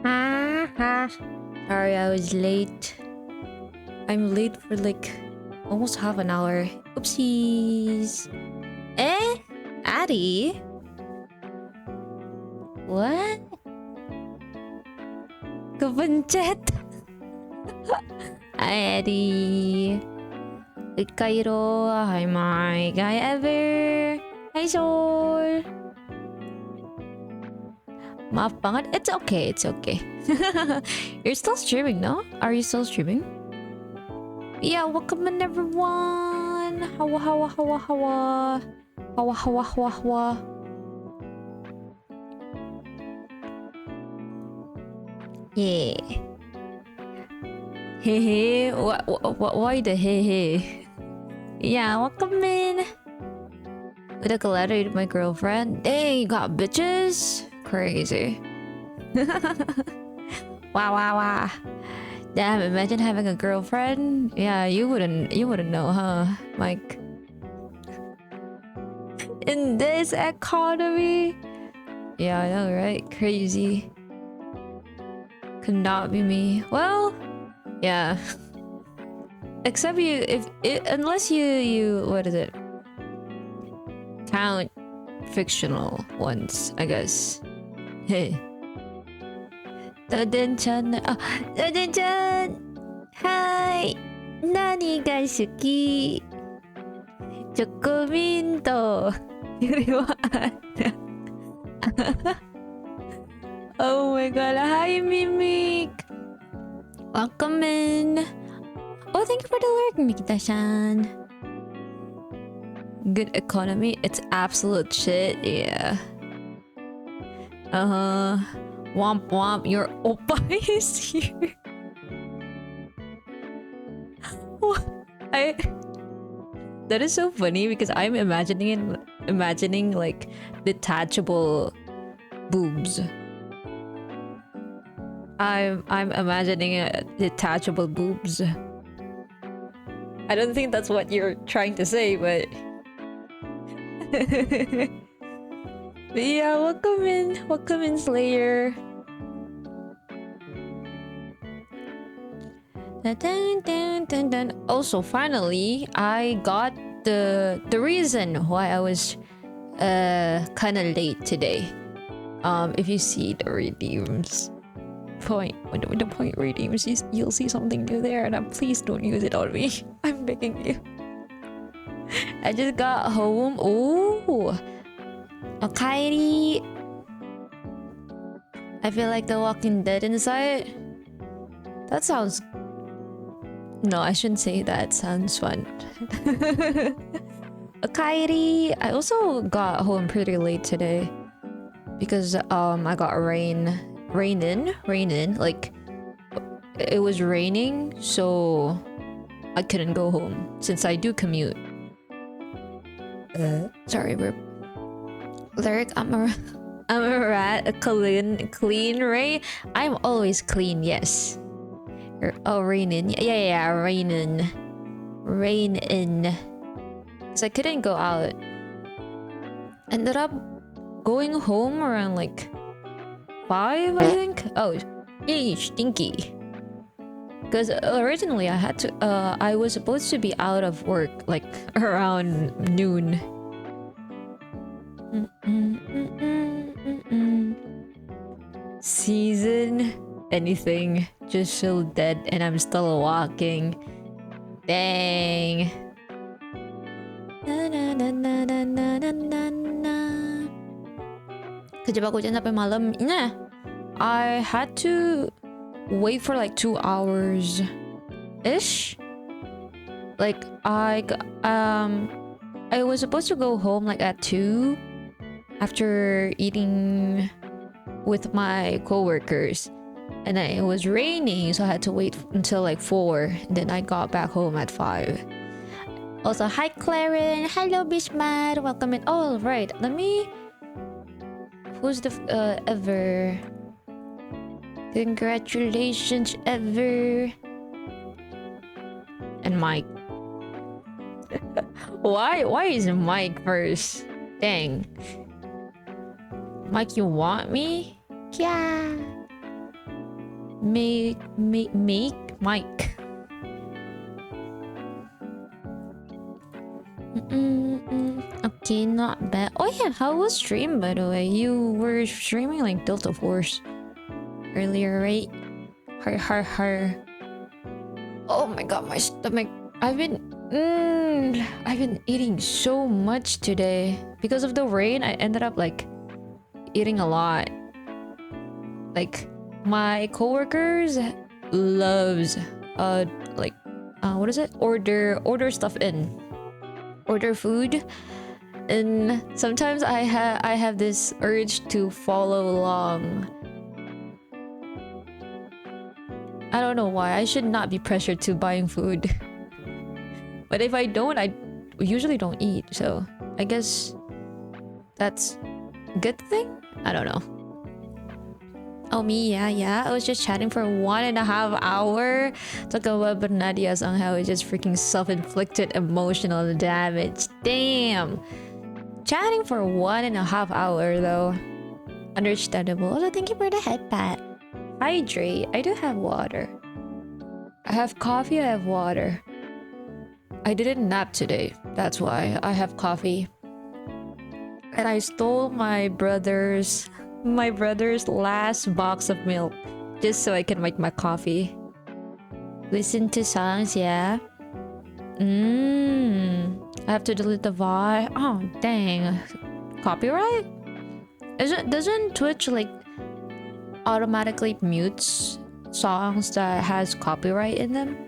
Sorry, I was late. I'm late for like almost half an hour. Oopsies. Eh? Addie? What? Kabanchet? Hi, Addie. Kairo. Hi, Mike. Hi, Ever. Hi, Sol. Maaf banget. It's okay. It's okay. You're still streaming, no? Are you still streaming? Yeah, welcome in everyone. Hawa hawa hawa hawa. Hawa hawa hawa hawa. Yeah. Hey hey. Why the hey hey? Yeah, welcome in. With a letter to my girlfriend. Dang, you got bitches? Crazy. Wow wow wow. Damn, imagine having a girlfriend. Yeah, you wouldn't know, huh, Mike? In this economy. Yeah, I know, right? Crazy. Could not be me. Well, yeah. Except you, unless you, what is it? Count fictional ones, I guess. Hey. Doden-chan. Oh, Doden-chan! Hi! Nani ga suki? Chocomin to yuri wa ada. Oh my god, hi Mimic! Welcome in! Oh, thank you for the lurk, Mikita-san. Good economy, it's absolute shit, yeah. Womp womp, your oppa is here. That is so funny because I'm imagining like detachable boobs. I'm imagining detachable boobs. I don't think that's what you're trying to say, but but yeah, welcome in, Slayer. Dun, dun, dun, dun. Also, finally, I got the reason why I was kind of late today. If you see the redeems point, the point redeems, you'll see something new there, and please don't use it on me. I'm begging you. I just got home. Oh, Kairi. I feel like The Walking Dead inside. That sounds. No, I shouldn't say that. Sounds fun. Kairi. I also got home pretty late today because I got rain in. Like it was raining, so I couldn't go home since I do commute. Sorry, bro. Lyric, I'm a rat, a clean Ray. I'm always clean, yes. Oh, rain in. Yeah, rain in. Cause I couldn't go out. Ended up going home around like 5, I think. Oh, yay, stinky. Because originally I was supposed to be out of work like around noon. Season anything, just so dead, and I'm still walking. Dang. Kejebak hujan sampai malam. Nah, I had to wait for like 2 hours ish. Like I was supposed to go home like at 2 after eating with my coworkers, and then it was raining, so I had to wait until like 4, and then I got back home at 5. Also, hi Claren, hello Bismar, welcome in. Oh right, let me. Who's the Ever? Congratulations, Ever. And Mike. Why is Mike first? Dang. Mike, you want me? Yeah. Mike. Okay, not bad. Oh yeah, how was stream, by the way? You were streaming like Delta Force earlier, right? Har har har. Oh my god, my stomach. I've been eating so much today. Because of the rain, I ended up like eating a lot. Like my coworkers loves like what is it? Order stuff in. Order food. And sometimes I have this urge to follow along. I don't know why. I should not be pressured to buying food. But if I don't, I usually don't eat. So I guess that's a good thing? I don't know. Oh, me? Yeah. I was just chatting for 1.5 hours. Talk about Bernadia's on how it just freaking self-inflicted emotional damage. Damn. Chatting for 1.5 hours though. Understandable. Also, thank you for the head pat. Hydrate. I do have water. I have coffee, I have water. I didn't nap today. That's why I have coffee. And I stole my brother's last box of milk just so I can make my coffee. Listen to songs, yeah. I have to delete the VOD. Oh dang. Copyright? Doesn't Twitch like automatically mutes songs that has copyright in them?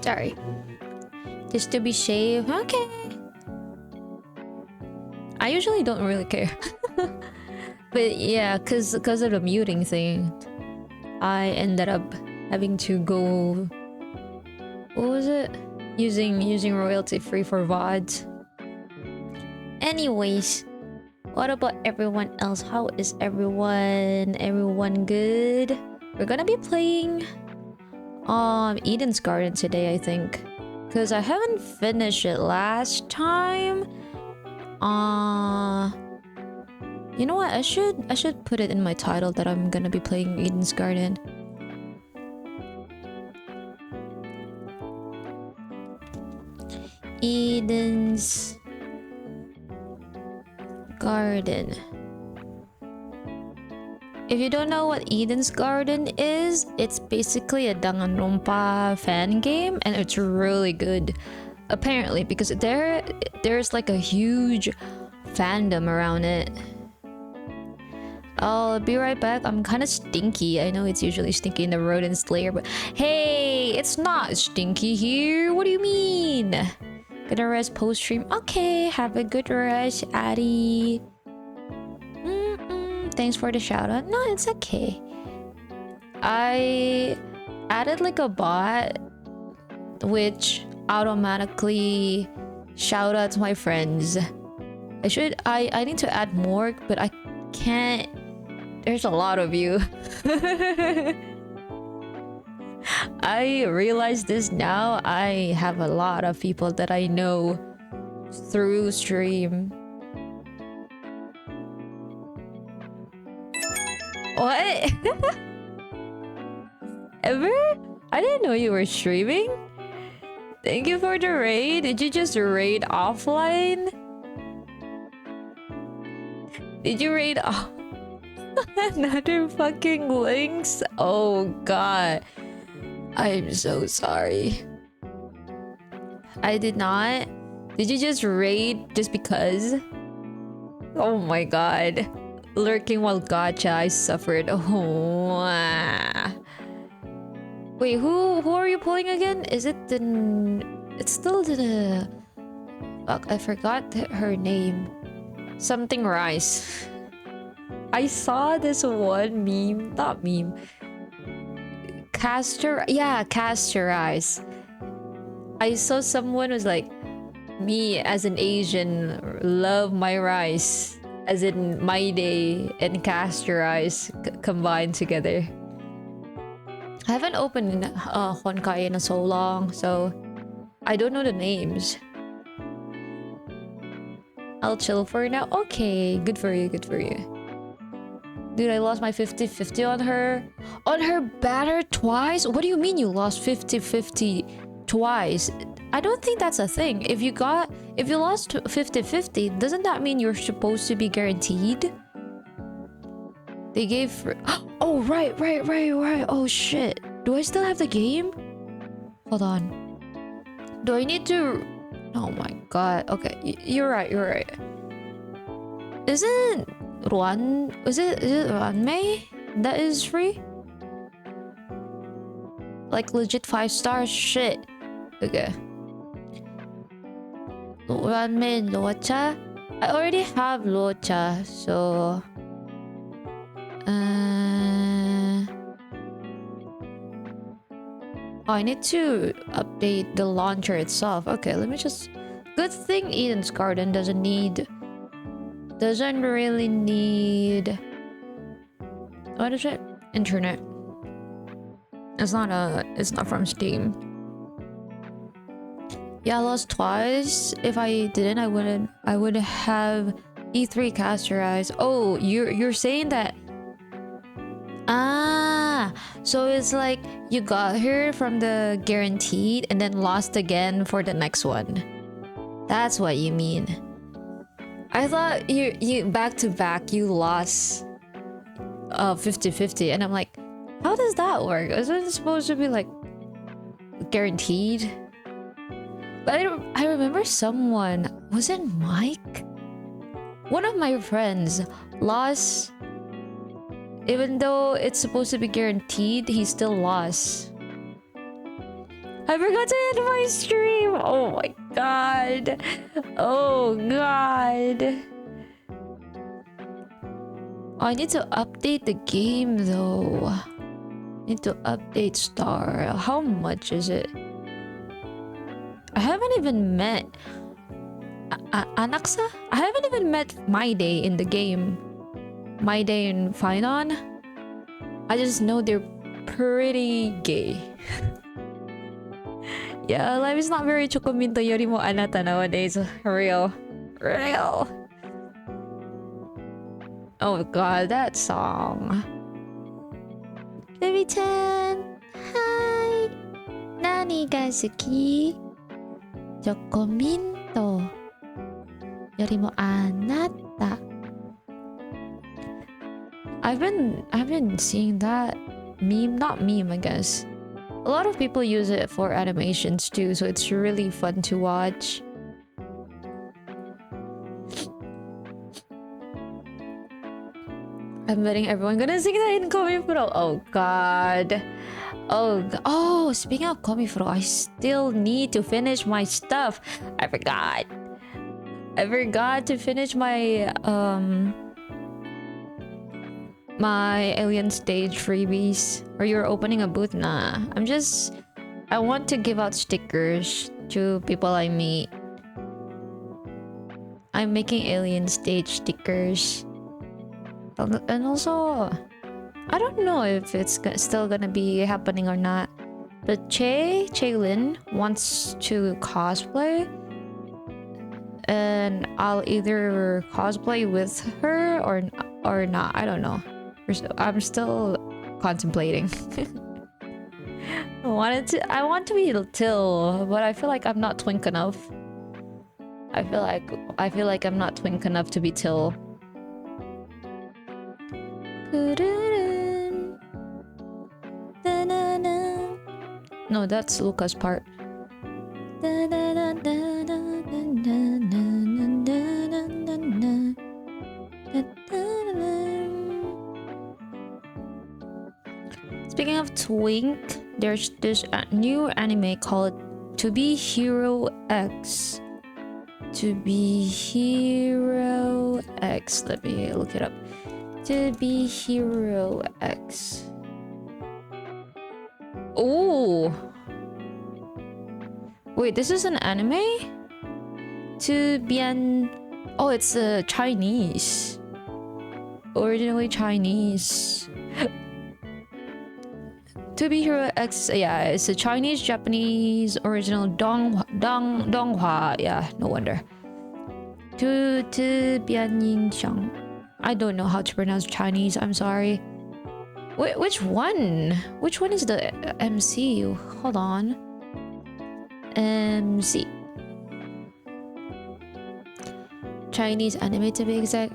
Sorry. Just to be safe. Okay. I usually don't really care. But yeah, cause of the muting thing, I ended up having to go. What was it? Using royalty free for VODs. Anyways, what about everyone else? How is everyone? Everyone good? We're gonna be playing Eden's Garden today, I think. Cause I haven't finished it last time. You know what? I should put it in my title that I'm gonna be playing Eden's Garden. Eden's Garden. If you don't know what Eden's Garden is, it's basically a danganronpa fan game, and it's really good. Apparently, because there's like a huge fandom around it. I'll be right back. I'm kind of stinky. I know it's usually stinky in the rodent slayer, but hey, it's not stinky here. What do you mean? Gonna rest post stream. Okay, have a good rest, Addy. Thanks for the shout out. No, it's okay. I added like a bot which automatically shout out to my friends. I need to add more, but I can't. There's a lot of you. I realize this now. I have a lot of people that I know through stream. What? Ever? I didn't know you were streaming. Thank you for the raid. Did you just raid offline? Did you raid off? Another fucking links? Oh god. I'm so sorry. I did not. Did you just raid just because? Oh my god. Lurking while gacha, I suffered. Oh. Wait, who are you pulling again? Is it the... It's still the... Fuck, I forgot her name. Something Rice. I saw this one meme. Not meme. Castor Rice. I saw someone was like, me as an Asian love my rice. As in My Day and Castor Rice combined together. I haven't opened Honkai in so long, so I don't know the names. I'll chill for now. Okay, good for you, good for you. Dude, I lost my 50-50 on her. On her batter twice? What do you mean you lost 50-50 twice? I don't think that's a thing. If you lost 50-50, doesn't that mean you're supposed to be guaranteed? They gave oh, right. Oh shit. Do I still have the game? Hold on. Do I need to... Oh my god. Okay, you're right. Isn't is it Ranmei that is free? Like legit 5 stars? Shit. Okay. Ranmei and Luocha? I already have Luocha, so... Oh, I need to update the launcher itself. Okay, let me just... Good thing Eden's Garden doesn't really need... What is it? Internet. It's not from Steam. Yeah, I lost twice. If I didn't, I would have E3 casterized. Oh, you're saying that... Ah, so it's like you got her from the guaranteed and then lost again for the next one. That's what you mean. I thought you back to back you lost 50-50 and I'm like, how does that work? Isn't it supposed to be like guaranteed? But I remember someone, was it Mike? One of my friends lost. Even though it's supposed to be guaranteed, he still lost. I forgot to end my stream. Oh my god. Oh god. I need to update the game though. Need to update Star. How much is it? I haven't even met Anaxa? I haven't even met My Day in the game. My Day in Finon. I just know they're pretty gay. Yeah, life is not very chocominto yorimo anata nowadays. Real. Oh god, that song. Baby-chan, hi. Nani ga suki? Chocominto yorimo anata. I've been seeing that meme, not meme, I guess. A lot of people use it for animations too, so it's really fun to watch. I'm betting everyone gonna sing that in Komifuro. Oh god. Oh, speaking of Komifuro, I still need to finish my stuff. I forgot to finish my my alien stage freebies. Or you're opening a booth? Nah, I want to give out stickers to people I meet. I'm making alien stage stickers. And also, I don't know if it's still gonna be happening or not, but Chaylin wants to cosplay, and I'll either cosplay with her or not. I don't know. I'm still contemplating. I want to be Till, but I feel like I'm not twink enough. I feel like I'm not twink enough to be Till. No, that's Luca's part. Speaking of twink, there's this new anime called To Be Hero X. To Be Hero X. Let me look it up. To Be Hero X. Oh! Wait, this is an anime? To be an... Oh, it's Chinese. Originally Chinese. To Be Hero X, yeah, it's a Chinese, Japanese, original Donghua. Yeah, no wonder. Tu Bian Xiang. I don't know how to pronounce Chinese. I'm sorry. Which one? Which one is the MC? Hold on. MC. Chinese anime to be exact.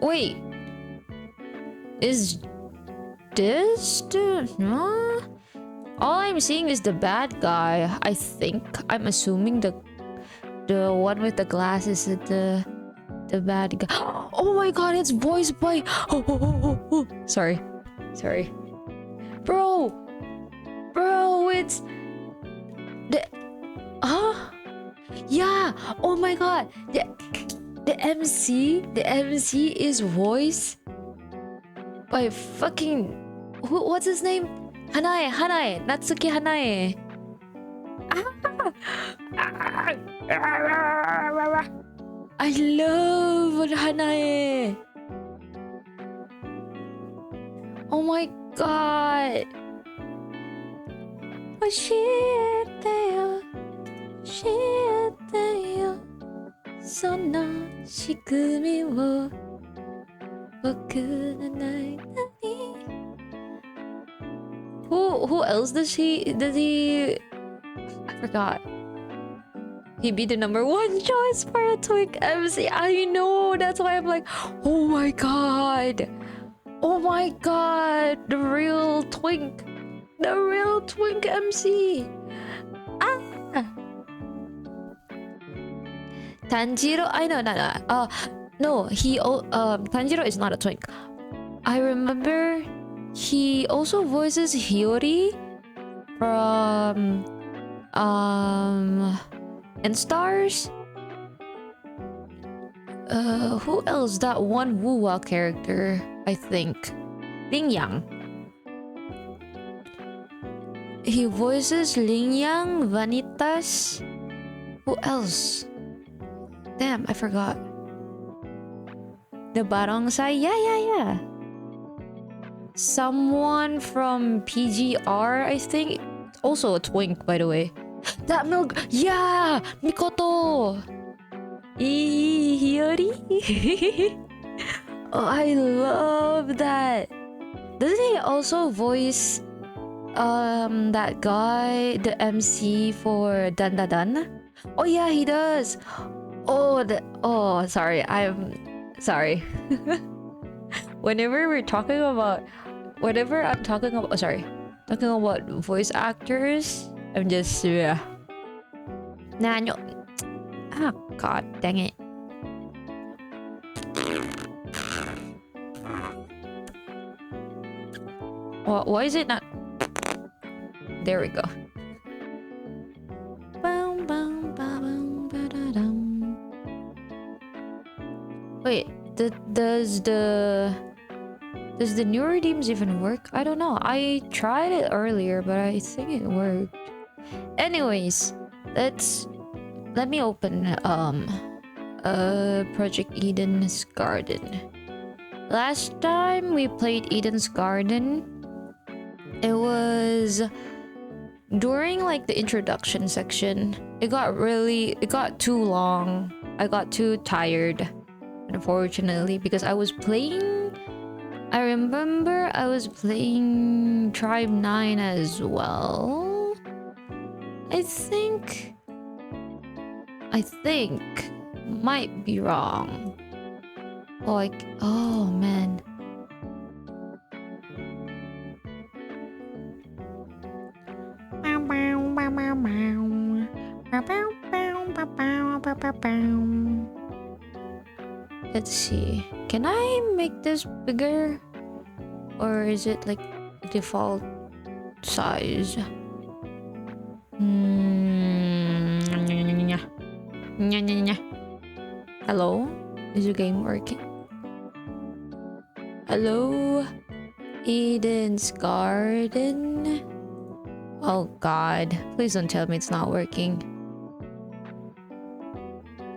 Wait. Is this the... Huh? All I'm seeing is the bad guy. I think. I'm assuming the one with the glasses is the bad guy. Oh my god, it's voiced by... Oh. Sorry. Bro, it's... Yeah. Oh my god. The MC is voiced by fucking... What's his name? Hanae. Natsuki Hanae. I love Hanae. Oh my god. Who else does he... I forgot. He'd be the #1 choice for a Twink MC. I know, that's why I'm like, oh my god. The real Twink. The real Twink MC. Tanjiro, I know, no, Tanjiro is not a Twink. I remember he also voices Hiyori from and Stars. Who else? That one Wuwa character, I think. Ling Yang. He voices Ling Yang, Vanitas. Who else? Damn, I forgot. The Barongsai. Yeah. Someone from PGR, I think. Also a Twink, by the way. That milk. Yeah, Mikoto. Hiyori. Oh, I love that. Doesn't he also voice that guy, the MC for Dan? Oh yeah, he does. Oh, sorry. I'm sorry. Whenever I'm talking about voice actors, I'm just god dang it. Why is it not? There we go. Wait, does the new redeems even work? I don't know. I tried it earlier, but I think it worked. Anyways, let me open Project Eden's Garden. Last time we played Eden's Garden, it was during like the introduction section. It got too long. I got too tired, unfortunately, because I remember I was playing Tribe 9 as well. I think might be wrong. Oh man. Let's see. Can I make this bigger? Or is it like default size? Hello? Is the game working? Hello? Eden's Garden? Oh god. Please don't tell me it's not working.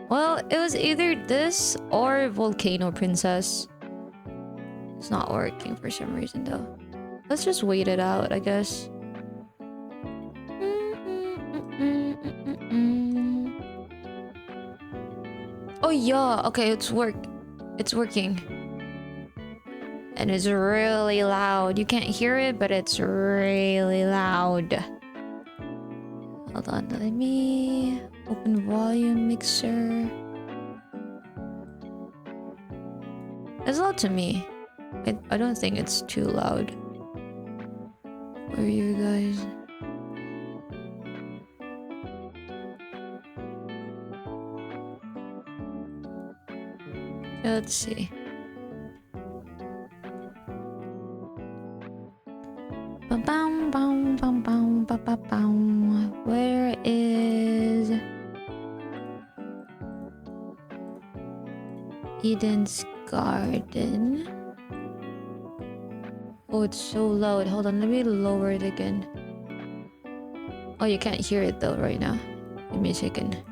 Well, it was either this or Volcano Princess. It's not working for some reason though. Let's just wait it out, I guess. Oh yeah, okay, it's working. And it's really loud. You can't hear it, but it's really loud. Hold on, let me open volume mixer. It's loud to me. I don't think it's too loud for you guys. Let's see. Where is Eden's Garden? Oh, it's so loud. Hold on, let me lower it again. Oh, you can't hear it though right now. Give me a second.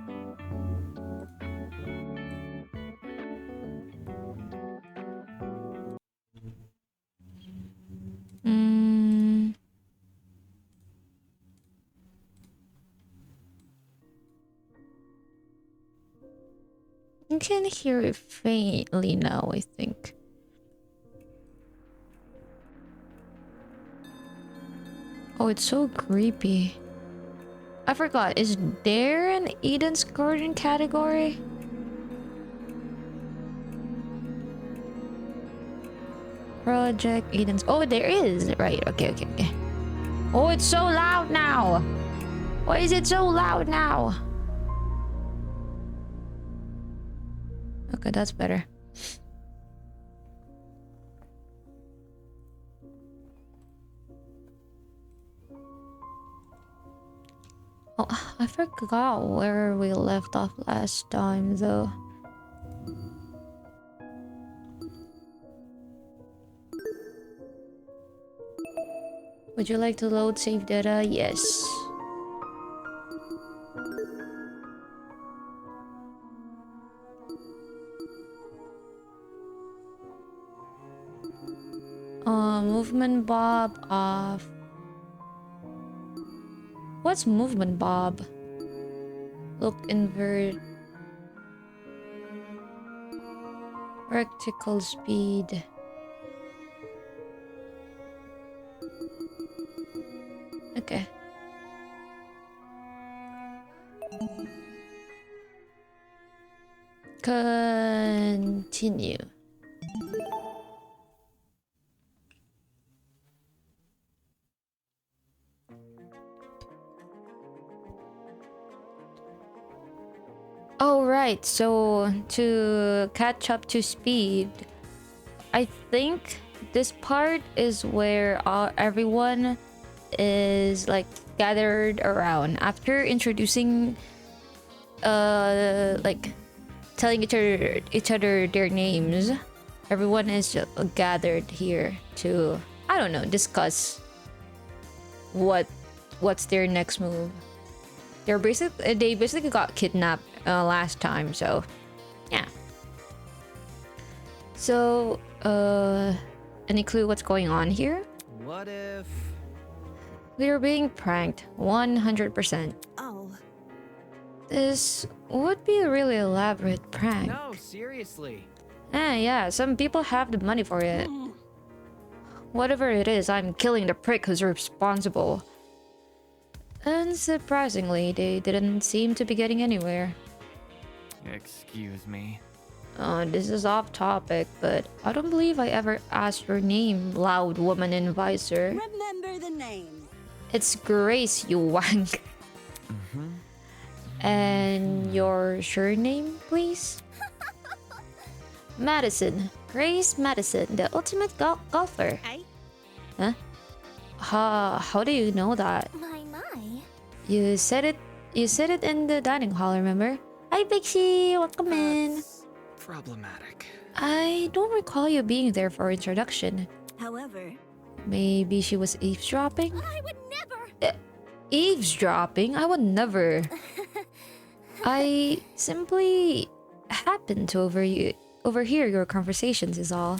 You can hear it faintly now, I think. Oh, it's so creepy. I forgot, is there an Eden's Garden category? Project Eden's... Oh, there is! Right, okay. Oh, it's so loud now! Why is it so loud now? Okay, that's better. Oh, I forgot where we left off last time, though. Would you like to load save data? Yes. Movement Bob off. What's Movement Bob? Look invert. Vertical speed. Okay. Continue. Oh, right. So to catch up to speed, I think this part is where everyone is like gathered around after introducing like telling each other their names. Everyone is just gathered here to, I don't know, discuss what's their next move. They basically got kidnapped last time, so yeah. So any clue what's going on here? What if We're being pranked 100%. Oh. This would be a really elaborate prank. no, seriously? Yeah, some people have the money for it. Whatever it is, I'm killing the prick who's responsible. Unsurprisingly, they didn't seem to be getting anywhere. Excuse me. This is off topic, but I don't believe I ever asked your name, loud woman in visor. Remember the name. It's Grace, you wank. And your surname, please? Madison. Grace Madison, the ultimate golfer. Hey. Huh? How do you know that? My. You said it in the dining hall, remember? Hi, Pixie. Welcome in. That's problematic. I don't recall you being there for introduction. However, Maybe she was eavesdropping? I would never. Eavesdropping? I would never. I simply happened to overhear your conversations is all.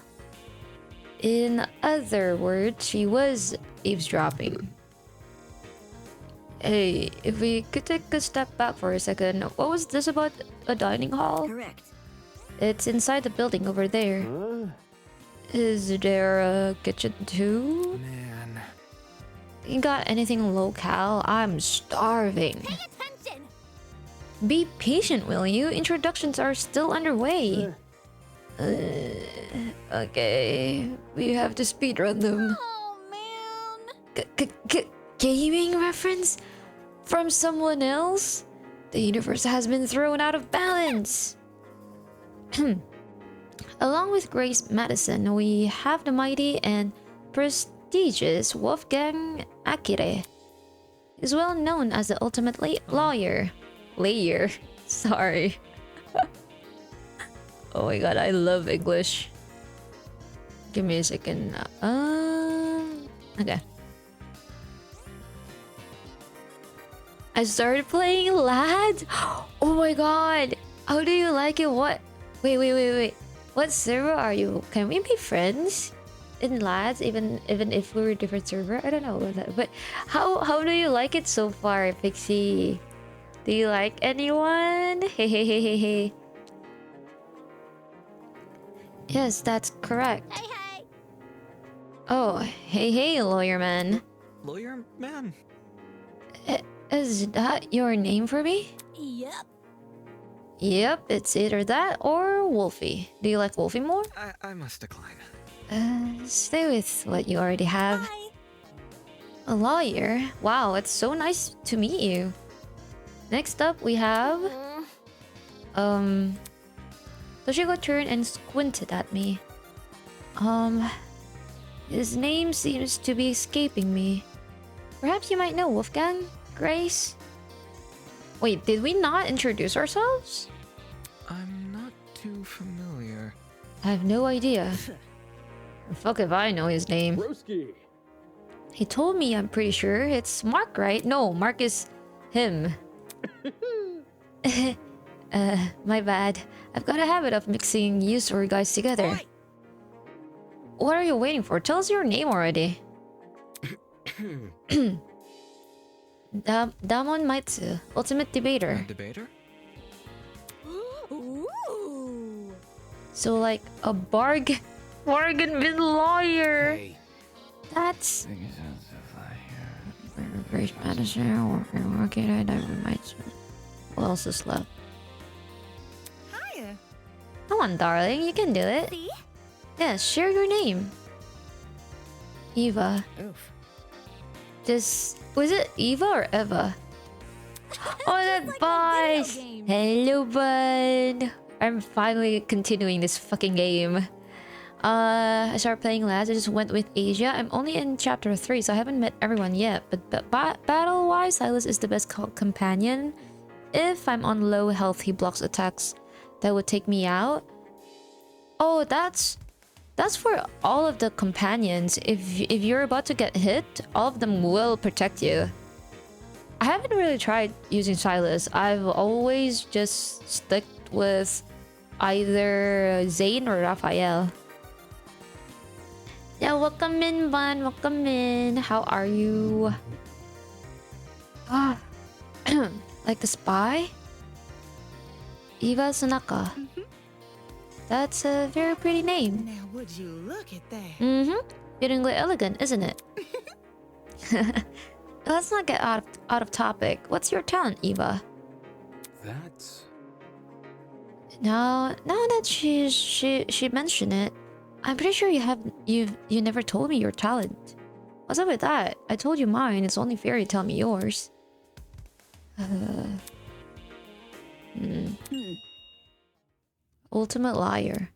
In other words, she was eavesdropping. Hey, if we could take a step back for a second, what was this about a dining hall? Correct. It's inside the building over there. Is there a kitchen too? Man. You got anything locale? I'm starving. Pay attention. Be patient, will you? Introductions are still underway. Okay, we have to speedrun them. Oh man. Gaming reference from someone else? The universe has been thrown out of balance. Along with Grace Madison, we have the mighty and prestigious Wolfgang Akire. He's well known as the ultimate lawyer. Layer. Sorry. Oh my god, I love English. Give me a second. Okay. I started playing Lad. Oh my god. How do you like it? What? Wait. What server are you? Can we be friends in Lads even if we were different server? I don't know about that. But how do you like it so far, Pixie? Do you like anyone? Hey. Yes, that's correct. Hey. Oh, hey, lawyer man. Lawyer man? Is that your name for me? Yep. Yep, it's either that or Wolfie. Do you like Wolfie more? I must decline. Stay with what you already have. Bye. A lawyer? Wow, it's so nice to meet you. Next up, we have... Toshiko turned and squinted at me. His name seems to be escaping me. Perhaps you might know Wolfgang? Grace? Wait, did we not introduce ourselves? I'm not too familiar. I have no idea. Fuck if I know his name. Broski. He told me, I'm pretty sure. It's Mark, right? No, Mark is him. My bad. I've got a habit of mixing you story guys together. Oi. What are you waiting for? Tell us your name already. Damon Maitsu, Ultimate Debater. Debater? Ooh. So like a bargain bin lawyer. Hey. That's Grace Madison or Damon Maitsu. Who else is left? Hiya. Come on, darling, you can do it. See? Yes, share your name. Eva. Oof. Was it Eva or Eva? Oh, that like that boss! video game. Hello, bud. I'm finally continuing this fucking game. I started playing last. I just went with Asia. I'm only in chapter 3, so I haven't met everyone yet. But battle-wise, Silas is the best companion. If I'm on low health, he blocks attacks that would take me out. Oh, that's for all of the companions. If you're about to get hit, all of them will protect you. I haven't really tried using Silas. I've always just stuck with either Zane or Raphael. Yeah, welcome in, Bun. Welcome in. How are you? Ah, like the spy? Eva Sunaka. That's a very pretty name. Now would you look at that? Fittingly elegant, isn't it? Let's not get out of topic. What's your talent, Eva? That's... Now that she mentioned it, I'm pretty sure you never told me your talent. What's up with that? I told you mine. It's only fair you tell me yours. Ultimate liar.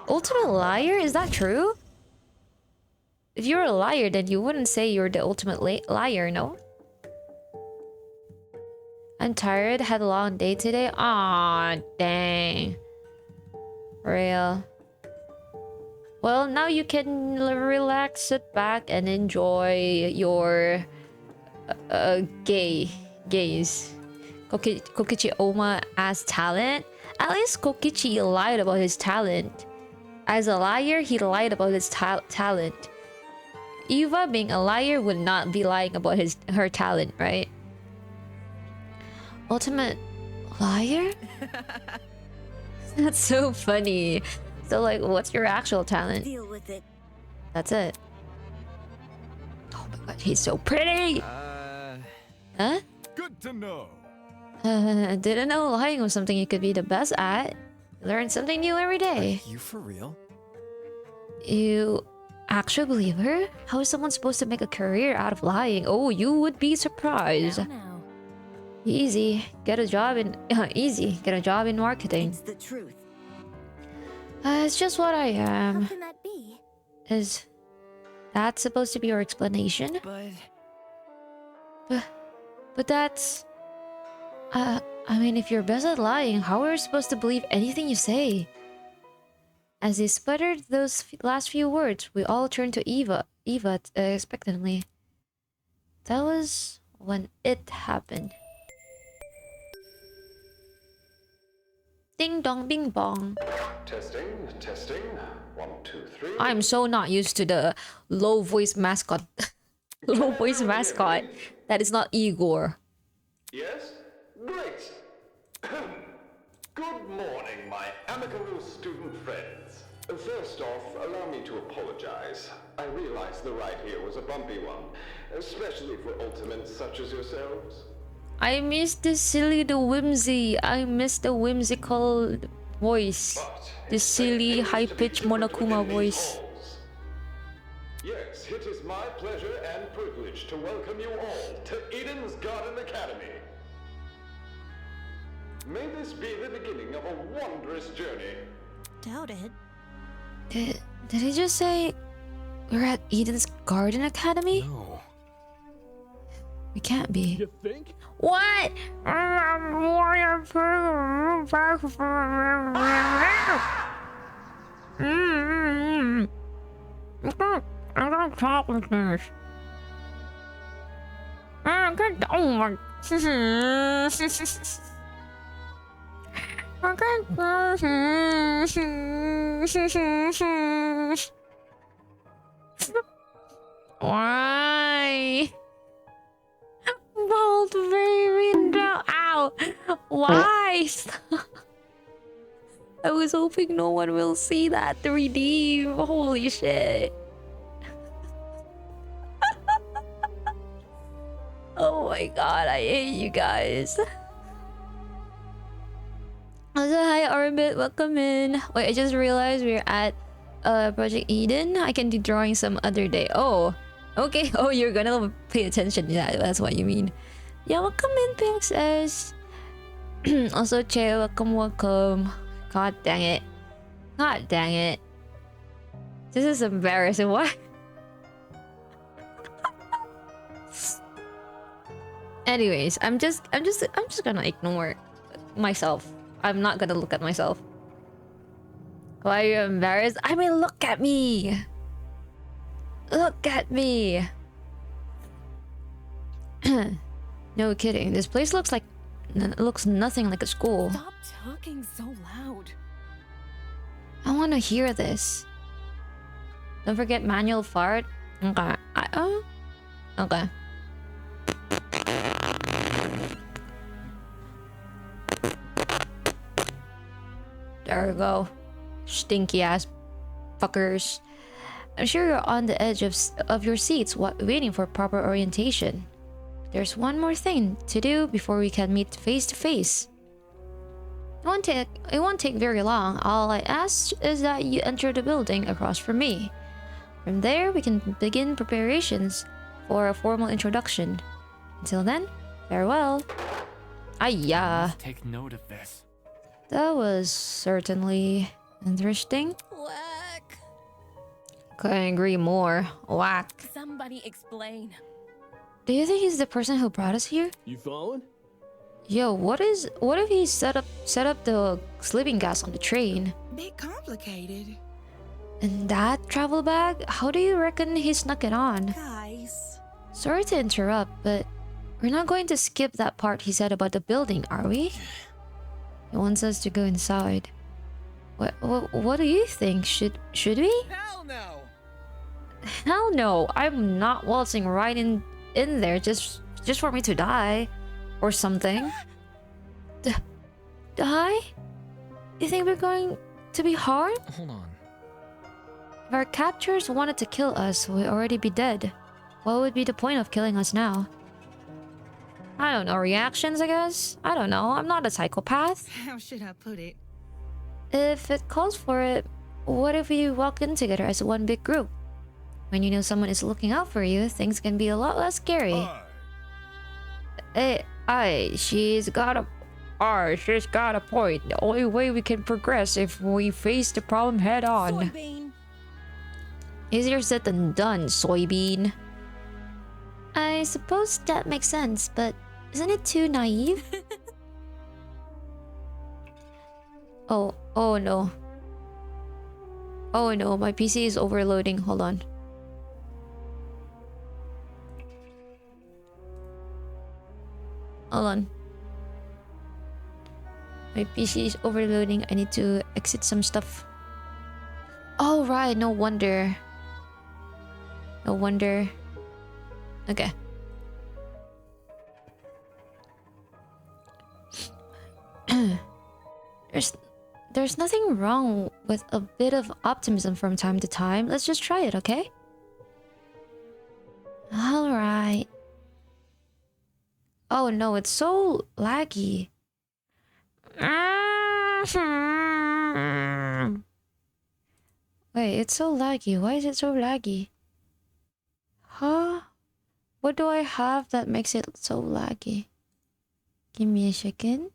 Ultimate liar? Is that true? If you're a liar, then you wouldn't say you're the ultimate liar, no? I'm tired, had a long day today. Aw, dang. Real. Well, now you can relax, sit back, and enjoy your gaze. Kokichi Oma as talent. At least Kokichi lied about his talent. As a liar, he lied about his talent. Eva, being a liar, would not be lying about her talent, right? Ultimate Liar? That's so funny. So like, what's your actual talent? Deal with it. That's it. Oh my god, he's so pretty! Huh? Good to know. Didn't know lying was something you could be the best at. Learn something new every day. You for real? You actually believe her? How is someone supposed to make a career out of lying? Oh, you would be surprised. Now. Easy. Get a job in easy. Get a job in marketing. It's the truth. It's just what I How am. can that be? Is that supposed to be your explanation? But that's... I mean, if you're best at lying, how are you supposed to believe anything you say? As he sputtered those last few words, we all turned to Eva expectantly. That was when it happened. Ding dong bing bong. Testing, testing. 1, 2, 3. I'm so not used to the low voice mascot. Low voice mascot. That is not Igor. Yes? Great. Good morning, my amicable student friends. First off, allow me to apologize. I realize the ride here was a bumpy one, especially for ultimates such as yourselves. I miss the whimsy. I miss the whimsical voice. But The silly, it's high-pitched to be Monokuma within these voice. halls. Yes, it is my pleasure and privilege to welcome you all to Eden's Garden Academy. May this be the beginning of a wondrous journey. Doubt it. Did he just say we're at Eden's Garden Academy? No. We can't be. You think? What? I don't talk with this. Why? Bold baby, no. Ow. Why? I was hoping no one will see that 3D. Holy shit. Oh my god, I hate you guys. Also, hi Orbit, welcome in. Wait, I just realized we're at Project Eden. I can do drawing some other day. Oh, okay. Oh, you're gonna pay attention. Yeah, that's what you mean. Yeah, welcome in, PXS. Also, Che, welcome. God dang it. God dang it. This is embarrassing. What? Anyways, I'm just gonna ignore myself. I'm not gonna look at myself. Why are you embarrassed? I mean, look at me. Look at me. No kidding. This place looks nothing like a school. Stop talking so loud. I want to hear this. Don't forget manual fart. Okay. Okay. There we go. Stinky ass fuckers. I'm sure you're on the edge of your seats waiting for proper orientation. There's one more thing to do before we can meet face to face. It won't take very long. All I ask is that you enter the building across from me. From there, we can begin preparations for a formal introduction. Until then, farewell. Ayya. Take note of this. That was certainly interesting. Whack. Couldn't agree more. Whack. Somebody explain. Do you think he's the person who brought us here? You following? Yo, what if he set up the sleeping gas on the train? Bit complicated. And that travel bag? How do you reckon he snuck it on? Guys. Sorry to interrupt, but we're not going to skip that part he said about the building, are we? He wants us to go inside. What do you think? Should we? Hell no! Hell no! I'm not waltzing right in there just for me to die, or something. die? You think we're going to be harmed? Hold on. If our captors wanted to kill us, we'd already be dead. What would be the point of killing us now? I don't know, reactions, I guess? I don't know, I'm not a psychopath. How should I put it? If it calls for it, what if we walk in together as one big group? When you know someone is looking out for you, things can be a lot less scary. She's got a point. The only way we can progress if we face the problem head on. Soybean. Easier said than done, soybean. I suppose that makes sense, but isn't it too naive? Oh no. Oh no, my PC is overloading. Hold on. Hold on. My PC is overloading. I need to exit some stuff. Oh right, no wonder. No wonder. Okay. There's nothing wrong with a bit of optimism from time to time. Let's just try it, okay? Alright. Oh no, it's so laggy. Wait, it's so laggy. Why is it so laggy? Huh? What do I have that makes it so laggy? Give me a second.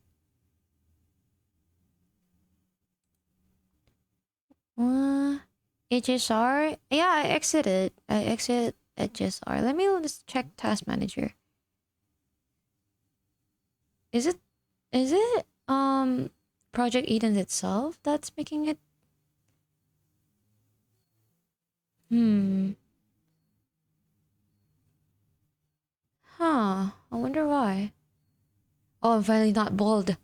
HSR? Yeah, I exited. I exit HSR. Let me just check Task Manager. Is it Project Eden itself that's making it? Huh. I wonder why. Oh, I'm finally not bald.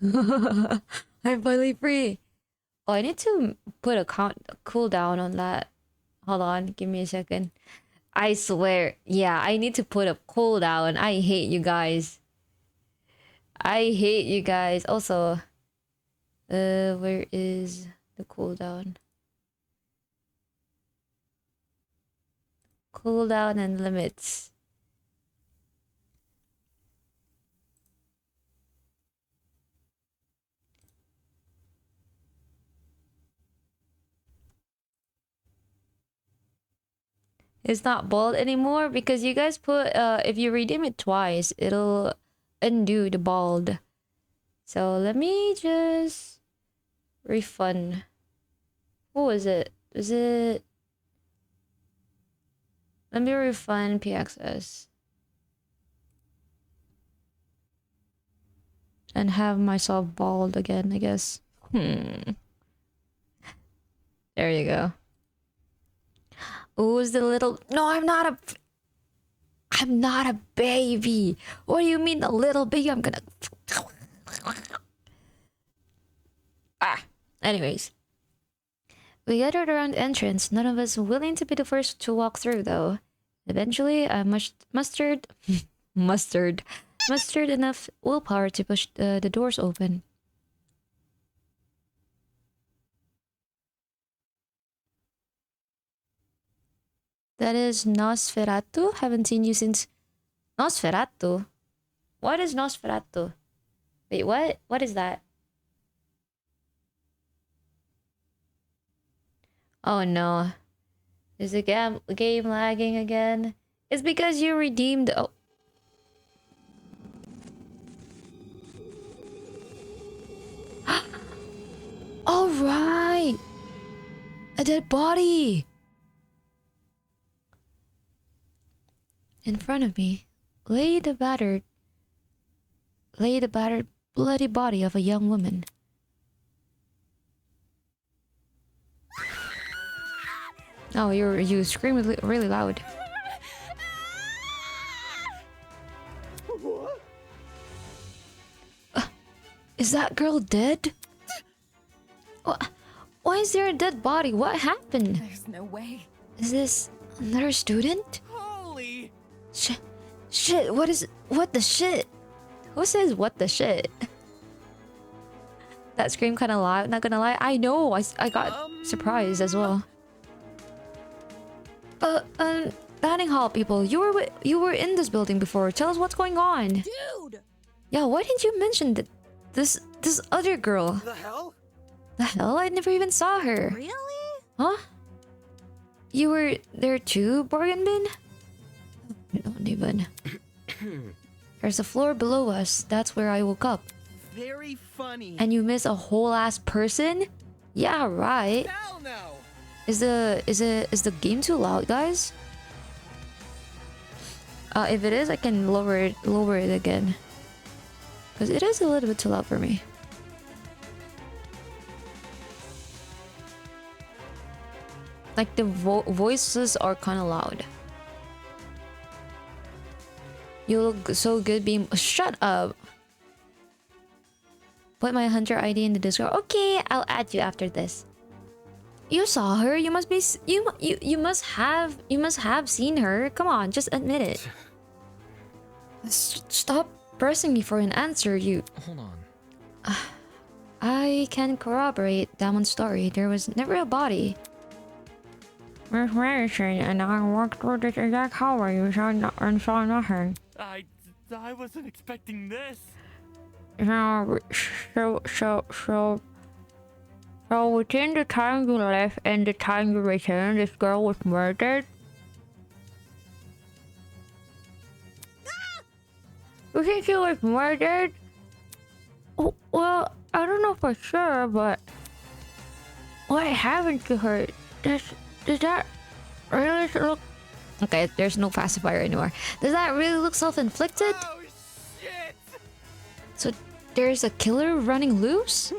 I'm finally free. Oh, I need to put a cooldown on that. Hold on, give me a second. I swear, yeah, I need to put a cooldown. I hate you guys. I hate you guys. Also, where is the cooldown? Cooldown and limits. It's not bald anymore because you guys put if you redeem it twice, it'll undo the bald. So let me just refund. What was it? Was it? Let me refund PXS and have myself bald again, I guess. There you go. Who's the little... No, I'm not a baby. What do you mean a little baby? I'm gonna... Anyways. We gathered around the entrance, none of us willing to be the first to walk through, though. Eventually, I mustered enough willpower to push the doors open. That is Nosferatu? Haven't seen you since... Nosferatu? What is Nosferatu? Wait, what? What is that? Oh no. Is the game lagging again? It's because you redeemed... Oh. Alright! A dead body! In front of me lay the battered bloody body of a young woman. Oh, you scream really loud. What? Is that girl dead? Why is there a dead body? What happened? There's no way. Is this another student? Holy! Shit, what the shit? Who says what the shit? that scream kind of loud. Not gonna lie. I know. I got surprised as well. Dining hall people, you were in this building before. Tell us what's going on. Dude! Yeah, why didn't you mention that this other girl? The hell? The hell? I never even saw her. Really? Huh? You were there too, Bargain Bin? I don't even. There's a floor below us. That's where I woke up. Very funny. And you miss a whole ass person? Yeah, right. Hell no! Is the game too loud, guys? If it is, I can lower it again. Because it is a little bit too loud for me. Like the voices are kind of loud. You look so good being... Shut up! Put my hunter ID in the Discord. Okay, I'll add you after this. You saw her. You must be... You must have seen her. Come on, just admit it. Stop pressing me for an answer, you... Hold on. I can corroborate Damon's story. There was never a body. Miss Madison and I walked through this exact hallway and saw nothing. I wasn't expecting this. So within the time you left and the time you returned, this girl was murdered? You think she was murdered? Oh, well, I don't know for sure, but what happened to her? Does that really look... Okay, there's no pacifier anymore. Does that really look self-inflicted? Oh shit! So there's a killer running loose?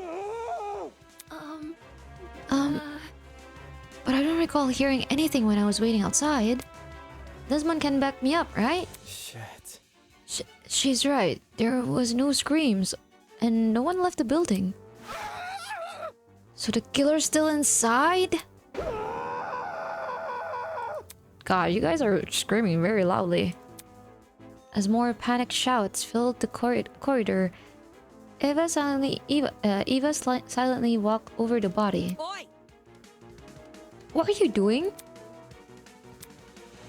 But I don't recall hearing anything when I was waiting outside. Desmond can back me up, right? Shit. She's right. There was no screams, and no one left the building. So the killer's still inside? God, you guys are screaming very loudly. As more panicked shouts filled the corridor, Eva silently walked over the body. Boy! What are you doing?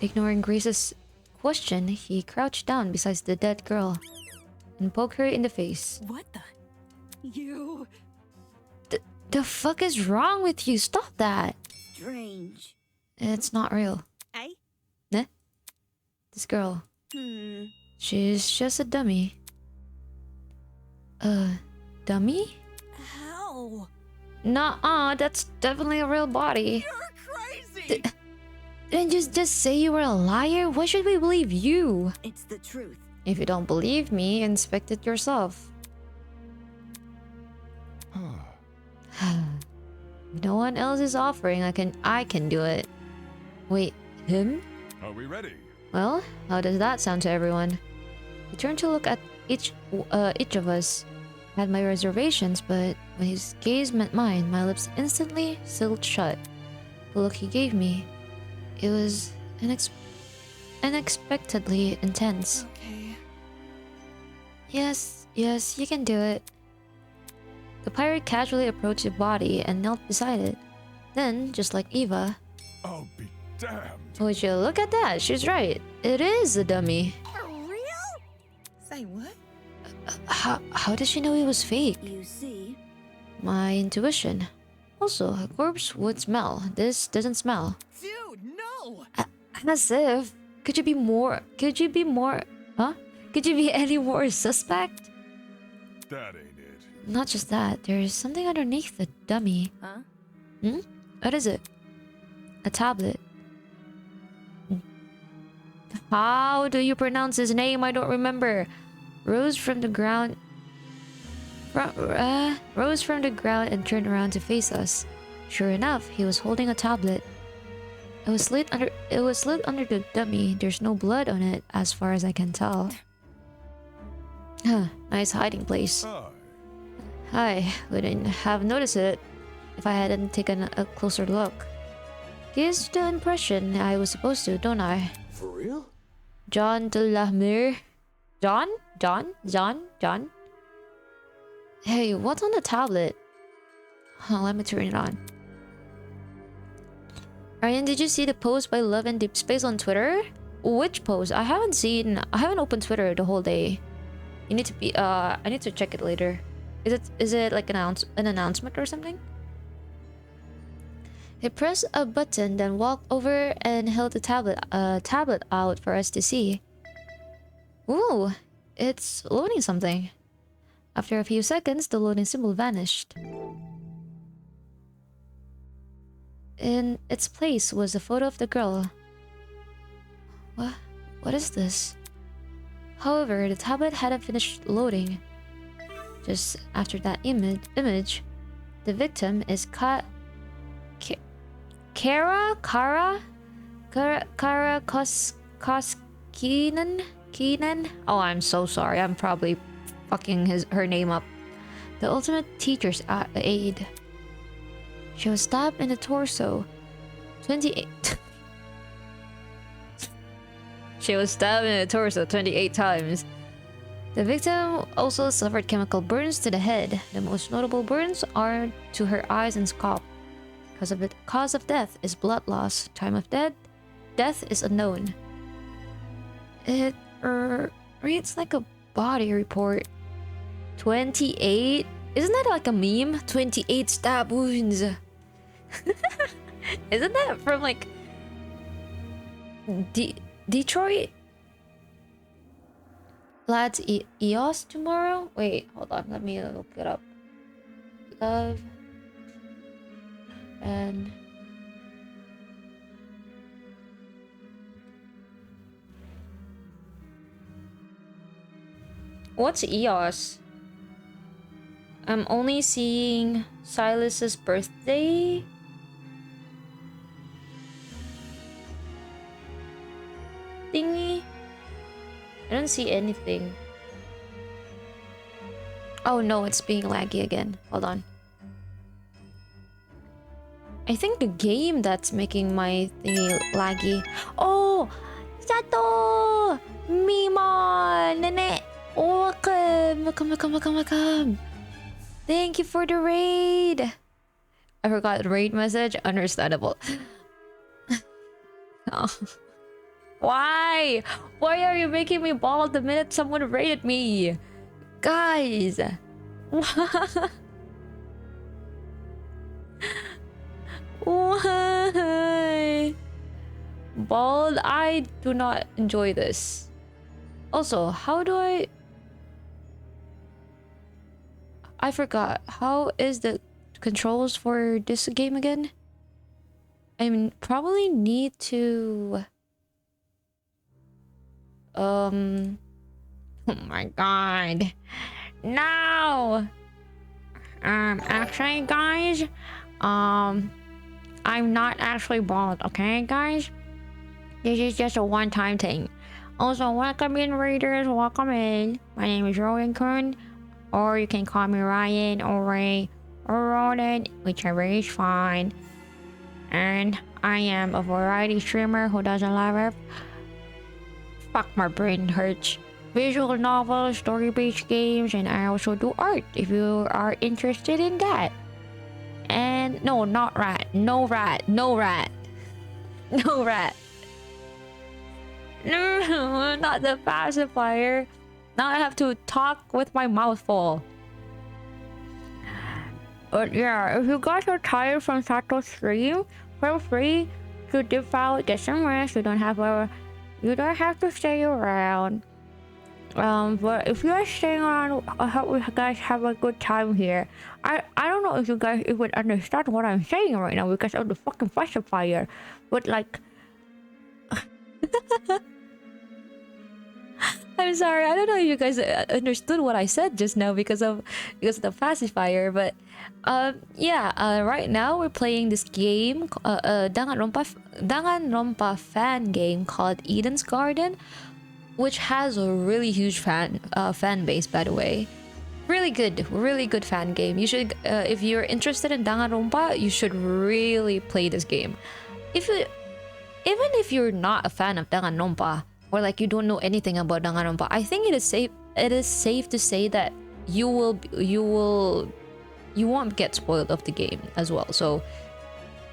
Ignoring Grace's question, he crouched down beside the dead girl and poked her in the face. What the? You... The fuck is wrong with you? Stop that! Strange. It's not real. Eh? Ne? This girl. She's just a dummy. Dummy? How? Nuh-uh, that's definitely a real body. You're crazy! Then just say you were a liar? Why should we believe you? It's the truth. If you don't believe me, inspect it yourself. If no one else is offering, I can do it. Wait, him? Are we ready? Well, how does that sound to everyone? He turned to look at each of us. I had my reservations, but when his gaze met mine, my lips instantly sealed shut. The look he gave me, it was unexpectedly intense. Okay. Yes, you can do it. The pirate casually approached the body and knelt beside it. Then, just like Eva... I'll be damned. Would you look at that? She's right. It is a dummy. For real? Say what? How did she know it was fake? You see? My intuition. Also, a corpse would smell. This doesn't smell. Dude, no! As if. Could you be any more suspect? That ain't it. Not just that, there's something underneath the dummy. Huh? What is it? A tablet. How do you pronounce his name? I don't remember. Rose from the ground and turned around to face us. Sure enough, he was holding a tablet. It was slit under the dummy. There's no blood on it, as far as I can tell. Nice hiding place. I wouldn't have noticed it if I hadn't taken a closer look. Gives the impression I was supposed to, don't I? For real? John de la Mere. John? Hey, what's on the tablet? Let me turn it on. Ryan, did you see the post by Love and Deep Space on Twitter? Which post? I haven't opened Twitter the whole day. You need to be I need to check it later. Is it like an announcement or something? He pressed a button, then walked over and held the tablet out for us to see. Ooh, it's loading something. After a few seconds, the loading symbol vanished. In its place was a photo of the girl. What is this? However, the tablet hadn't finished loading. Just after that image, the victim is Kara Keenan. Oh, I'm so sorry. I'm probably fucking her name up. The ultimate teacher's aide. She was stabbed in the torso 28. She was stabbed in the torso 28 times. The victim also suffered chemical burns to the head. The most notable burns are to her eyes and scalp. Cause of death is blood loss. Time of death is unknown. It reads like a body report. 28? Isn't that like a meme? 28 stab wounds. Isn't that from like Detroit? Lads EOS tomorrow? Wait, hold on, let me look it up. Love and what's EOS? I'm only seeing Silas's birthday. Thingy. I don't see anything. Oh no, it's being laggy again. Hold on. I think the game that's making my thingy laggy. Oh! Sato! Mima! Nene! Oh, welcome. Thank you for the raid. I forgot the raid message. Understandable. Oh. Why? Why are you making me bald the minute someone raided me? Guys! Why? Bald? I do not enjoy this. Also, how do I forgot. How is the controls for this game again? I probably need to... Oh my god. No! Actually, guys, I'm not actually bald, okay, guys? This is just a one-time thing. Also, welcome in, Raiders. Welcome in. My name is Rowan Kun, or you can call me Ryan, or Ray, or Ronan, whichever is fine. And I am a variety streamer who does a live. Fuck, my brain hurts. Visual novels, story-based games, and I also do art if you are interested in that. And no, not rat. No rat. No rat. No rat. No, not the pacifier. Now I have to talk with my mouth full. But yeah, if you guys are tired from Sato's stream, feel free to dip out, get some rest. You don't have to stay around. But if you are staying around, I hope you guys have a good time here. I don't know if you guys even understand what I'm saying right now because of the fucking pacifier. But like, I'm sorry, I don't know if you guys understood what I said just now because of the pacifier. But right now we're playing this game, danganronpa fan game called Eden's Garden, which has a really huge fan base, by the way. Really good fan game. You should, if you're interested in danganronpa, you should really play this game. Even if you're not a fan of danganronpa, or like you don't know anything about danganronpa, I think it is safe to say that you will you won't get spoiled of the game as well. So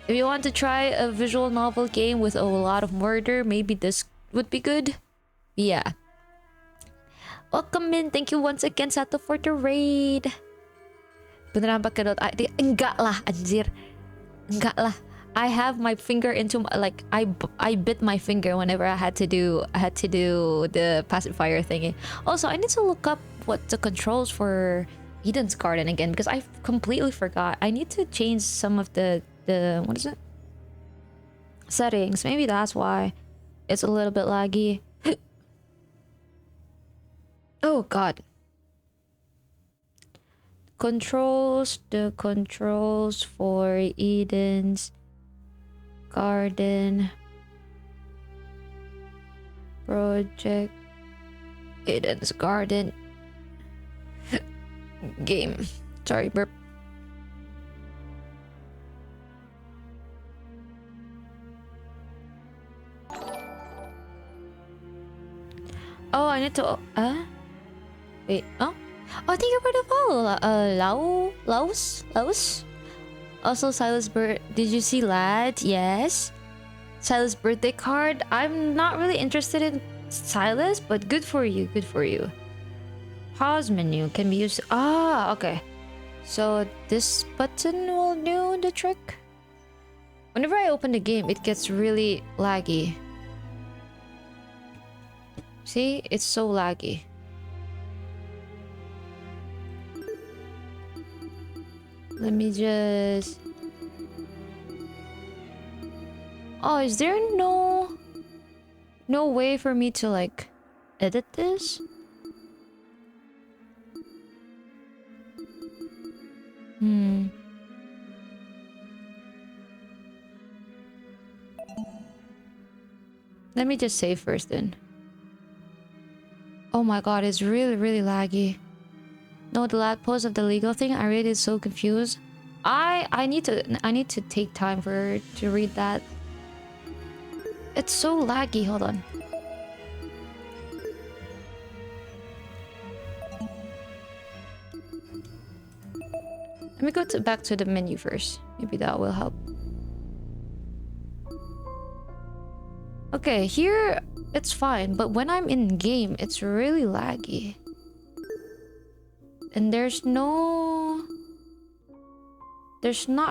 if you want to try a visual novel game with a lot of murder, maybe this would be good. Yeah. Welcome in. Thank you once again, Sato, for the raid. Beneran pakai dot ID? Enggak lah, anjir. Enggak lah. I have my finger into like I bit my finger whenever I had to do the pacifier thingy. Also, I need to look up what the controls for Eden's Garden again because I completely forgot. I need to change some of the what is it? Settings. Maybe that's why it's a little bit laggy. Oh god. The controls for Eden's Garden project Eden's Garden game. Sorry, burp. Oh, I need to wait. Oh, thank you for the follow. Laos. Also, Silas did you see Lad? Yes. Silas' birthday card. I'm not really interested in Silas, but good for you. Good for you. Pause menu can be used. Ah, okay. So this button will do the trick. Whenever I open the game, it gets really laggy. See, it's so laggy. Let me just... Oh, is there no way for me to like edit this? Let me just save first then. Oh my god, it's really laggy. No, the last post of the legal thing, I really is so confused. I need to take time to read that. It's so laggy. Hold on. Let me go back to the menu first. Maybe that will help. Okay, here it's fine, but when I'm in game, it's really laggy. And there's not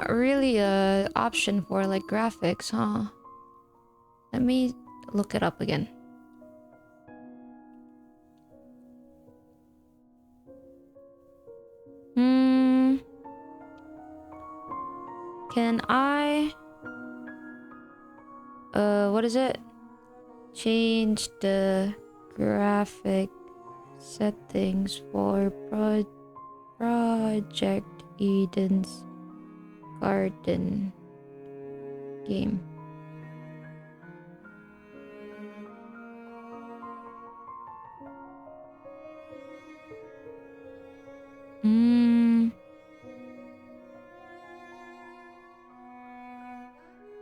really a option for like graphics, huh? Let me look it up again. Can I what is it? Change the graphic settings for Project Eden's Garden game.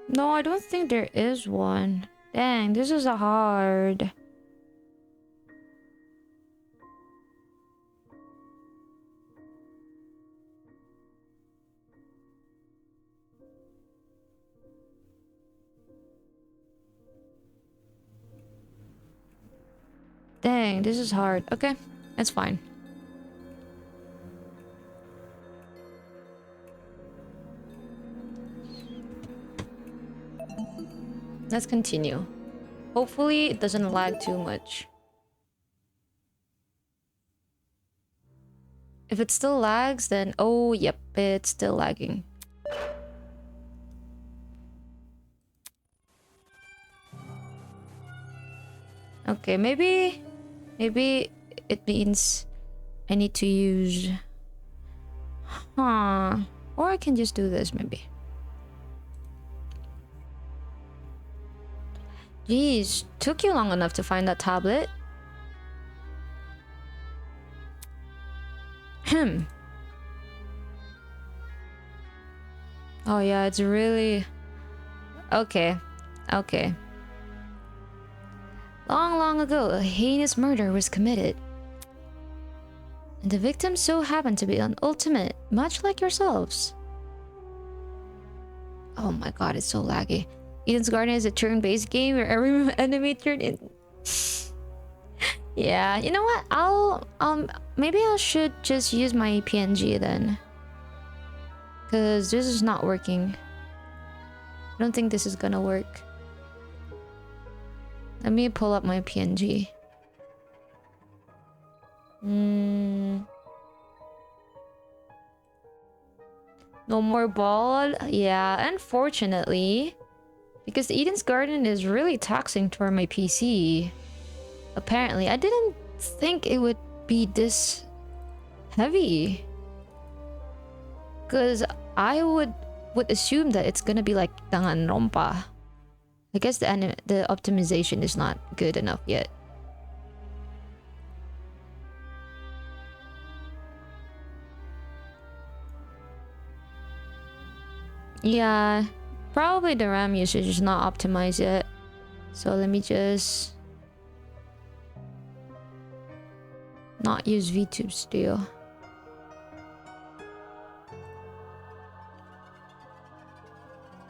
No, I don't think there is one. Dang, this is a hard. Dang, this is hard. Okay, that's fine. Let's continue. Hopefully it doesn't lag too much. If it still lags, then oh yep, it's still lagging. Okay, maybe it means I need to use... Huh. Or I can just do this, maybe. Jeez, took you long enough to find that tablet. Oh yeah, it's really... Okay. Long ago, a heinous murder was committed. The victims so happen to be an ultimate, much like yourselves. Oh my god, it's so laggy. Eden's Garden is a turn-based game where every enemy turned in. Yeah, you know what? Maybe I should just use my PNG then. Cause this is not working. I don't think this is gonna work. Let me pull up my PNG. No more ball? Yeah, unfortunately. Because Eden's Garden is really taxing toward my PC. Apparently, I didn't think it would be this heavy. Because I would assume that it's gonna be like danganronpa. I guess the optimization is not good enough yet. Yeah, probably the RAM usage is not optimized yet. So let me just not use VTube Studio.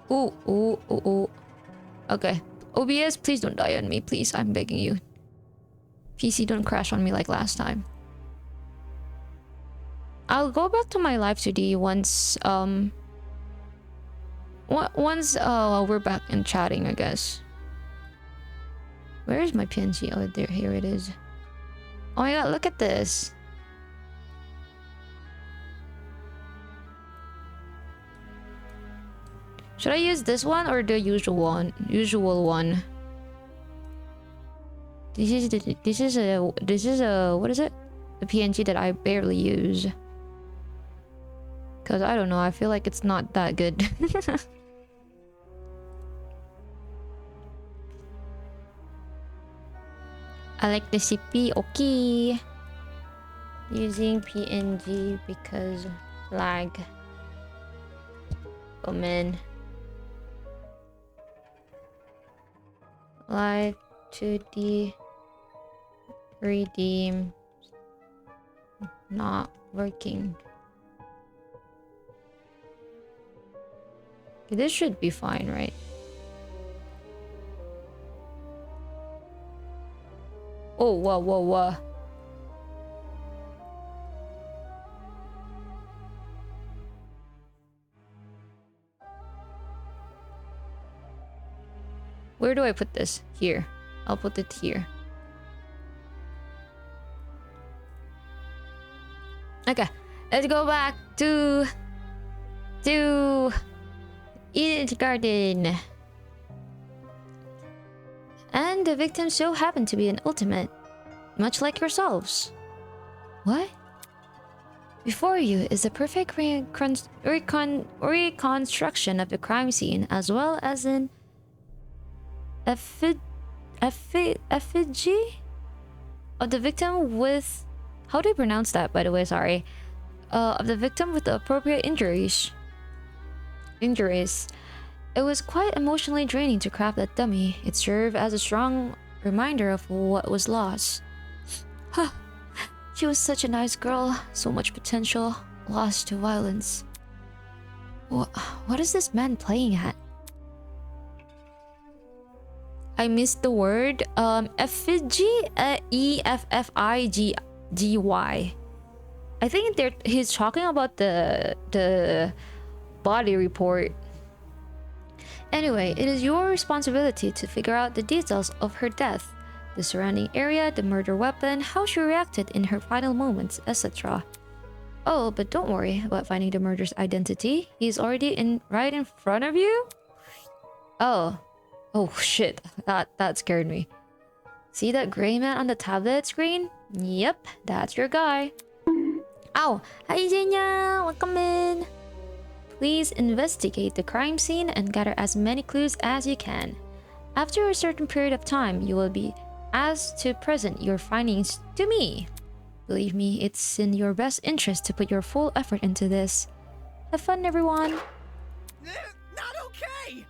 Ooh. Okay. OBS, please don't die on me, please. I'm begging you. PC, don't crash on me like last time. I'll go back to my live 2D once we're back in chatting, I guess. Where is my PNG? Oh, there, here it is. Oh my god, look at this. Should I use this one or the usual one? This is a what is it? The PNG that I barely use. Cause I don't know, I feel like it's not that good. I like the CP, okay. Using PNG because lag. Oh man. Live 2D redeem not working. This should be fine, right? Oh, whoa. Where do I put this? Here. I'll put it here. Okay, let's go back to Eden's Garden. And the victims so happen to be an ultimate, much like yourselves. What? Before you is a perfect reconstruction of the crime scene, as well as an effigy of the victim with... How do I pronounce that, by the way? Sorry. Of the victim with the appropriate injuries. It was quite emotionally draining to craft that dummy. It served as a strong reminder of what was lost. Huh. She was such a nice girl. So much potential. Lost to violence. What is this man playing at? I missed the word. Effigy? EFFIGY. I think he's talking about the body report. Anyway, it is your responsibility to figure out the details of her death, the surrounding area, the murder weapon, how she reacted in her final moments, etc. Oh, but don't worry about finding the murderer's identity. He's already right in front of you? Oh shit, that scared me. See that gray man on the tablet screen? Yep, that's your guy. Ow! Hi Zenya! Welcome in! Please investigate the crime scene and gather as many clues as you can. After a certain period of time, you will be asked to present your findings to me. Believe me, it's in your best interest to put your full effort into this. Have fun, everyone! Not okay!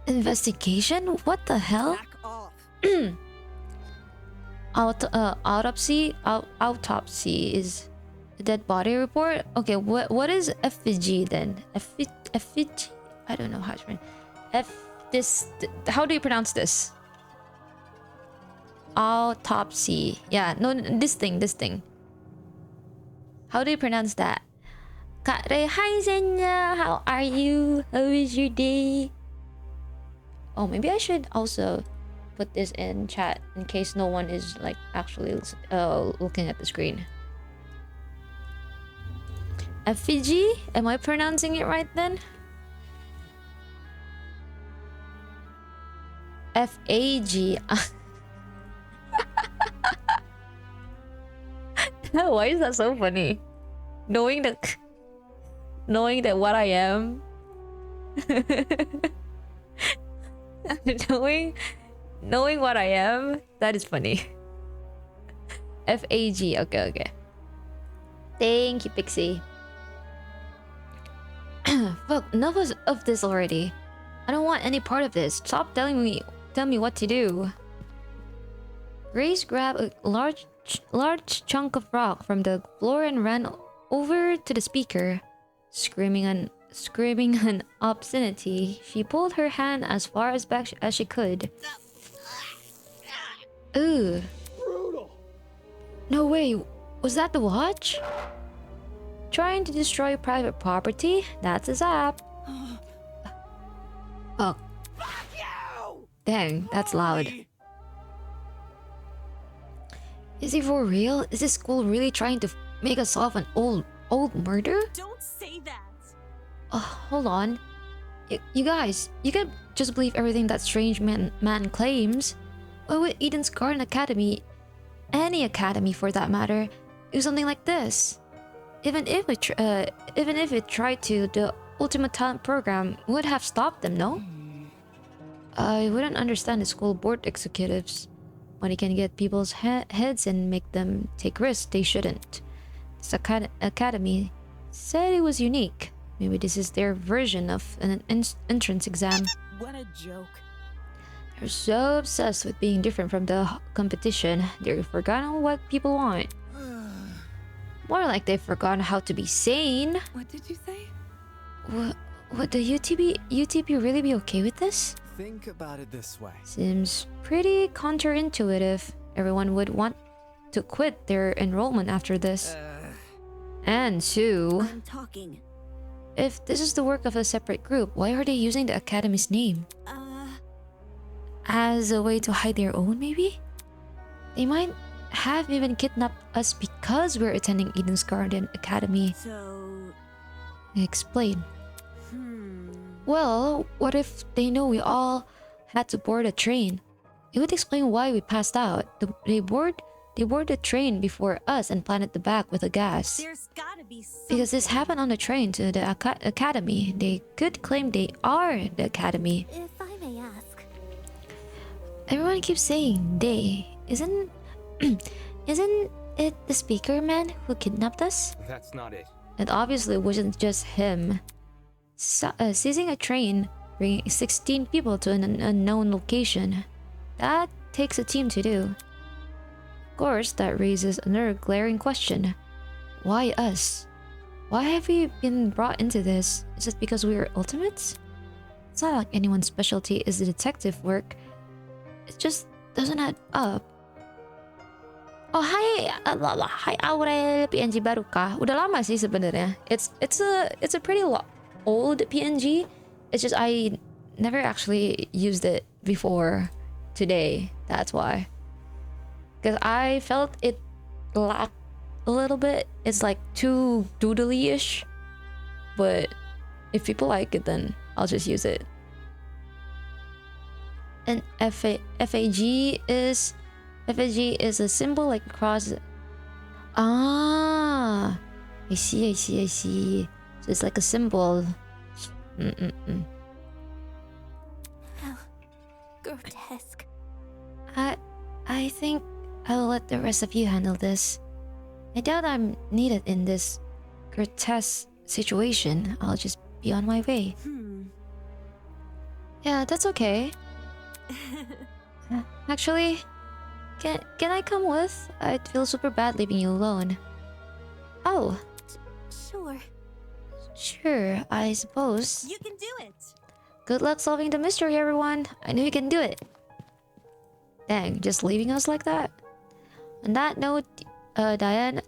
Investigation? What the hell? Back off. Autopsy is a dead body report. Okay, what is effigy then? Effigy? I don't know how to pronounce. How do you pronounce this? Autopsy. Yeah, no, this thing. How do you pronounce that? Kak Ray, hi Zenya, how are you? How is your day? Oh, maybe I should also put this in chat in case no one is like actually looking at the screen. Effigy? Am I pronouncing it right then? F-A-G. Why is that so funny? Knowing that what I am. knowing what I am, that is funny. F-A-G. Okay. Thank you, Pixie. Fuck, enough of this already. I don't want any part of this. Stop telling me what to do. Grace grabbed a large chunk of rock from the floor and ran over to the speaker. Screaming an obscenity, she pulled her hand as far as back as she could. Ooh. Brutal. No way. Was that the watch? Trying to destroy private property? That's a zap. Oh. Fuck you! Dang, that's loud. Is it for real? Is this school really trying to make us solve an old murder? Don't say that. Hold on. You guys, you can't just believe everything that strange man claims. Why would Eden's Garden Academy, any academy for that matter, do something like this? Even if it tried to, the Ultimate Talent program would have stopped them, no? I wouldn't understand the school board executives. When it can get people's heads and make them take risks they shouldn't. This academy said it was unique. Maybe this is their version of an entrance exam. What a joke. They're so obsessed with being different from the competition, they've forgotten what people want. More like they've forgotten how to be sane. What did you say? Would the UTP really be okay with this? Think about it this way. Seems pretty counterintuitive. Everyone would want to quit their enrollment after this. And two, I'm talking. if this is the work of a separate group, why are they using the academy's name? As a way to hide their own, maybe? They might have even kidnapped us because we're attending Eden's Garden Academy. So... Explain. Well, what if they know we all had to board a train? It would explain why we passed out. They board the train before us and planted the bag with the gas. There's gotta be something. Because this happened on the train to the academy. They could claim they are the academy. If I may ask... Everyone keeps saying they. Isn't it the speaker man who kidnapped us? That's not it. It obviously wasn't just him. Seizing a train, bringing 16 people to an unknown location. That takes a team to do. Of course, that raises another glaring question. Why us? Why have we been brought into this? Is it because we are ultimates? It's not like anyone's specialty is the detective work. It just doesn't add up. Oh, hi Aurel, PNG baru kah? Udah lama sih sebenarnya. It's a pretty old PNG. It's just I never actually used it before today. That's why. Because I felt it lacked a little bit. It's like too doodly-ish. But if people like it, then I'll just use it. And FAG is a symbol like cross. Ah, I see. So it's like a symbol. How grotesque. I think I'll let the rest of you handle this. I doubt I'm needed in this grotesque situation. I'll just be on my way. Yeah, that's okay. Actually, Can I come with? I'd feel super bad leaving you alone. Oh, Sure. sure, I suppose. You can do it. Good luck solving the mystery, everyone. I knew you can do it. Dang, just leaving us like that? On that note, Diana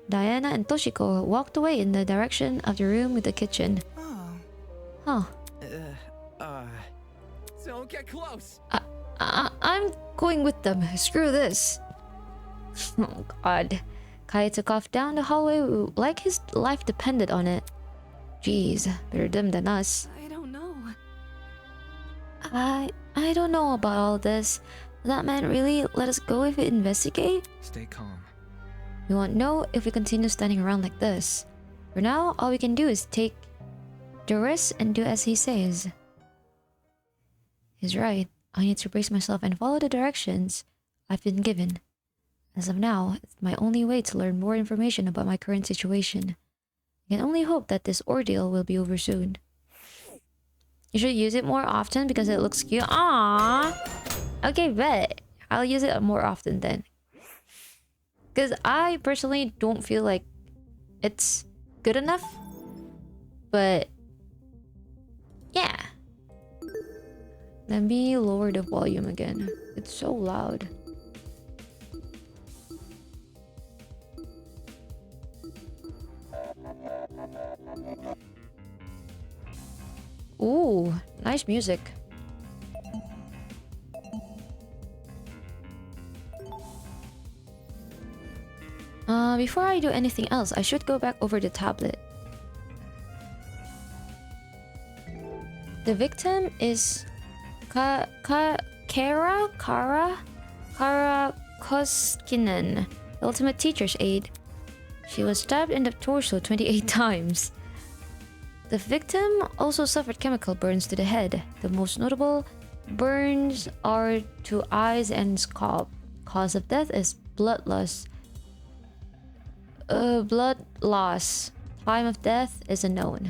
and Toshiko walked away in the direction of the room with the kitchen. Oh. Huh. Don't get close. I'm going with them. Screw this. Oh god. Kai took off down the hallway like his life depended on it. Jeez, better them than us. I don't know. I don't know about all this. Will that man really let us go if we investigate? Stay calm. We won't know if we continue standing around like this. For now, all we can do is take the risk and do as he says. He's right. I need to brace myself and follow the directions I've been given. As of now, it's my only way to learn more information about my current situation. I can only hope that this ordeal will be over soon. You should use it more often because it looks cute. Aww! Okay, bet. I'll use it more often then. Because I personally don't feel like it's good enough. But yeah. Let me lower the volume again. It's so loud. Ooh, nice music. Before I do anything else, I should go back over the tablet. The victim is Kara Koskinen, the ultimate teacher's aide. She was stabbed in the torso 28 times. The victim also suffered chemical burns to the head. The most notable burns are to eyes and scalp. Cause of death is blood loss. Time of death is unknown.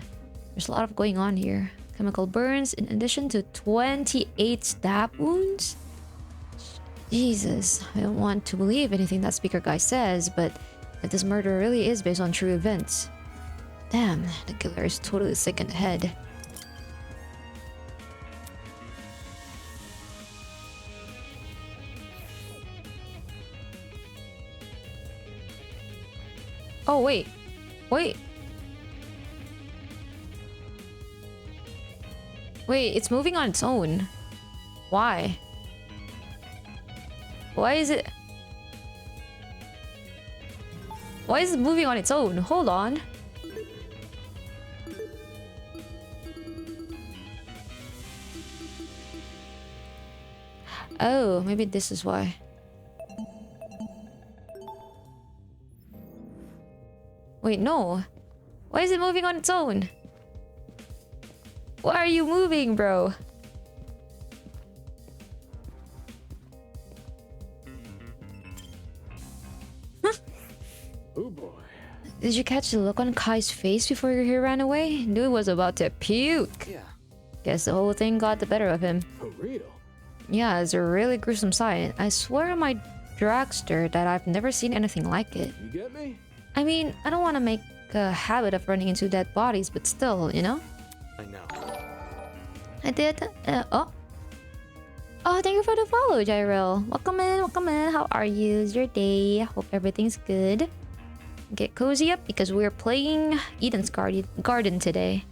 There's a lot of going on here. Chemical burns in addition to 28 stab wounds? Jesus, I don't want to believe anything that speaker guy says, but if this murder really is based on true events, damn, the killer is totally sick in the head. Oh, wait. Wait, it's moving on its own. Why? Why is it moving on its own? Hold on. Oh, maybe this is why. Wait, no. Why is it moving on its own? Why are you moving, bro? Oh boy. Did you catch the look on Kai's face before he ran away? Dude was about to puke. Yeah. Guess the whole thing got the better of him. For real? Yeah, it's a really gruesome sight. I swear on my dragster that I've never seen anything like it. You get me? I mean, I don't want to make a habit of running into dead bodies, but still, you know? I know. I did. Oh, thank you for the follow, Jyrel. Welcome in, welcome in. How are you? Is your day? Hope everything's good. Get cozy up because we're playing Eden's Garden today.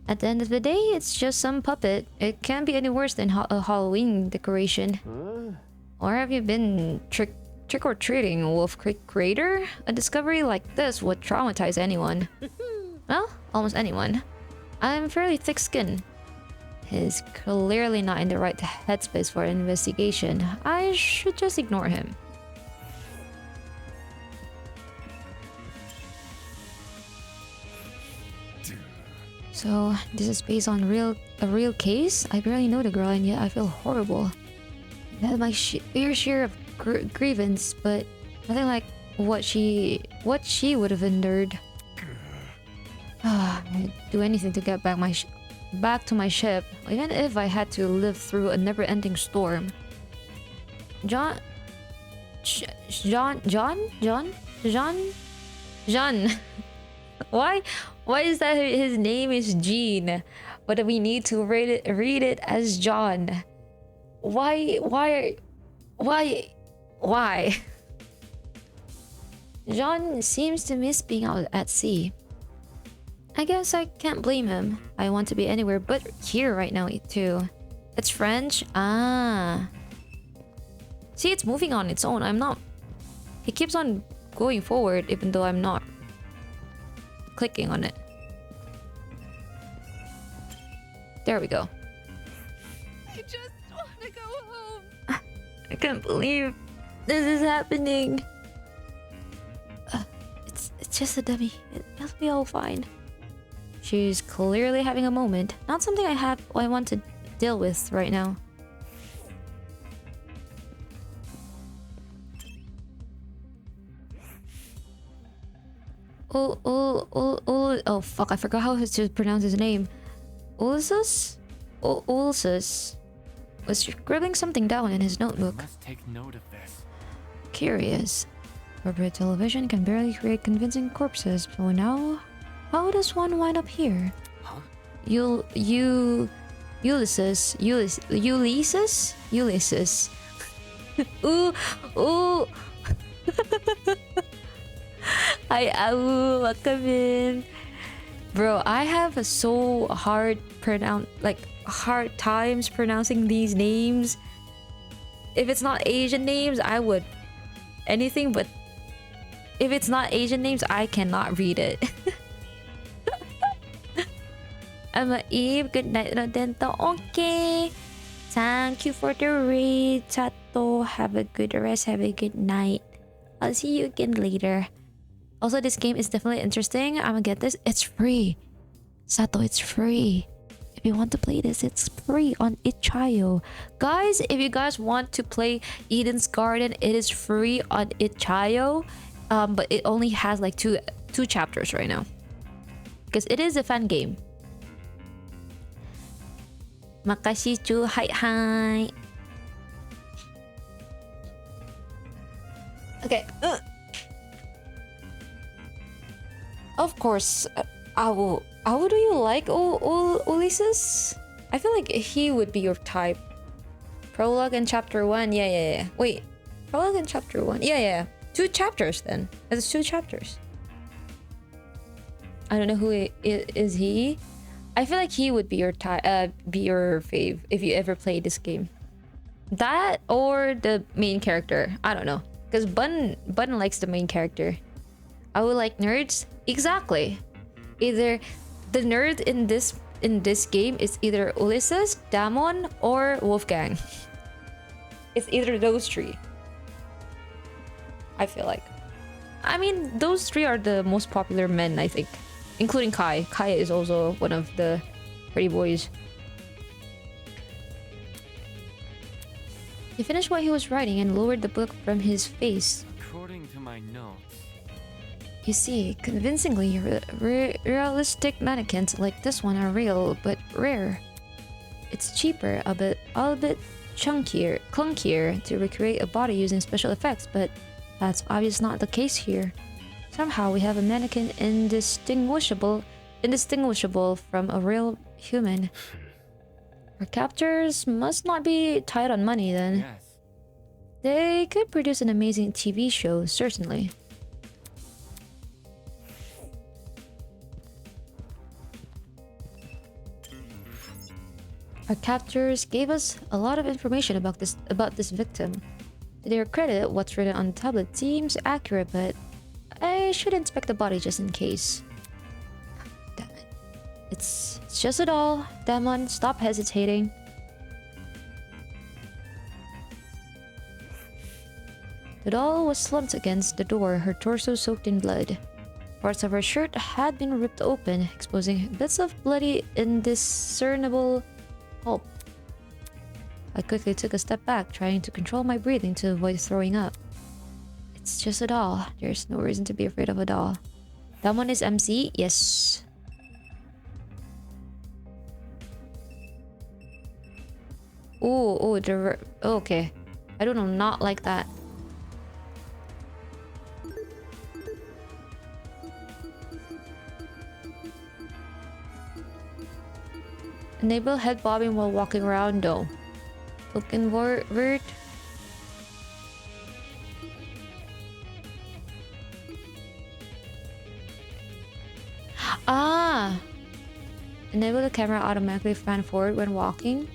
At the end of the day, it's just some puppet. It can't be any worse than a Halloween decoration. Huh? Or have you been trick-or-treating, Wolf Creek Crater? A discovery like this would traumatize anyone. Well, almost anyone. I'm fairly thick-skinned. He's clearly not in the right headspace for an investigation. I should just ignore him. So, this is based on a real case? I barely know the girl and yet I feel horrible. I had my fair share of grievance, but nothing like what she would have endured. I'd do anything to get back to my ship, even if I had to live through a never-ending storm. John. John. Why is that his name is Jean, but we need to read it as John? Why? John seems to miss being out at sea. I guess I can't blame him. I want to be anywhere but here right now too. It's French? Ah. See, it's moving on its own. I'm not... It keeps on going forward even though I'm not clicking on it. There we go. I just want to go home. I can't believe this is happening. It's just a dummy. It'll be all fine. She's clearly having a moment. Not something I want to deal with right now. Oh fuck, I forgot how to pronounce his name. Ulysses? Ulysses was scribbling something down in his notebook. Must take note of this. Curious. Corporate television can barely create convincing corpses, so now how does one wind up here? Huh? Ulysses. Ooh. Wakamin. Bro, I have a so hard times pronouncing these names. If it's not Asian names, I would anything, but if it's not Asian names, I cannot read it. I'm Eve. Good night, Rodento. Okay. Thank you for the read, Sato. Have a good rest. Have a good night. I'll see you again later. Also, this game is definitely interesting. I'm gonna get this. It's free. Sato, it's free. If you want to play this, it's free on itch.io. Guys, if you guys want to play Eden's Garden, it is free on itch.io. But it only has like two chapters right now. Because it is a fan game. Makasih cu. Hi. Okay. Of course, Awu, do you like Ulysses? I feel like he would be your type. Prologue and chapter 1. Yeah. Wait. Prologue and chapter 1. Yeah. 2 chapters then. There's 2 chapters. I don't know who is he. I feel like he would be your fave if you ever play this game. That or the main character. I don't know. Because Bun likes the main character. I would like nerds. Exactly. Either the nerd in this game is either Ulysses, Damon, or Wolfgang. It's either those 3. I feel like. I mean, those 3 are the most popular men, I think. Including Kai. Kai is also one of the pretty boys. He finished what he was writing and lowered the book from his face. According to my notes. You see, convincingly realistic mannequins like this one are real, but rare. It's cheaper, a bit clunkier to recreate a body using special effects, but that's obviously not the case here. Somehow we have a mannequin indistinguishable from a real human. Our captors must not be tight on money then. Yes. They could produce an amazing TV show, certainly. Our captors gave us a lot of information about this victim. To their credit, what's written on the tablet seems accurate, but I should inspect the body just in case. Damn it. It's just a doll. Damon, stop hesitating. The doll was slumped against the door, her torso soaked in blood. Parts of her shirt had been ripped open, exposing bits of bloody, indiscernible pulp. I quickly took a step back, trying to control my breathing to avoid throwing up. It's just a doll. There's no reason to be afraid of a doll. That one is MC? Yes. Okay. I don't know, not like that. Enable head bobbing while walking around though. Look inward. Ah! Enable the camera automatically fan forward when walking.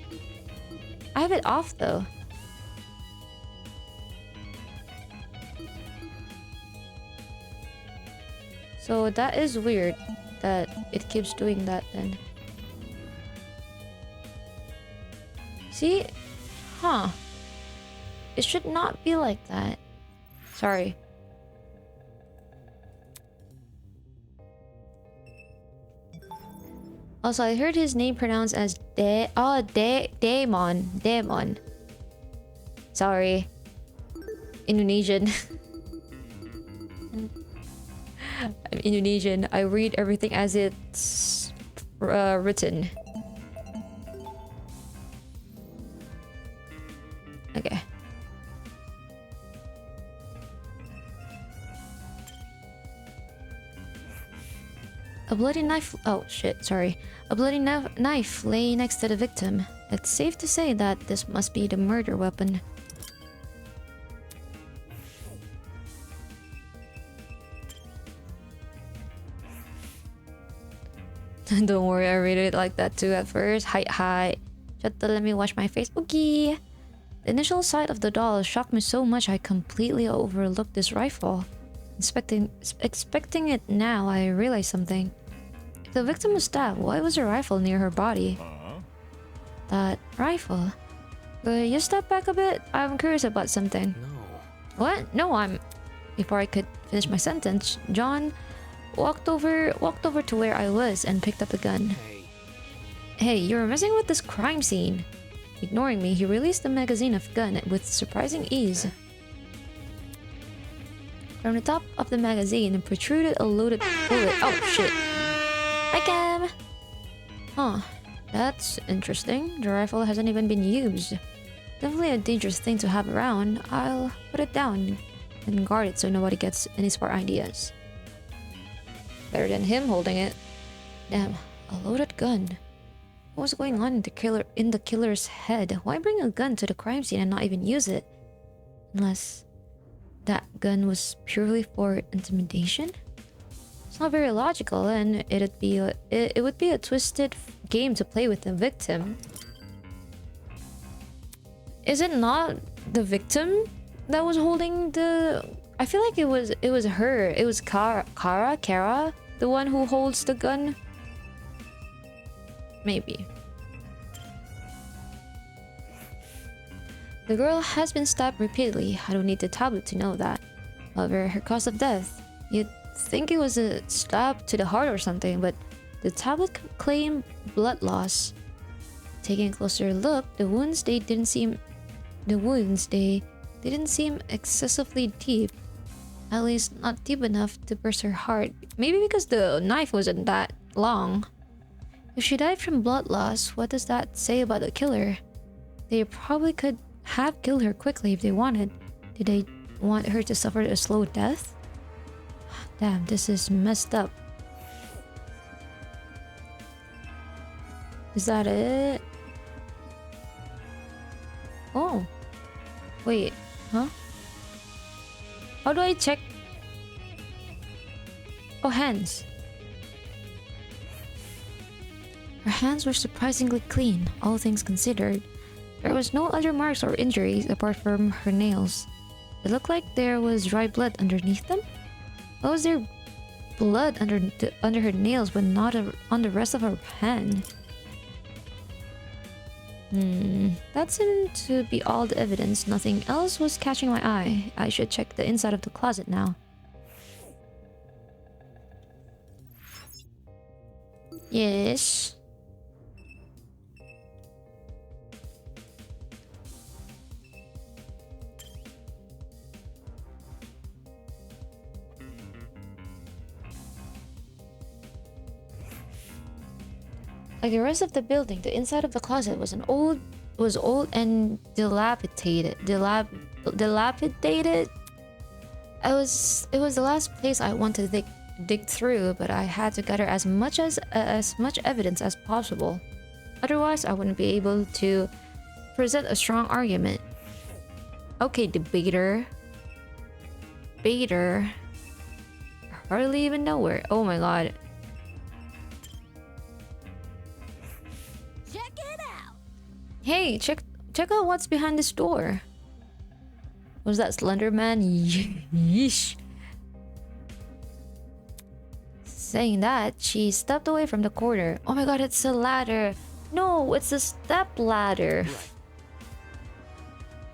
I have it off though. So that is weird that it keeps doing that then. See? Huh. It should not be like that. Sorry. Also, I heard his name pronounced as Damon. Sorry. Indonesian. I'm Indonesian. I read everything as it's written. Okay. A bloody knife. Oh shit, sorry. A bloody knife lay next to the victim. It's safe to say that this must be the murder weapon. Don't worry, I read it like that too at first. Hi. Just let me wash my face. Okay. The initial sight of the doll shocked me so much I completely overlooked this rifle. Expecting it now, I realized something. If the victim was stabbed, why was a rifle near her body? That rifle. Could you step back a bit? I'm curious about something. No. What? No, Before I could finish my sentence, John walked over to where I was and picked up the gun. Hey, you're messing with this crime scene. Ignoring me, he released the magazine of gun with surprising ease. From the top of the magazine protruded a loaded bullet. Oh shit. Hi Cam! Huh. That's interesting. The rifle hasn't even been used. Definitely a dangerous thing to have around. I'll put it down and guard it so nobody gets any smart ideas. Better than him holding it. Damn, a loaded gun. What was going on in the killer's head? Why bring a gun to the crime scene and not even use it? Unless that gun was purely for intimidation? It's not very logical, and it would be a twisted game to play with the victim. Is it not the victim that was holding the? I feel like it was her. It was Kara, the one who holds the gun. Maybe. The girl has been stabbed repeatedly. I don't need the tablet to know that. However, her cause of death, you'd think it was a stab to the heart or something, but the tablet claimed blood loss. Taking a closer look, the wounds they didn't seem excessively deep. At least not deep enough to burst her heart. Maybe because the knife wasn't that long. If she died from blood loss, what does that say about the killer? They probably could have killed her quickly if they wanted. Did they want her to suffer a slow death? Damn, this is messed up. Is that it? Oh. Wait, huh? How do I check? Oh, hands. Her hands were surprisingly clean, all things considered. There was no other marks or injuries apart from her nails. It looked like there was dry blood underneath them. Why was there blood under her nails but not on the rest of her hand? That seemed to be all the evidence. Nothing else was catching my eye. I should check the inside of the closet now. Yes. Like the rest of the building, the inside of the closet was an old was old and dilapidated. Dilapidated. It was the last place I wanted to dig through, but I had to gather as much evidence as possible. Otherwise, I wouldn't be able to present a strong argument. Okay, debater. Bader. Hardly even know where. Oh my god. Check it out. Hey, check out what's behind this door. Was that Slender Man? Yeesh. Saying that, she stepped away from the corner. Oh my god, it's a ladder. No, it's a step ladder.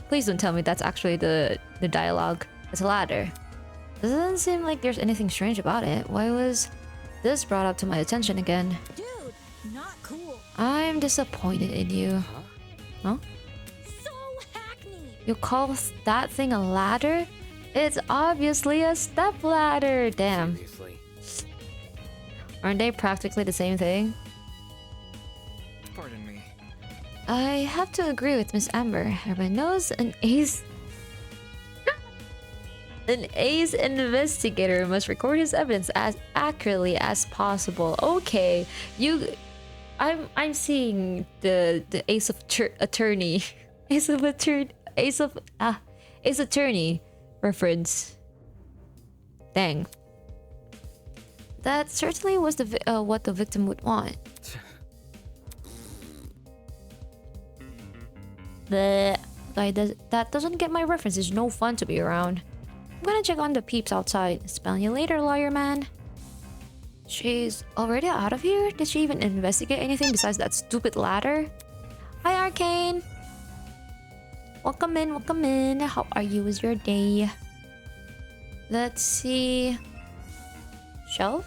Please don't tell me that's actually the dialogue. It's a ladder. Doesn't seem like there's anything strange about it. Why was this brought up to my attention again? Dude, not cool. I'm disappointed in you. Huh? So hackneyed. You call that thing a ladder? It's obviously a step ladder. Damn. Seriously. Aren't they practically the same thing? Pardon me. I have to agree with Miss Amber. Everyone knows an ace investigator must record his evidence as accurately as possible. Okay, I'm seeing the ace of attorney, ace attorney reference. Dang. That certainly was what the victim would want. The guy that doesn't get my reference is no fun to be around. I'm gonna check on the peeps outside. Spell you later, lawyer man. She's already out of here? Did she even investigate anything besides that stupid ladder? Hi, Arcane. Welcome in, welcome in. How are you? Is your day? Let's see. Shelf?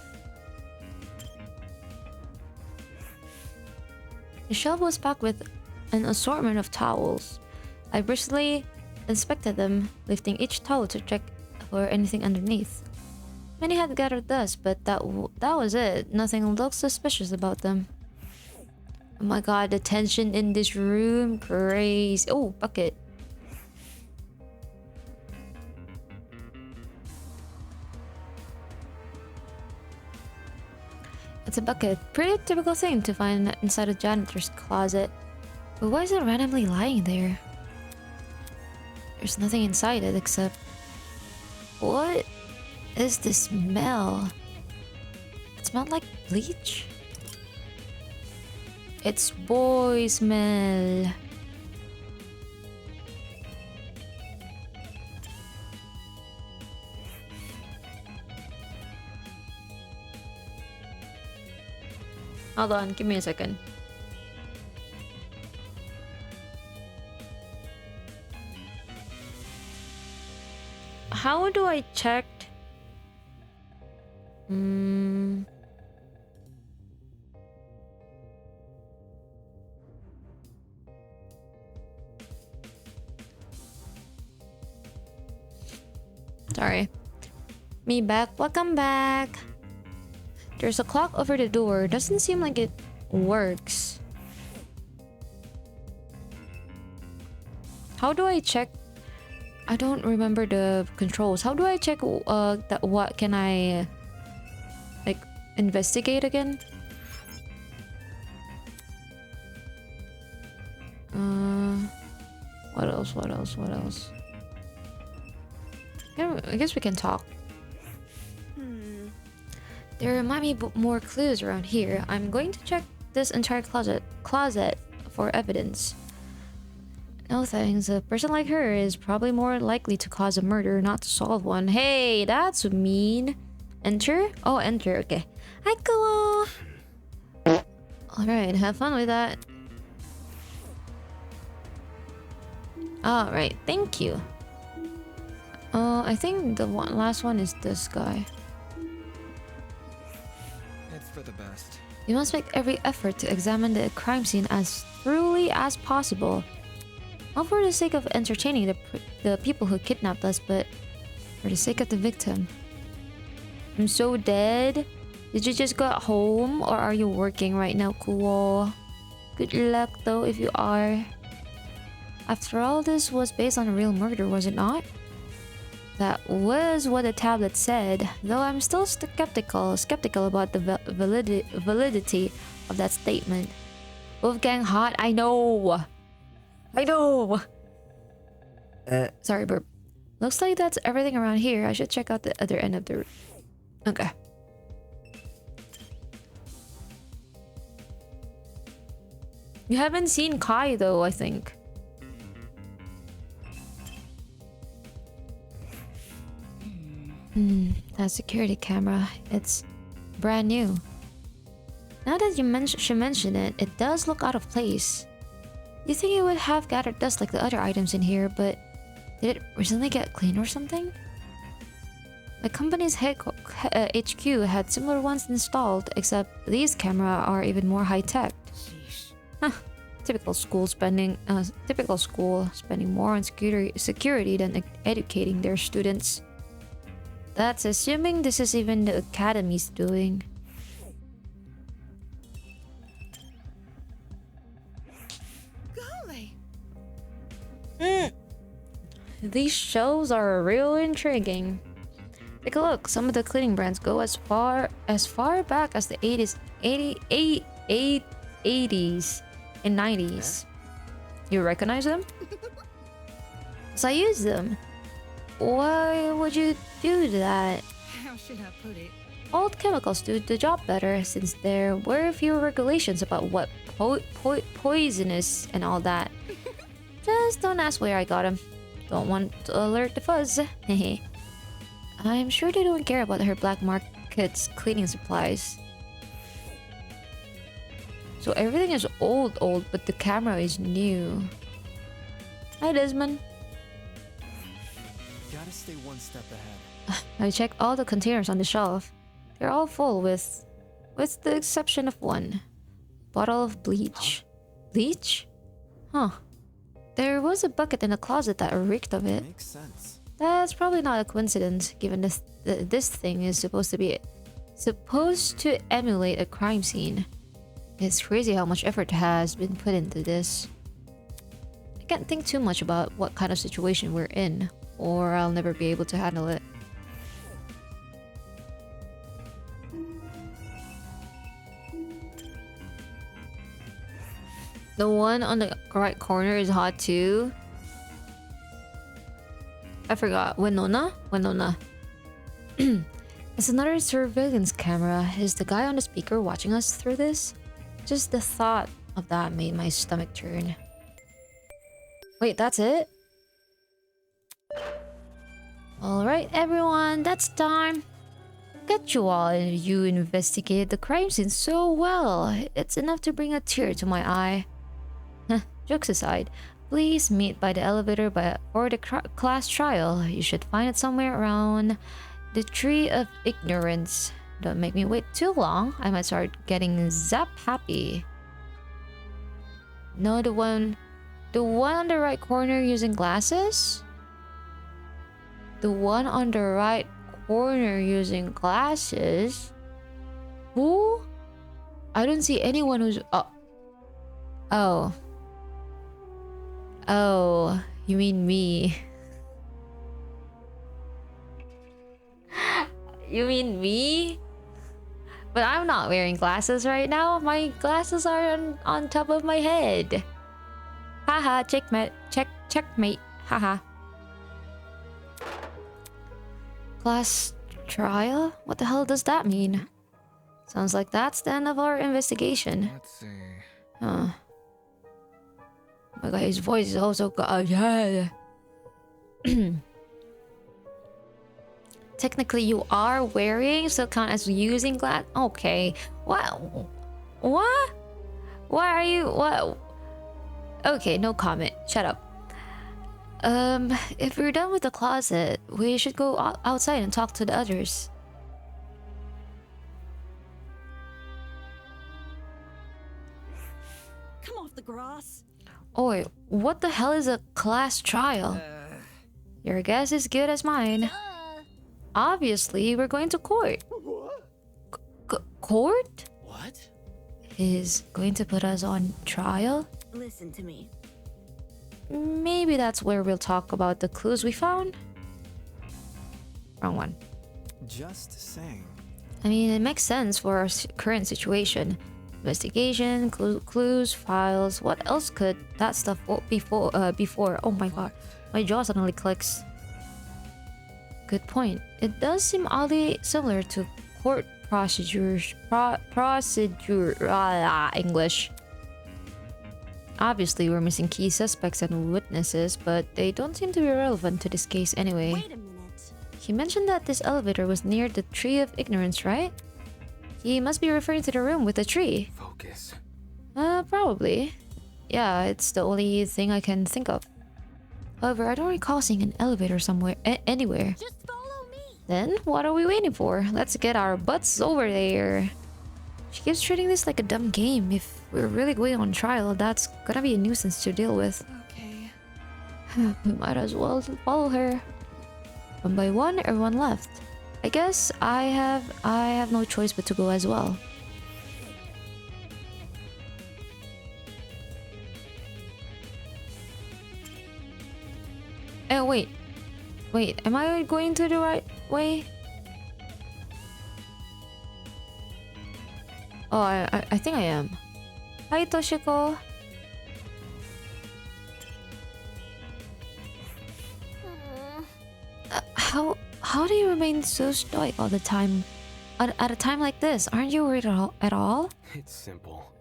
The shelf was packed with an assortment of towels. I briskly inspected them, lifting each towel to check for anything underneath. Many had gathered dust, but that was it. Nothing looked suspicious about them. Oh my god, the tension in this room, crazy. Oh, bucket. It's a bucket. Pretty typical thing to find inside a janitor's closet. But why is it randomly lying there? There's nothing inside it except... What is this smell? It smelled like bleach? It's boy smell. Hold on, give me a second. How do I check? Sorry. Me back. Welcome back. There's a clock over the door. Doesn't seem like it works. How do I check? I don't remember the controls. How do I check that? What can I like investigate again? What else? What else? What else? Yeah, I guess we can talk. There might be more clues around here. I'm going to check this entire closet for evidence. No thanks. A person like her is probably more likely to cause a murder, not to solve one. Hey, that's mean. Enter? Oh, enter. Okay. Hi, cool. Alright, have fun with that. Alright, thank you. I think the last one is this guy. It's for the best. You must make every effort to examine the crime scene as thoroughly as possible. Not for the sake of entertaining the people who kidnapped us, but for the sake of the victim. I'm so dead. Did you just go home or are you working right now, cool? Good luck though if you are. After all, this was based on a real murder, was it not? That was what the tablet said, though I'm still skeptical about the validity of that statement. Wolfgang hot, I know! Sorry, burp. Looks like that's everything around here. I should check out the other end of the room. Okay. You haven't seen Kai though, I think. That security camera, it's brand new. Now that you mention it, it does look out of place. You think it would have gathered dust like the other items in here, but did it recently get cleaned or something? The company's HQ had similar ones installed, except these cameras are even more high-tech. Huh. Typical school spending more on security than educating their students. That's assuming this is even the academy's doing. Golly. These shelves are real intriguing. Take a look. Some of the cleaning brands go as far back as the 80s and 90s. You recognize them? So I use them. Why would you do that? How should I put it? Old chemicals do the job better, since there were fewer regulations about what poisonous and all that. Just don't ask where I got them. Don't want to alert the fuzz. Hehe. I'm sure they don't care about her black market's cleaning supplies. So everything is old, but the camera is new. Hi, Desmond. Gotta stay one step ahead. I checked all the containers on the shelf. They're all full with the exception of one. Bottle of bleach. Bleach? Huh. There was a bucket in the closet that reeked of it. Makes sense. That's probably not a coincidence, given this thing is supposed to emulate a crime scene. It's crazy how much effort has been put into this. I can't think too much about what kind of situation we're in, or I'll never be able to handle it. The one on the right corner is hot too. I forgot. Winona? It's another surveillance camera. Is the guy on the speaker watching us through this? Just the thought of that made my stomach turn. Wait, that's it? Alright everyone, that's time. Get you all, you investigated the crime scene so well. It's enough to bring a tear to my eye. Jokes aside, please meet by the elevator for the class trial. You should find it somewhere around the Tree of Ignorance. Don't make me wait too long. I might start getting zap happy. No, the one on the right corner using glasses? The one on the right corner using glasses? Who? I don't see anyone who's... Oh, you mean me. You mean me? But I'm not wearing glasses right now. My glasses are on top of my head. Haha, checkmate. Checkmate. Haha. Class trial? What the hell does that mean? Sounds like that's the end of our investigation. Let's see. Huh. My God, his voice is also yeah. Technically, you are wearing, so count as using glass. Okay. What? What? Why are you? What? Okay, no comment. Shut up. If we're done with the closet, we should go outside and talk to the others. Come off the grass. Oi, what the hell is a class trial? Your guess is good as mine. Obviously, we're going to court. Court? What? Is going to put us on trial? Listen to me. maybe that's where we'll talk about the clues we found. Wrong one. Just saying. I mean, it makes sense for our current situation. Investigation, clues, files. What else could that stuff before? Oh my god, my jaw suddenly clicks. Good point. It does seem oddly similar to court procedures. English. Obviously, we're missing key suspects and witnesses, but they don't seem to be relevant to this case anyway. Wait a minute. He mentioned that this elevator was near the Tree of Ignorance, right? He must be referring to the room with the tree. Focus. Probably. Yeah, it's the only thing I can think of. However, I don't recall seeing an elevator somewhere, anywhere. Just follow me. Then, what are we waiting for? Let's get our butts over there. She keeps treating this like a dumb game. If we're really going on trial, that's gonna be a nuisance to deal with. Okay. We might as well follow her. One by one, everyone left. I guess I have no choice but to go as well. Oh wait, am I going to the right way? Oh, I think I am. Hi, Toshiko. How do you remain so stoic all the time? At a time like this, aren't you worried at all? It's simple.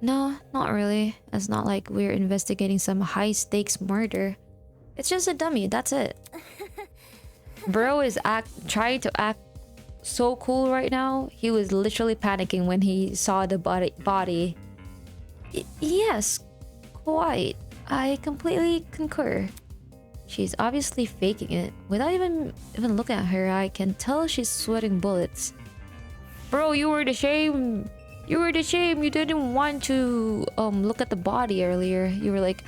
No, not really. It's not like we're investigating some high-stakes murder. It's just a dummy, that's it. Bro is trying to act so cool right now. He was literally panicking when he saw the body. Yes, quite. I completely concur. She's obviously faking it. Without even looking at her, I can tell she's sweating bullets. Bro, you were the shame. You were the shame. You didn't want to look at the body earlier. You were like,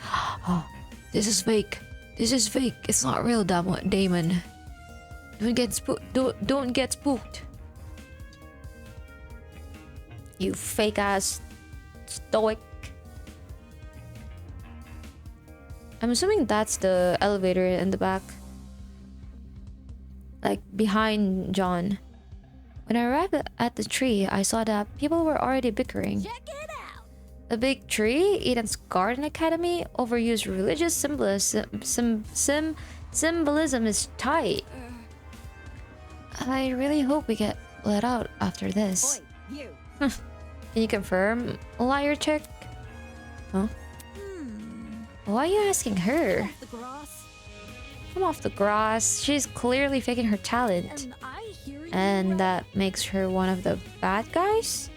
oh, this is fake. This is fake. It's not real, Damon. Don't get spooked. You fake ass stoic. I'm assuming that's the elevator in the back. Like behind John. When I arrived at the tree, I saw that people were already bickering. Check it out. A big tree, Eden's Garden Academy, overused religious symbolism is tight. I really hope we get let out after this. Oi, you. Can you confirm, liar chick? Huh? Why are you asking her? Off the grass. Come off the grass. She's clearly faking her talent. And I hear you. And that makes her one of the bad guys?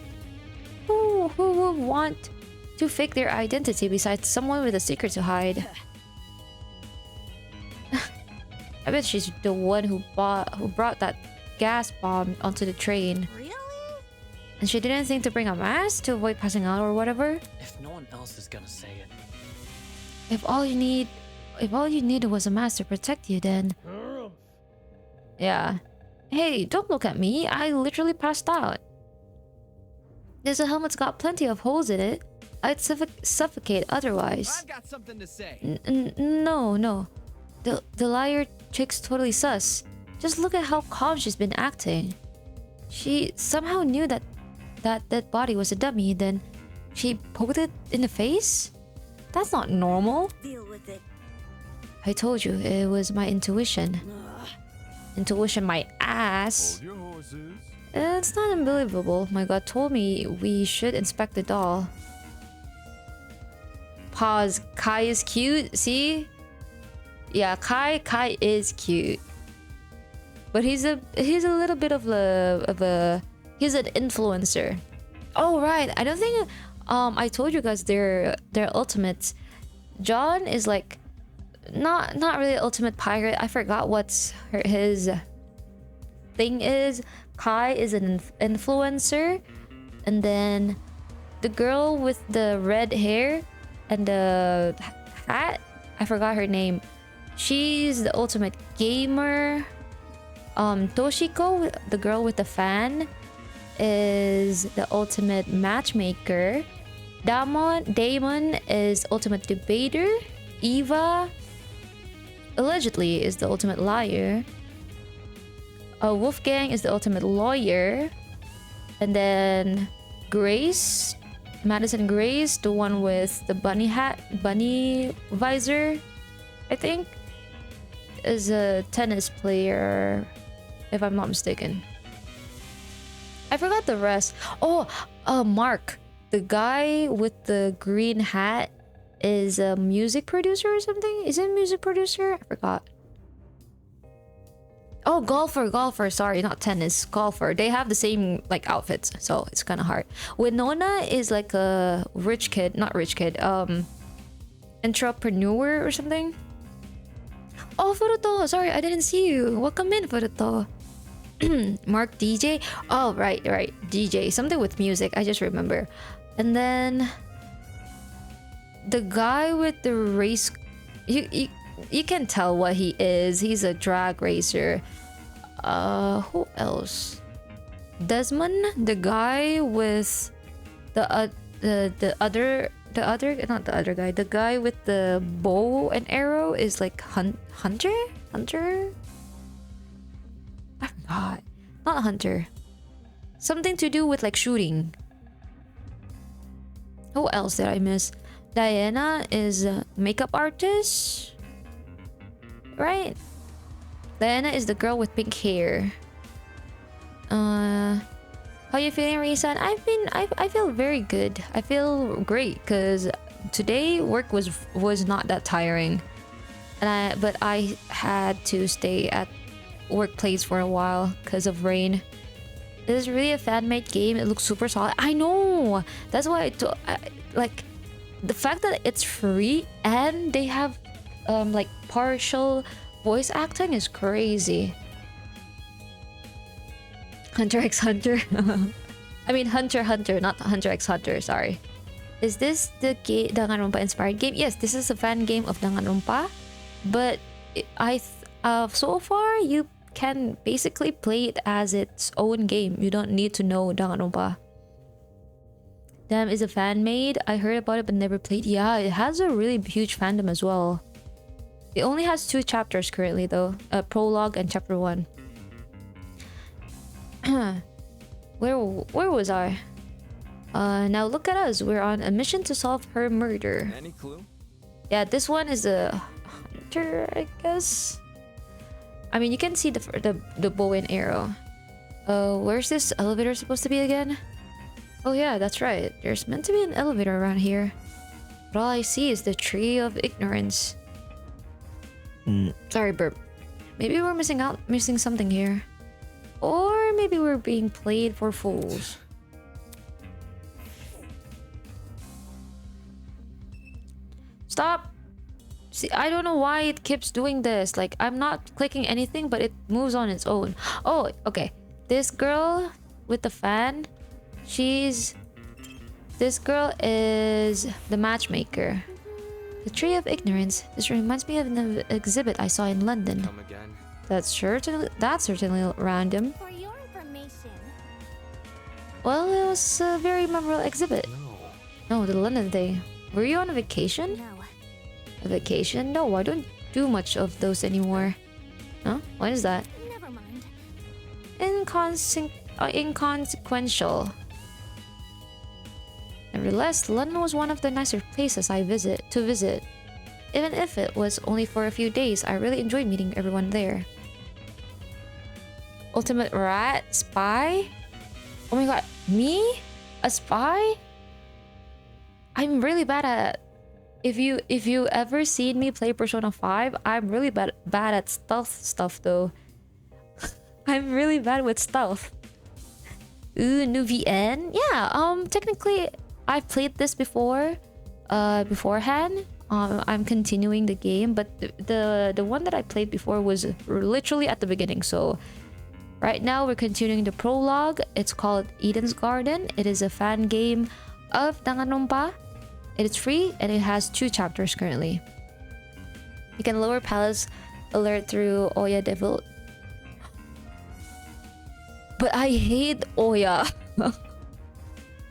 Who would want to fake their identity besides someone with a secret to hide? I bet she's the one who brought that gas bomb onto the train. Really? And she didn't think to bring a mask to avoid passing out or whatever? If no one else is gonna say it. If all you needed was a mask to protect you, then... Yeah. Hey, don't look at me. I literally passed out. This helmet's got plenty of holes in it. I'd suffocate otherwise. I've got something to say. No. The liar chick's totally sus. Just look at how calm she's been acting. She somehow knew that body was a dummy, then she poked it in the face? That's not normal. Deal with it. I told you, it was my intuition. Ugh. Intuition, my ass. Hold your horses. It's not unbelievable. My gut told me we should inspect the doll. Pause. Kai is cute. See? Yeah, Kai is cute. But he's a little bit of a he's an influencer. Oh right. I don't think I told you guys their ultimates. John is like not really ultimate pirate. I forgot what's his thing is. Kai is an influencer, and then the girl with the red hair and the hat, I forgot her name. She's the ultimate gamer. Toshiko, the girl with the fan, is the ultimate matchmaker. Damon is ultimate debater. Eva allegedly is the ultimate liar. Wolfgang is the ultimate lawyer. And then Grace, Madison Grace, the one with the bunny hat, bunny visor, I think, is a tennis player, if I'm not mistaken. I forgot the rest. Oh, Mark, the guy with the green hat, is a music producer or something? Is it a music producer? I forgot. Oh, golfer. Sorry, not tennis. Golfer. They have the same like outfits, so it's kind of hard. Winona is like a rich kid, not rich kid. Entrepreneur or something. Oh, Furuto. Sorry, I didn't see you. Welcome in, Furuto. Mark DJ. Oh, right. DJ. Something with music. I just remember. And then the guy with the race, you can tell what he is. He's a drag racer. Who else? Desmond, the guy with the guy with the bow and arrow is like Hunter. I forgot. Not Hunter. Something to do with like shooting. Who else did I miss? Diana is a makeup artist, right? Diana is the girl with pink hair. How you feeling, Risan? I feel very good. I feel great because today work was not that tiring, but I had to stay at workplace for a while because of rain. It is really a fan-made game. It looks super solid. I know. That's why like. The fact that it's free and they have like partial voice acting is crazy. Hunter x Hunter. I mean Hunter, not Hunter x Hunter, sorry. Is this the Danganronpa inspired game? Yes, this is a fan game of Danganronpa. But so far you can basically play it as its own game. You don't need to know Danganronpa. Damn is a fan made. I heard about it but never played. Yeah, it has a really huge fandom as well. It only has 2 chapters currently though. A prologue and chapter 1. Where was I? Now look at us. We're on a mission to solve her murder. Any clue? Yeah, this one is a hunter, I guess. I mean, you can see the bow and arrow. Where's this elevator supposed to be again? Oh yeah, that's right. There's meant to be an elevator around here. But all I see is the tree of ignorance. Sorry, burp. Maybe we're missing something here. Or maybe we're being played for fools. Stop! See, I don't know why it keeps doing this. Like, I'm not clicking anything, but it moves on its own. Oh, okay. This girl with the fan... This girl is the matchmaker. The Tree of Ignorance. This reminds me of an exhibit I saw in London. Come again. That's certainly random. For your information. Well, it was a very memorable exhibit. No, the London thing. Were you on a vacation? No. A vacation? No, I don't do much of those anymore. Huh? What is that? Never mind. Inconsequential. Nevertheless, London was one of the nicer places to visit. Even if it was only for a few days, I really enjoyed meeting everyone there. Ultimate rat? Spy? Oh my god, me? A spy? I'm really bad at... If you ever seen me play Persona 5, I'm really bad at stealth stuff though. I'm really bad with stealth. Ooh, new VN? Yeah, technically... I've played this before, beforehand. I'm continuing the game, but the one that I played before was literally at the beginning. So right now we're continuing the prologue. It's called Eden's Garden. It is a fan game of Danganronpa. It is free and it has 2 chapters currently. You can lower palace alert through Oya Devil. But I hate Oya.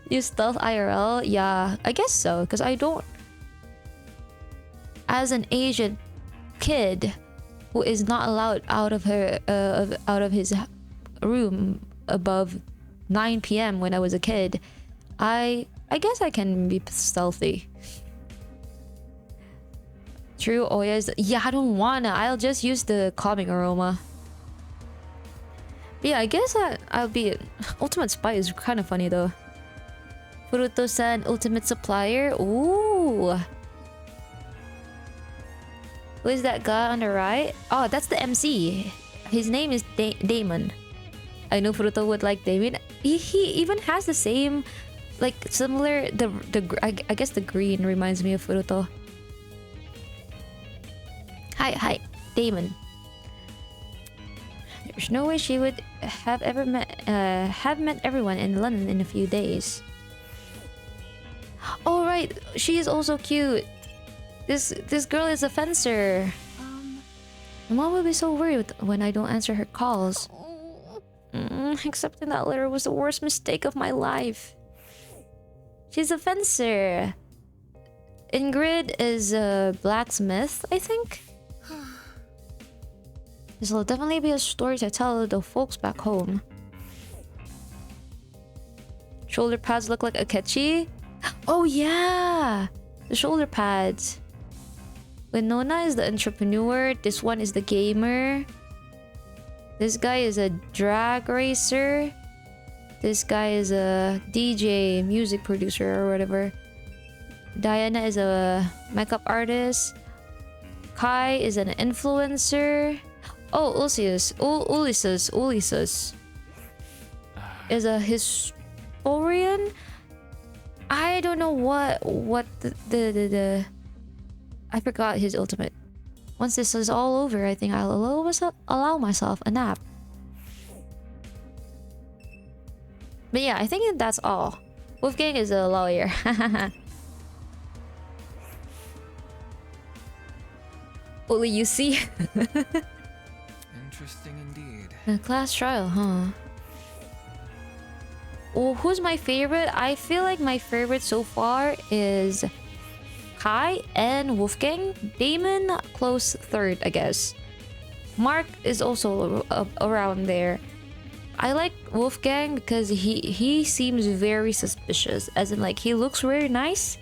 You stealth IRL? Yeah, I guess so. Because I as an Asian kid who is not allowed out of his room above 9 p.m. when I was a kid, I guess I can be stealthy. True Oya's. Yeah, I don't wanna. I'll just use the calming aroma. But yeah, I guess I'll be ultimate spy is kind of funny though. Furuto-san, ultimate supplier. Ooh. Who is that guy on the right? Oh, that's the MC. His name is Damon. I know Furuto would like Damon. He even has the same, like similar. I guess the green reminds me of Furuto. Hi, Damon. There's no way she would have met everyone in London in a few days. Oh right, she is also cute. This girl is a fencer. Mom will be so worried when I don't answer her calls. Accepting that letter was the worst mistake of my life. She's a fencer. Ingrid is a blacksmith, I think. This will definitely be a story to tell the folks back home. Shoulder pads look like Akechi. Oh yeah! The shoulder pads. Winona is the entrepreneur. This one is the gamer. This guy is a drag racer. This guy is a DJ, music producer or whatever. Diana is a makeup artist. Kai is an influencer. Oh, Ulysses is a historian. I don't know what the I forgot his ultimate. Once this is all over, I think I'll allow myself a nap. But yeah, I think that's all. Wolfgang is a lawyer. Only you see. Interesting indeed. A class trial, huh? Oh, who's my favorite? I feel like my favorite so far is Kai and Wolfgang. Damon, close third, I guess. Mark is also around there. I like Wolfgang because he seems very suspicious. As in, like, he looks very nice,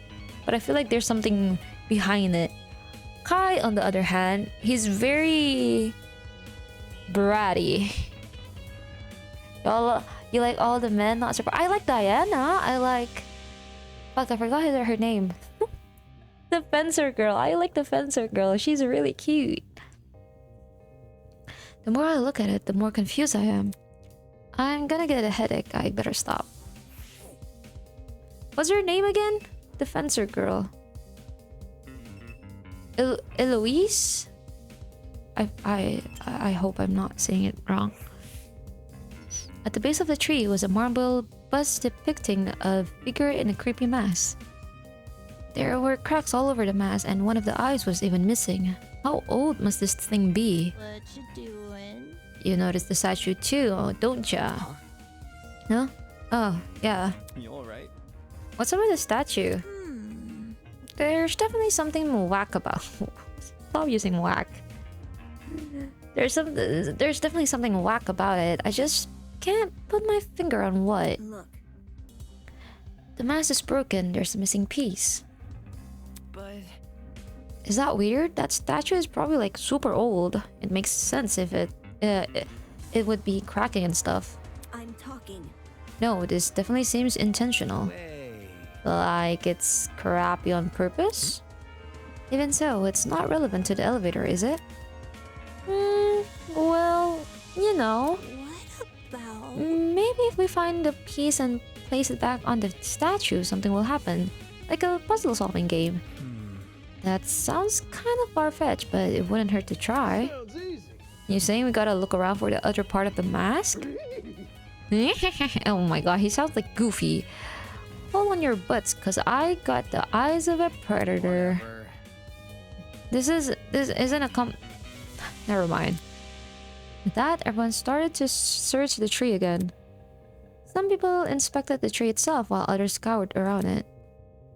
but I feel like there's something behind it. Kai, on the other hand, he's very bratty. You like all the men? Not surprised. I like Diana. I like... Fuck, I forgot her name. The fencer girl. I like the fencer girl. She's really cute. The more I look at it, the more confused I am. I'm gonna get a headache. I better stop. What's her name again? The fencer girl. Eloise? I hope I'm not saying it wrong. At the base of the tree was a marble bust depicting a figure in a creepy mask. There were cracks all over the mask, and one of the eyes was even missing. How old must this thing be? What you doing? You noticed the statue too, don't ya? Huh? Oh, yeah. You alright? What's up with the statue? There's definitely something whack about. Stop using whack. There's definitely something whack about it. I just can't put my finger on what. Look. The mask is broken. There's a missing piece. But... Is that weird? That statue is probably like super old. It makes sense if it would be cracking and stuff. I'm talking. No, this definitely seems intentional. Way. Like it's crappy on purpose? Even so, it's not relevant to the elevator, is it? Well, you know. What about? Maybe if we find the piece and place it back on the statue, something will happen. Like a puzzle-solving game. That sounds kind of far-fetched, but it wouldn't hurt to try. Sounds easy. You saying we gotta look around for the other part of the mask? Oh my god, he sounds like Goofy. Hold on your butts, cause I got the eyes of a predator. Whatever. This isn't a Never mind. With that, everyone started to search the tree again. Some people inspected the tree itself while others scoured around it.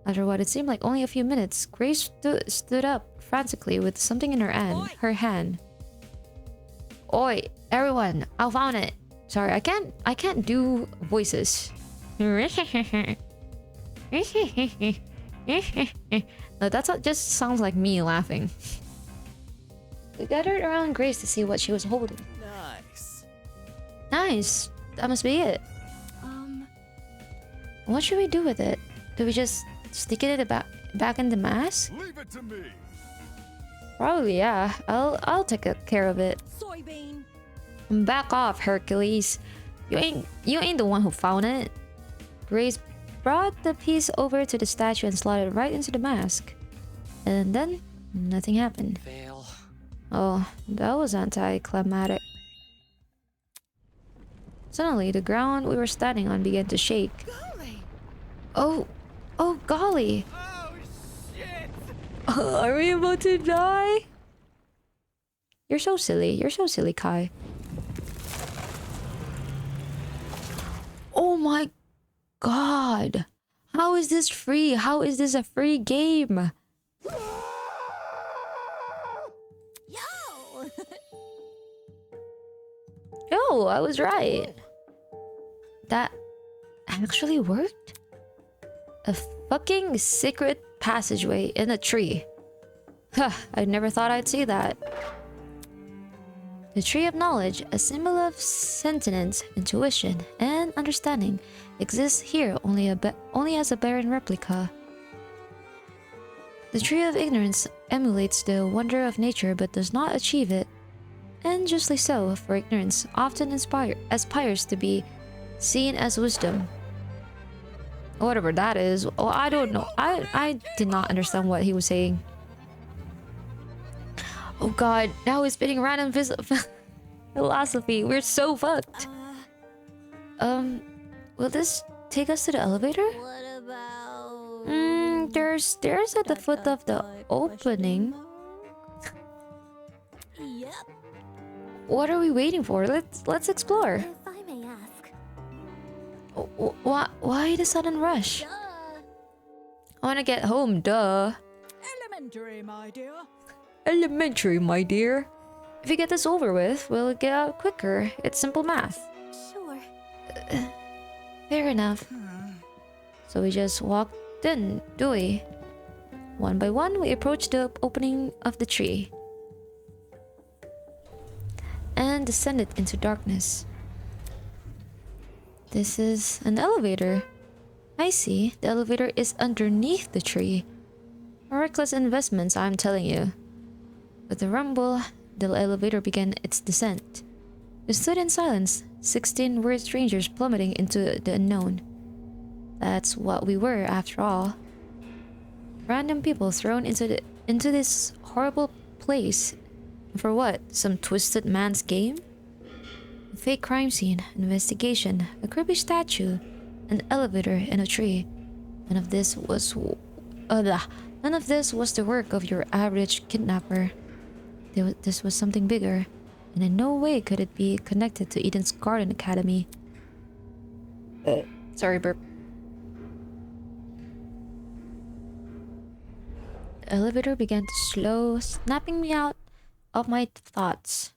After what it seemed like only a few minutes, Grace stood up frantically with something in her hand. Oi, everyone, I found it. Sorry, I can't do voices. No, just sounds like me laughing. We gathered around Grace to see what she was holding. Nice. Nice. That must be it. What should we do with it? Do we just stick it back in the mask? Leave it to me. Probably, yeah. I'll take care of it. Soybean. Back off, Hercules. You ain't the one who found it. Grace brought the piece over to the statue and slotted it right into the mask. And then nothing happened. Fail. Oh, that was anticlimactic. Suddenly, the ground we were standing on began to shake. Golly. Oh golly. Oh, shit! Are we about to die? You're so silly. You're so silly, Kai. Oh my god. How is this free? How is this a free game? Yo! Yo, I was right. That actually worked? A fucking secret passageway in a tree. Huh, I never thought I'd see that. The Tree of Knowledge, a symbol of sentience, intuition, and understanding, exists here only as a barren replica. The Tree of Ignorance emulates the wonder of nature but does not achieve it. And justly so, for ignorance often aspires to be seen as wisdom. Whatever that is. Oh, I don't know. I did not understand what he was saying. Oh god, now he's spitting random philosophy. We're so fucked. Will this take us to the elevator? What about... There's stairs at the foot of the opening. Yep. What are we waiting for? Let's explore. If I may ask. Why the sudden rush? Duh. I wanna get home, duh. Elementary, my dear. Elementary, my dear. If we get this over with, we'll get out quicker. It's simple math. Sure. Fair enough. So we just walked in, do we? One by one, we approached the opening of the tree and descended into darkness. This is an elevator. I see. The elevator is underneath the tree. Reckless investments, I'm telling you. With a rumble, the elevator began its descent. We stood in silence, 16 weird strangers plummeting into the unknown. That's what we were, after all. Random people thrown into this horrible place. For what? Some twisted man's game? A fake crime scene, investigation, a creepy statue, an elevator, and a tree. None of this was the work of your average kidnapper. This was something bigger, and in no way could it be connected to Eden's Garden Academy. Sorry, burp. The elevator began to slow, snapping me out of my thoughts.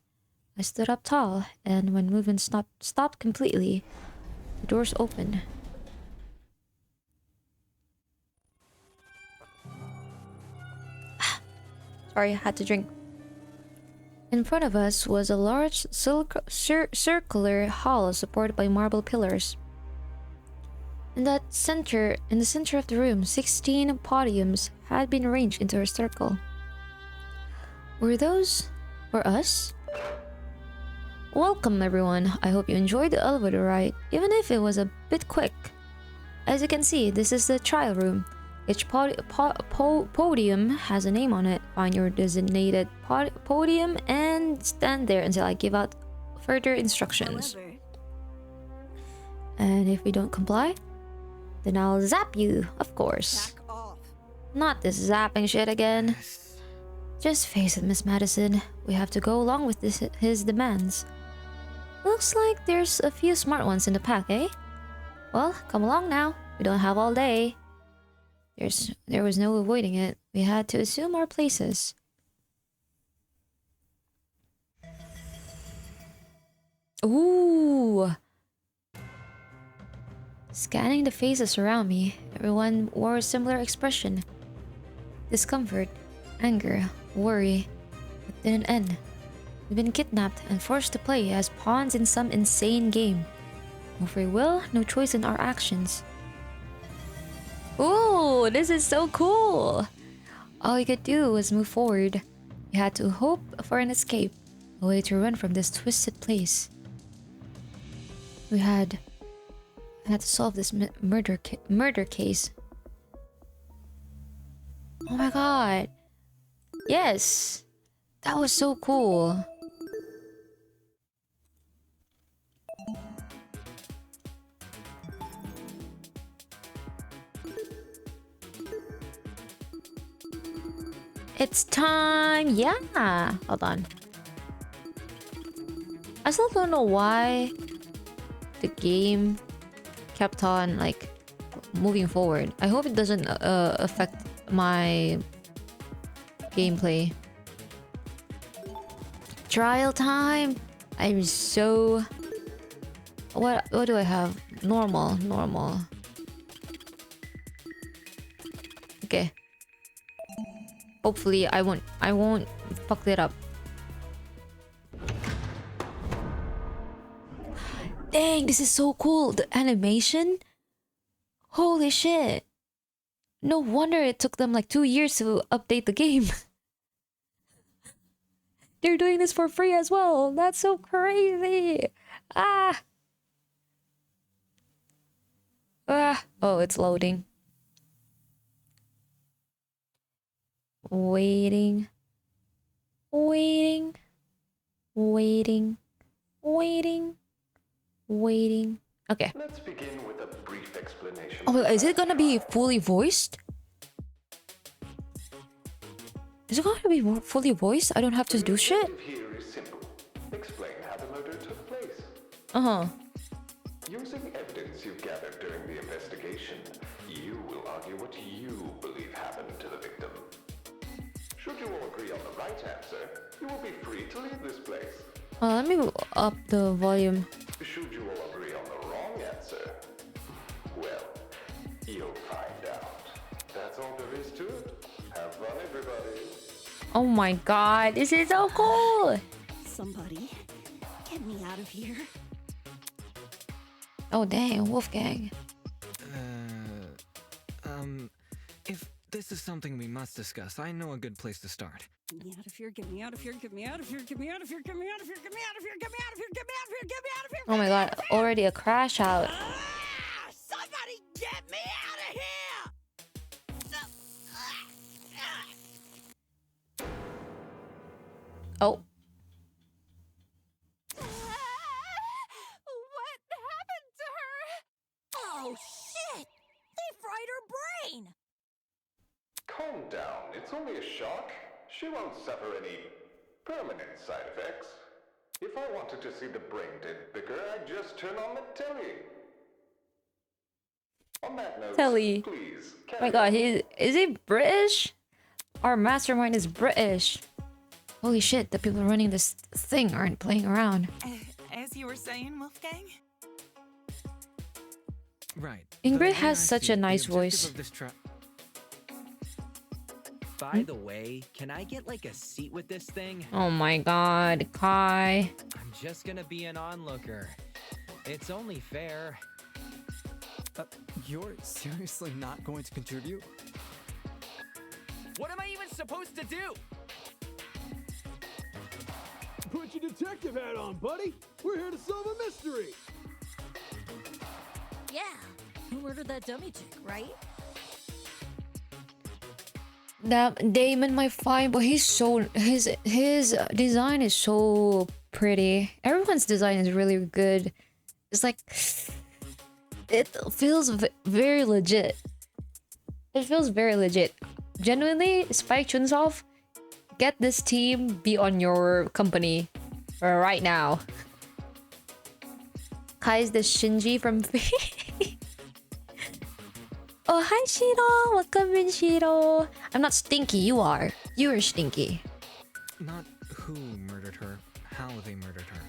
I stood up tall, and when movement stopped completely, the doors opened. Sorry, I had to drink. In front of us was a large circular hall supported by marble pillars. In the center of the room, 16 podiums had been arranged into a circle. Were those for us? Welcome, everyone. I hope you enjoyed the elevator ride, even if it was a bit quick. As you can see, this is the trial room. Each podium has a name on it. Find your designated podium and stand there until I give out further instructions. However, And if we don't comply, then I'll zap you, of course. Back off. Not this zapping shit again. Just face it, Miss Madison. We have to go along with his demands. Looks like there's a few smart ones in the pack, eh? Well, come along now. We don't have all day. There was no avoiding it. We had to assume our places. Ooh. Scanning the faces around me, everyone wore a similar expression. Discomfort, anger, worry. It didn't end. We've been kidnapped and forced to play as pawns in some insane game. No free will, no choice in our actions. Ooh, this is so cool! All you could do was move forward. You had to hope for an escape, a way to run from this twisted place. We had to solve this murder case. Oh my god. Yes. That was so cool. It's time. Yeah. Hold on. I still don't know why the game kept on like moving forward. I hope it doesn't affect my gameplay. Trial time. I'm so... What do I have? Normal. Okay. Hopefully I won't fuck it up. Dang, this is so cool. The animation. Holy shit. No wonder it took them like 2 years to update the game. They're doing this for free as well. That's so crazy. Ah. Oh, it's loading. Waiting. Okay. Let's begin with a brief explanation. Oh, is it gonna be fully voiced? Is it gonna be fully voiced? I don't have to do shit? The objective here is simple. Explain how the murder took place. Uh-huh. Using evidence you've gathered during the investigation, you will argue what you believe happened to the victim. Should you all agree on the right answer, you will be free to leave this place. Let me up the volume. Should you all agree on the wrong answer, well, you'll find out. That's all there is to it. Have fun, everybody. Oh my god, this is so cool! Somebody, get me out of here. Oh dang, Wolfgang. If this is something we must discuss, I know a good place to start. Get me out of here, get me out of here, get me out of here, get me out of here, get me out of here, get me out of here, get me out of here, get me out of here, get me out of here. Oh my god, already a crash out. Somebody get me out of here! Oh. What happened to her? Oh shit! They fried her brain! Calm down. It's only a shock. She won't suffer any permanent side effects. If I wanted to see the brain dead bigger, I'd just turn on the telly. On that note, Telly. please. Oh my god, is he British? Our mastermind is British. Holy shit, the people running this thing aren't playing around. As you were saying, Wolfgang? Right. Ingrid So has I such see. a nice The voice. objective of this By the way, can I get like a seat with this thing? Oh my god, Kai. I'm just gonna be an onlooker. It's only fair. You're seriously not going to contribute? What am I even supposed to do? Put your detective hat on, buddy. We're here to solve a mystery. Yeah. Who murdered that dummy chick, right? That Damon might fine, but he's so his design is so pretty. Everyone's design is really good. It's like it feels very legit. It feels very legit. Genuinely, Spike Chunsoft, get this team be on your company right now. Kai's the Shinji from Oh, hi Shiro! Welcome in, Shiro! I'm not stinky, you are. You are stinky. Not who murdered her, how they murdered her.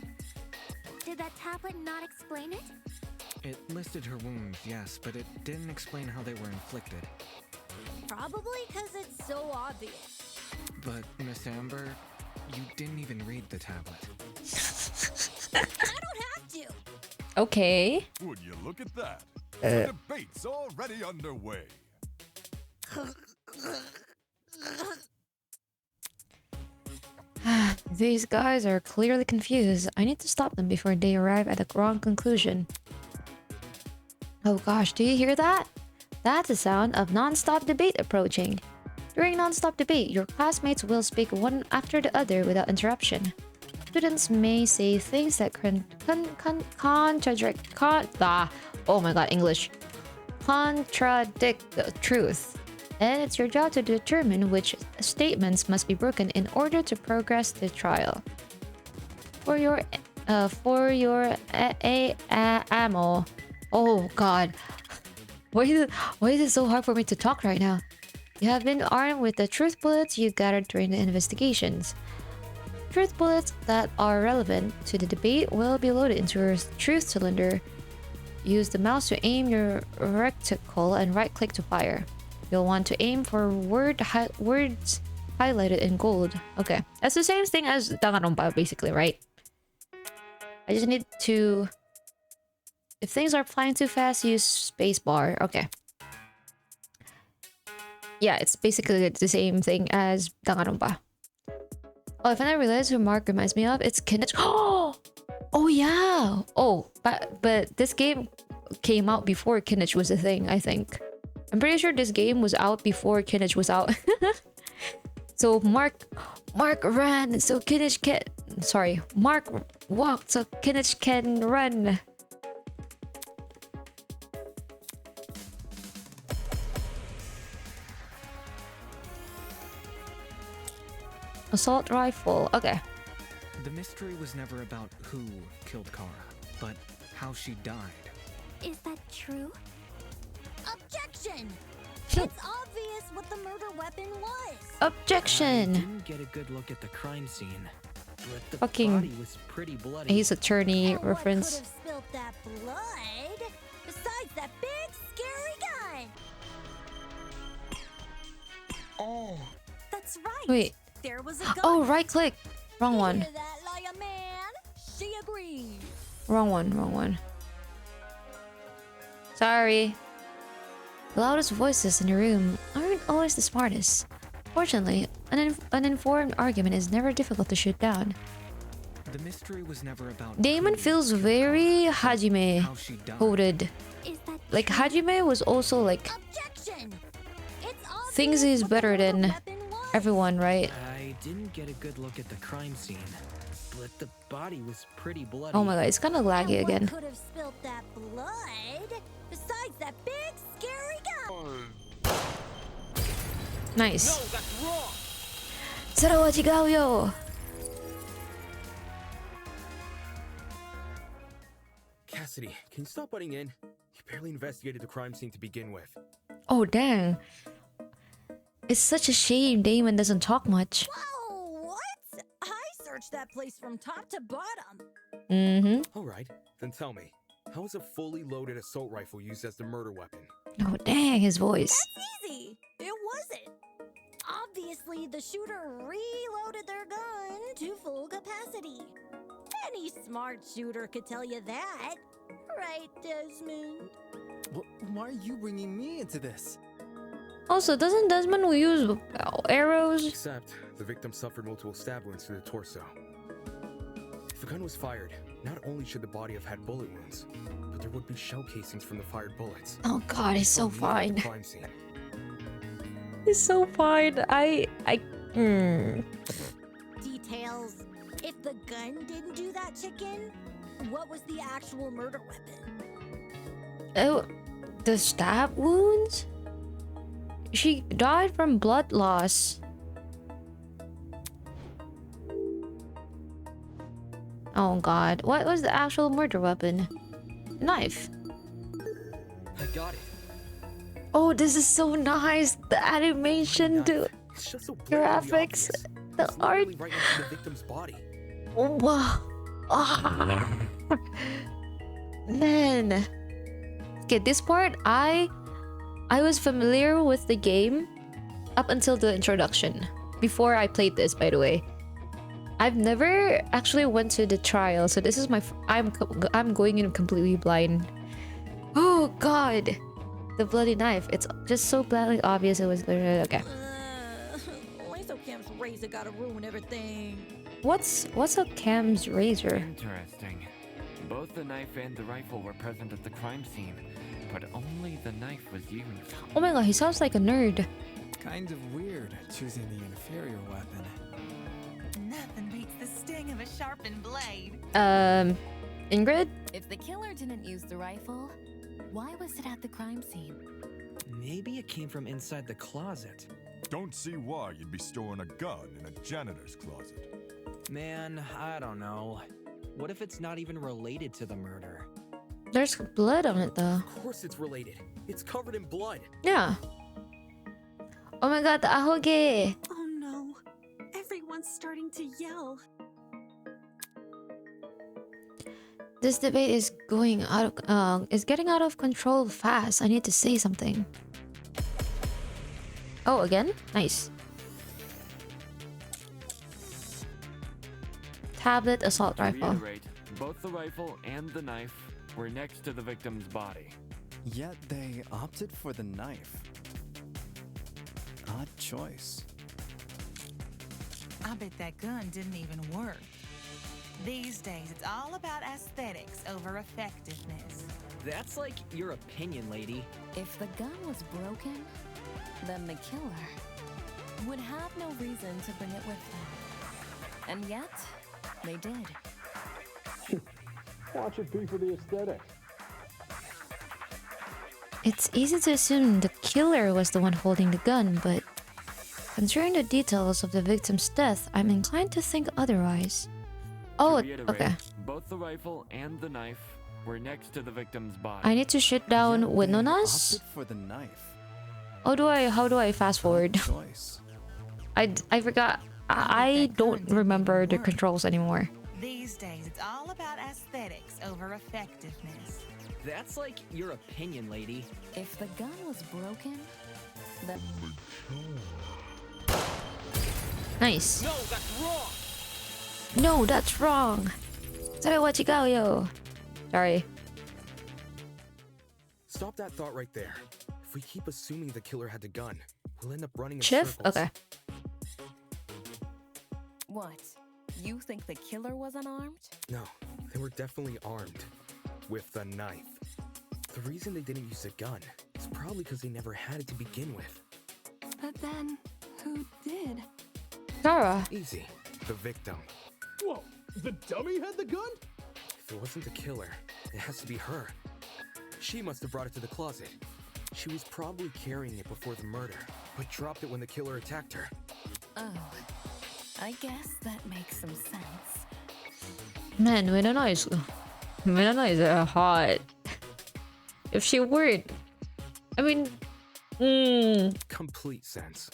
Did that tablet not explain it? It listed her wounds, yes, but it didn't explain how they were inflicted. Probably because it's so obvious. But, Miss Amber, you didn't even read the tablet. I don't have to. Okay. Would you look at that? The debate's already underway. These guys are clearly confused. I need to stop them before they arrive at the wrong conclusion. Oh gosh, do you hear that? That's the sound of non-stop debate approaching. During non-stop debate, your classmates will speak one after the other without interruption. Students may say things that contradict the truth. And it's your job to determine which statements must be broken in order to progress the trial. For your ammo. Oh god. Why is it so hard for me to talk right now? You have been armed with the truth bullets you gathered during the investigations. Truth bullets that are relevant to the debate will be loaded into your truth cylinder. Use the mouse to aim your reticle and right-click to fire. You'll want to aim for words highlighted in gold. Okay, that's the same thing as danganronpa, basically, right? I just need to... If things are flying too fast, use spacebar. Okay. Yeah, it's basically the same thing as danganronpa. Oh, I finally realized who Mark reminds me of. It's Kinich. Oh yeah. Oh, but this game came out before Kinich was a thing, I think. I'm pretty sure this game was out before Kinich was out. So Mark ran so Kinich can... Sorry, Mark walked so Kinich can run. Assault rifle. Okay. The mystery was never about who killed Kara, but how she died. Is that true? Objection! It's obvious what the murder weapon was. Objection. I didn't get a good look at the crime scene, but the Fucking body was pretty bloody. Ace Attorney And reference. what could have spilled that blood? Besides that big scary gun. Oh. That's right. Wait. There was a gun. Oh, right click. Wrong one. Hear that, liar man? She agrees. Wrong one. Sorry. The loudest voices in the room aren't always the smartest. Fortunately, an informed argument is never difficult to shoot down. The mystery was never about Damon who feels killed very Kara, Hajime how she died. coded. Is that Like true? Hajime was also like Objection! It's obvious thinks he's what the better murder than weapon was. everyone, right? I didn't get a good look at the crime scene, but the body was pretty bloody. Oh my god, it's kind of laggy And again. what could have spilled that blood? Besides that big scary gun. Nice. No, that's wrong. それは違うよ. Cassidy, can you stop butting in? You barely investigated the crime scene to begin with. Oh dang. It's such a shame Damon doesn't talk much. Whoa, what? I searched that place from top to bottom. Mm-hmm. All right, then tell me, how was a fully loaded assault rifle used as the murder weapon? Oh dang, his voice. That's easy. It wasn't. Obviously, the shooter reloaded their gun to full capacity. Any smart shooter could tell you that. Right, Desmond? Why are you bringing me into this? Also, doesn't Desmond use arrows? Except, the victim suffered multiple stab wounds to the torso. If the gun was fired, not only should the body have had bullet wounds, but there would be shell casings from the fired bullets. Oh god, he's so From near the fine. crime scene. He's so fine. Details. If the gun didn't do that, chicken, what was the actual murder weapon? Oh, the stab wounds? She died from blood loss. Oh god, what was the actual murder weapon? Knife. I got it. Oh, this is so nice. The animation, dude. It's just so Graphics, blatantly obvious. the It's literally art. right next to the victim's body. Oh, wow. Ah. Man. Okay, this part I was familiar with the game up until the introduction. Before I played this, by the way. I've never actually went to the trial, so this is my I'm going in completely blind. Oh god. The bloody knife. It's just so blatantly obvious it was okay. Laser Cam's razor gotta ruin everything. What's a Cam's razor? Interesting. Both the knife and the rifle were present at the crime scene, but only the knife was used. Oh my god, he sounds like a nerd. Kind of weird choosing the inferior weapon. Nothing beats the sting of a sharpened blade. Ingrid? If the killer didn't use the rifle, why was it at the crime scene? Maybe it came from inside the closet. Don't see why you'd be storing a gun in a janitor's closet. Man, I don't know. What if it's not even related to the murder? There's blood on it though. Of course it's related. It's covered in blood. Yeah. Oh my god, the ahoge. Oh no. Everyone's starting to yell. This debate is going out of is getting out of control fast. I need to say something. Oh, again? Nice. Tablet assault rifle. To reiterate, both the rifle and the knife were next to the victim's body. Yet they opted for the knife. Odd choice. I bet that gun didn't even work. These days, it's all about aesthetics over effectiveness. That's like your opinion, lady. If the gun was broken, then the killer would have no reason to bring it with them. And yet, they did. Watch it be for the aesthetics. It's easy to assume the killer was the one holding the gun, but considering the details of the victim's death, I'm inclined to think otherwise. Oh, okay. Both the rifle and the knife were next to the victim's body. I need to shoot down Winonas? Opted for the knife. How do I fast forward? Choice. I forgot. I don't remember the controls anymore. These days, it's all about aesthetics over effectiveness. That's like your opinion, lady. If the gun was broken, then... Nice. No, that's wrong! No, that's wrong. yo. Sorry. Stop that thought right there. If we keep assuming the killer had the gun, we'll end up running in Chief? circles. Okay. What? You think the killer was unarmed? No, they were definitely armed. With the knife. The reason they didn't use a gun is probably because they never had it to begin with. But then, who did? Kara. Easy. The victim. Whoa, the dummy had the gun? If it wasn't the killer, it has to be her. She must have brought it to the closet. She was probably carrying it before the murder, but dropped it when the killer attacked her. Oh, I guess that makes some sense. Man, Winona is hot. If she weren't, I mean, Complete sense.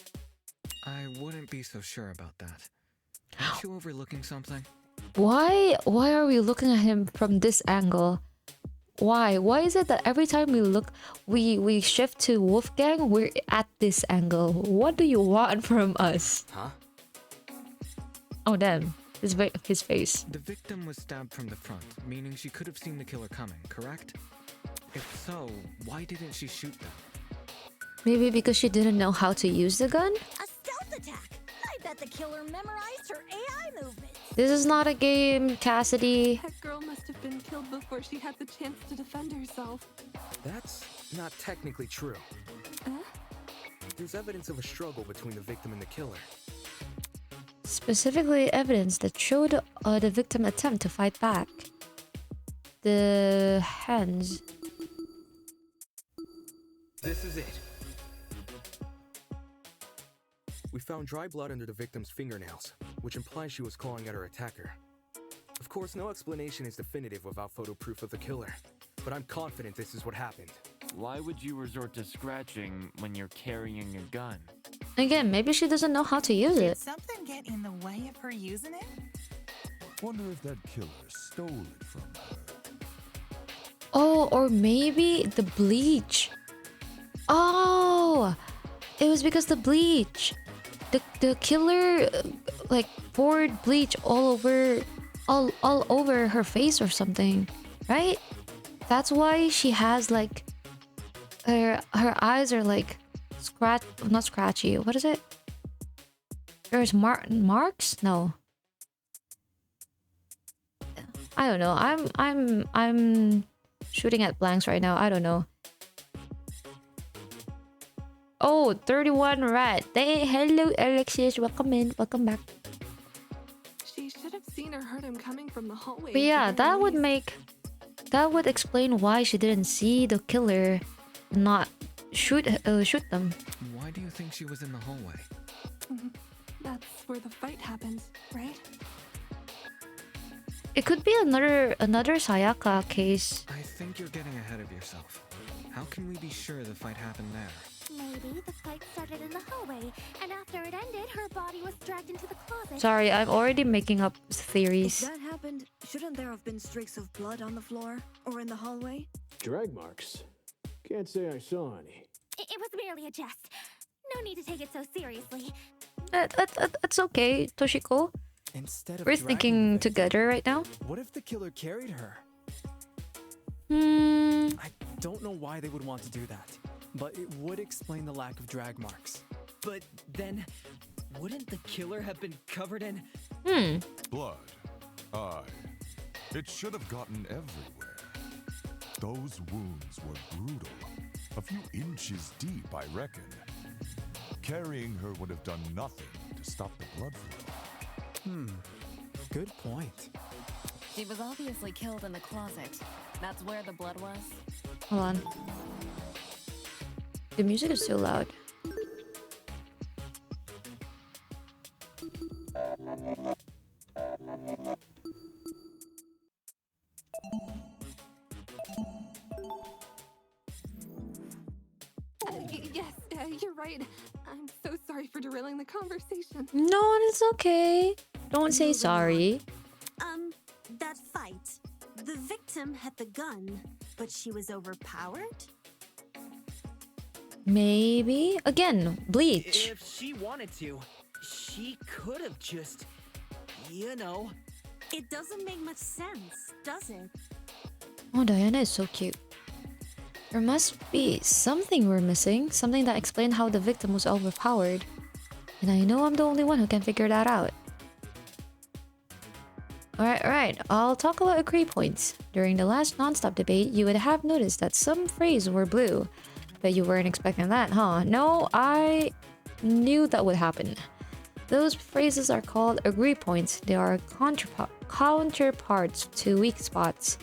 I wouldn't be so sure about that. Aren't you overlooking something? why are we looking at him from this angle? Why is it that every time we look, we shift to Wolfgang, we're at this angle? What do you want from us? Huh? Oh damn, his face. The victim was stabbed from the front, meaning she could have seen the killer coming, correct? If so, why didn't she shoot them? Maybe because she didn't know how to use the gun? A stealth attack! I bet the killer memorized her AI movements. This is not a game, Cassidy. That girl must have been killed before she had the chance to defend herself. That's not technically true. There's evidence of a struggle between the victim and the killer. Specifically evidence that showed the victim attempt to fight back. The hands. This is it. We found dry blood under the victim's fingernails, which implies she was clawing at her attacker. Of course, no explanation is definitive without photo proof of the killer, but I'm confident this is what happened. Why would you resort to scratching when you're carrying a gun? Again, maybe she doesn't know how to use Did it. something get in the way of her using it? Wonder if that killer stole it from her. Oh, or maybe the bleach. Oh, it was because the bleach. The killer like poured bleach all over her face or something, right? That's why she has like her eyes are like not scratchy. What is it? There's marks? No. I don't know. I'm shooting at blanks right now. I don't know. Oh, 31 rat. Hey, hello Alexis. Welcome in. Welcome back. She should have seen or heard him coming from the hallway. But yeah, that would explain why she didn't see the killer and not shoot them. Why do you think she was in the hallway? That's where the fight happens, right? It could be another Sayaka case. I think you're getting ahead of yourself. How can we be sure the fight happened there? Maybe the fight started in the hallway, and after it ended, her body was dragged into the closet. Sorry, I'm already making up theories. If that happened, shouldn't there have been streaks of blood on the floor or in the hallway? Drag marks? Can't say I saw any. It was merely a jest. No need to take it so seriously. That's okay, Toshiko. Instead of We're thinking together right now. What if the killer carried her? I don't know why they would want to do that, but it would explain the lack of drag marks. But then, wouldn't the killer have been covered in... Blood. Aye. It should have gotten everywhere. Those wounds were brutal. A few inches deep, I reckon. Carrying her would have done nothing to stop the blood flow. Good point. She was obviously killed in the closet. That's where the blood was. Hold on. The music is so loud. Yes, you're right. I'm so sorry for derailing the conversation. No, it's okay. Don't say sorry. That fight. The victim had the gun, but she was overpowered? Maybe again, bleach. If she wanted to, she could have just, you know. It doesn't make much sense, does it? Oh, Diana is so cute. There must be something we're missing, something that explained how the victim was overpowered. And I know I'm the only one who can figure that out. Alright, I'll talk about agree points. During the last non-stop debate, you would have noticed that some phrases were blue. Bet you weren't expecting that, huh? No, I knew that would happen. Those phrases are called agree points. They are counterparts to weak spots.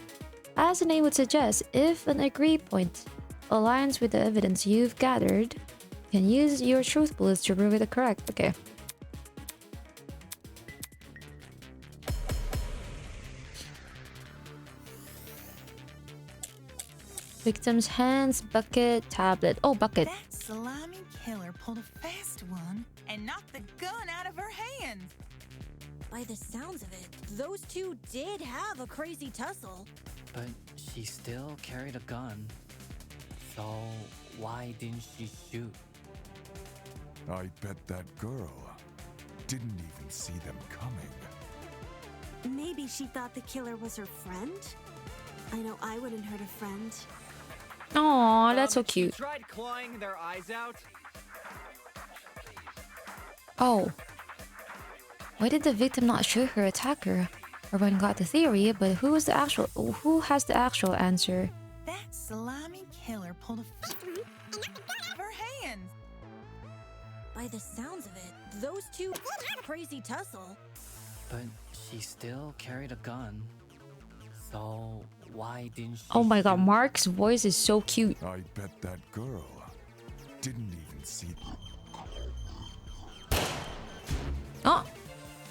As the name would suggest, if an agree point aligns with the evidence you've gathered, you can use your truth bullets to prove it correct. Okay. Victim's hands, bucket, tablet. Oh, bucket. That slimy killer pulled a fast one and knocked the gun out of her hand. By the sounds of it, those two did have a crazy tussle. But she still carried a gun. So why didn't she shoot? I bet that girl didn't even see them coming. Maybe she thought the killer was her friend? I know I wouldn't hurt a friend. Aw, that's so cute. Tried clawing their eyes out. Oh. Why did the victim not shoot her attacker? Everyone got the theory, but who has the actual answer? That slimy killer pulled a her hand. By the sounds of it, those two crazy tussle. But she still carried a gun. So why didn't she Oh my god, shoot? Mark's voice is so cute. I bet that girl didn't even see them. Oh.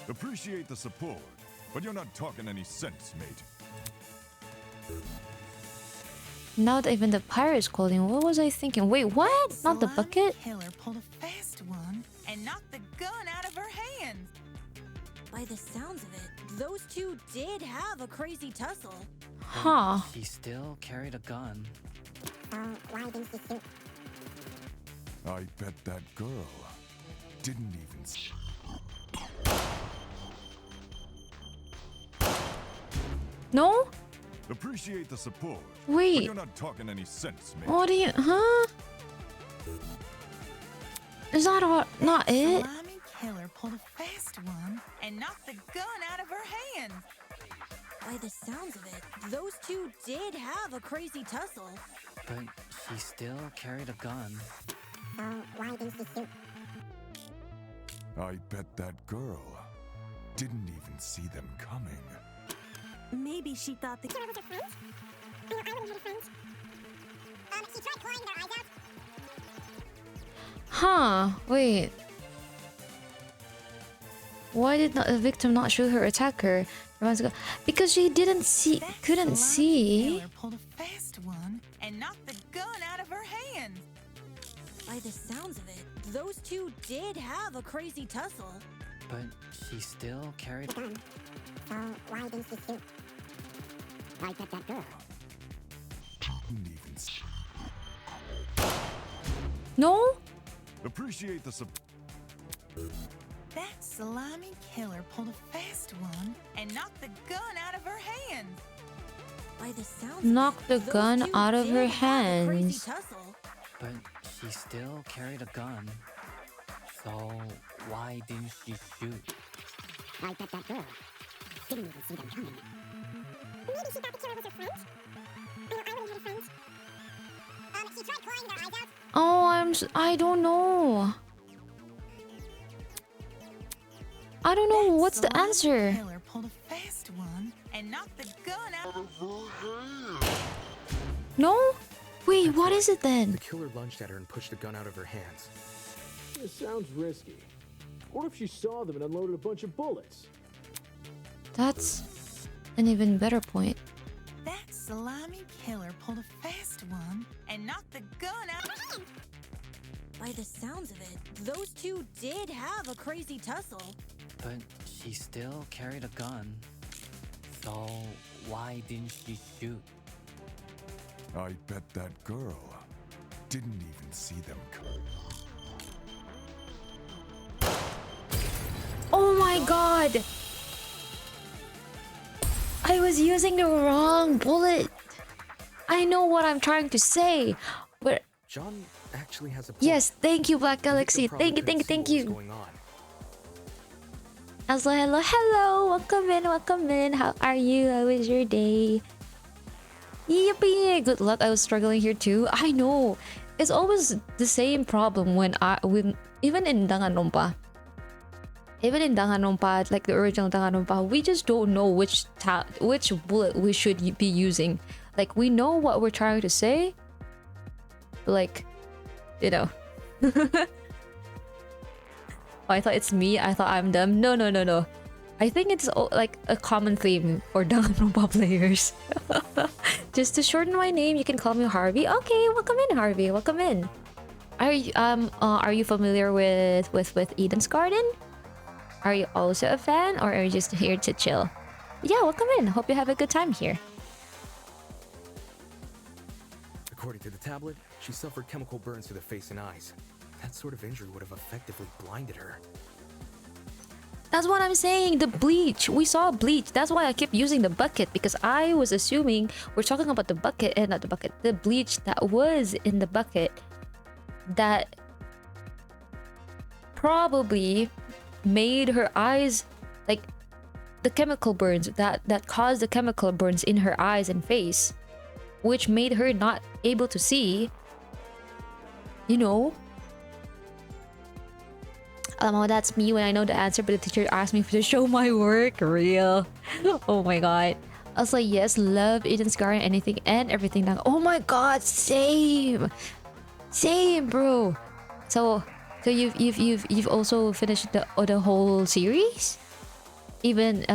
Appreciate the support, but you're not talking any sense, mate. Now that even the pirate's calling, what was I thinking? Wait, what? Not the bucket? Killer pulled a fast one and knocked the gun out of her hand. By the sounds of it, those two did have a crazy tussle. Huh. She still carried a gun. Why didn't she shoot? I bet that girl didn't even see. No? Appreciate the support. Wait. But you're not talking any sense, mate. What do you... Huh? Is that all, not it? Slimy killer pulled a fast one and knocked the gun out of her hand. By the sounds of it, those two did have a crazy tussle. But she still carried a gun. Why didn't she shoot? I bet that girl didn't even see them coming. Maybe she thought the killer was her friend? I wouldn't have a friend. She tried clawing their eyes out. Huh. Wait. Why did the victim not shoot her attacker? Because she didn't see... couldn't see. Killer pulled a fast one and knocked the gun out of her hand. By the sounds of it, those two did have a crazy tussle. But she still carried a gun. Why didn't she shoot? I bet that girl didn't even see. No? Appreciate the support. That slimy killer pulled a fast one and knocked the gun out of her hand. By the sounds Knocked the gun out of her hands. But she still carried a gun. So why didn't she shoot? I bet that girl didn't even see them coming. Maybe she thought the killer was her friend? I wouldn't have a friend. She tried clawing their eyes out. Oh, I don't know. I don't know. What's the answer? Killer pulled a fast one and knocked the gun out of her hand. No? Wait, what is it then? The killer lunged at her and pushed the gun out of her hands. This sounds risky. What if she saw them and unloaded a bunch of bullets? That's an even better point. That slimy killer pulled a fast one and knocked the gun out of her hand. By the sounds of it, those two did have a crazy tussle. But she still carried a gun. So why didn't she shoot? I bet that girl didn't even see them coming. Oh my god! I was using the wrong bullet. I know what I'm trying to say, but John actually has a point. Yes, thank you, Black Galaxy. Thank you. Also, hello, welcome in. How are you? How was your day? Yippee! Good luck. I was struggling here too. I know. It's always the same problem when even in danganronpa. Even in danganronpa, like the original danganronpa, we just don't know which bullet we should be using. Like, we know what we're trying to say, but like, you know. Oh, I thought it's me. I thought I'm dumb. No. I think it's like a common theme for danganronpa players. Just to shorten my name, you can call me Harvey. Okay, welcome in, Harvey. Welcome in. Are you familiar with Eden's Garden? Are you also a fan, or are you just here to chill? Yeah, welcome in. Hope you have a good time here. According to the tablet, she suffered chemical burns to the face and eyes. That sort of injury would have effectively blinded her. That's what I'm saying. The bleach. We saw bleach. That's why I kept using the bucket, because I was assuming we're talking about the bucket and not the bucket. The bleach that was in the bucket that probably made her eyes, like the chemical burns that caused the chemical burns in her eyes and face, which made her not able to see. You know. That's me when I know the answer, but the teacher asked me to show my work. Real. Oh my god. I was like, yes, love Eden's Garden, anything and everything. Oh my god, same, bro. So you've also finished the whole series. Even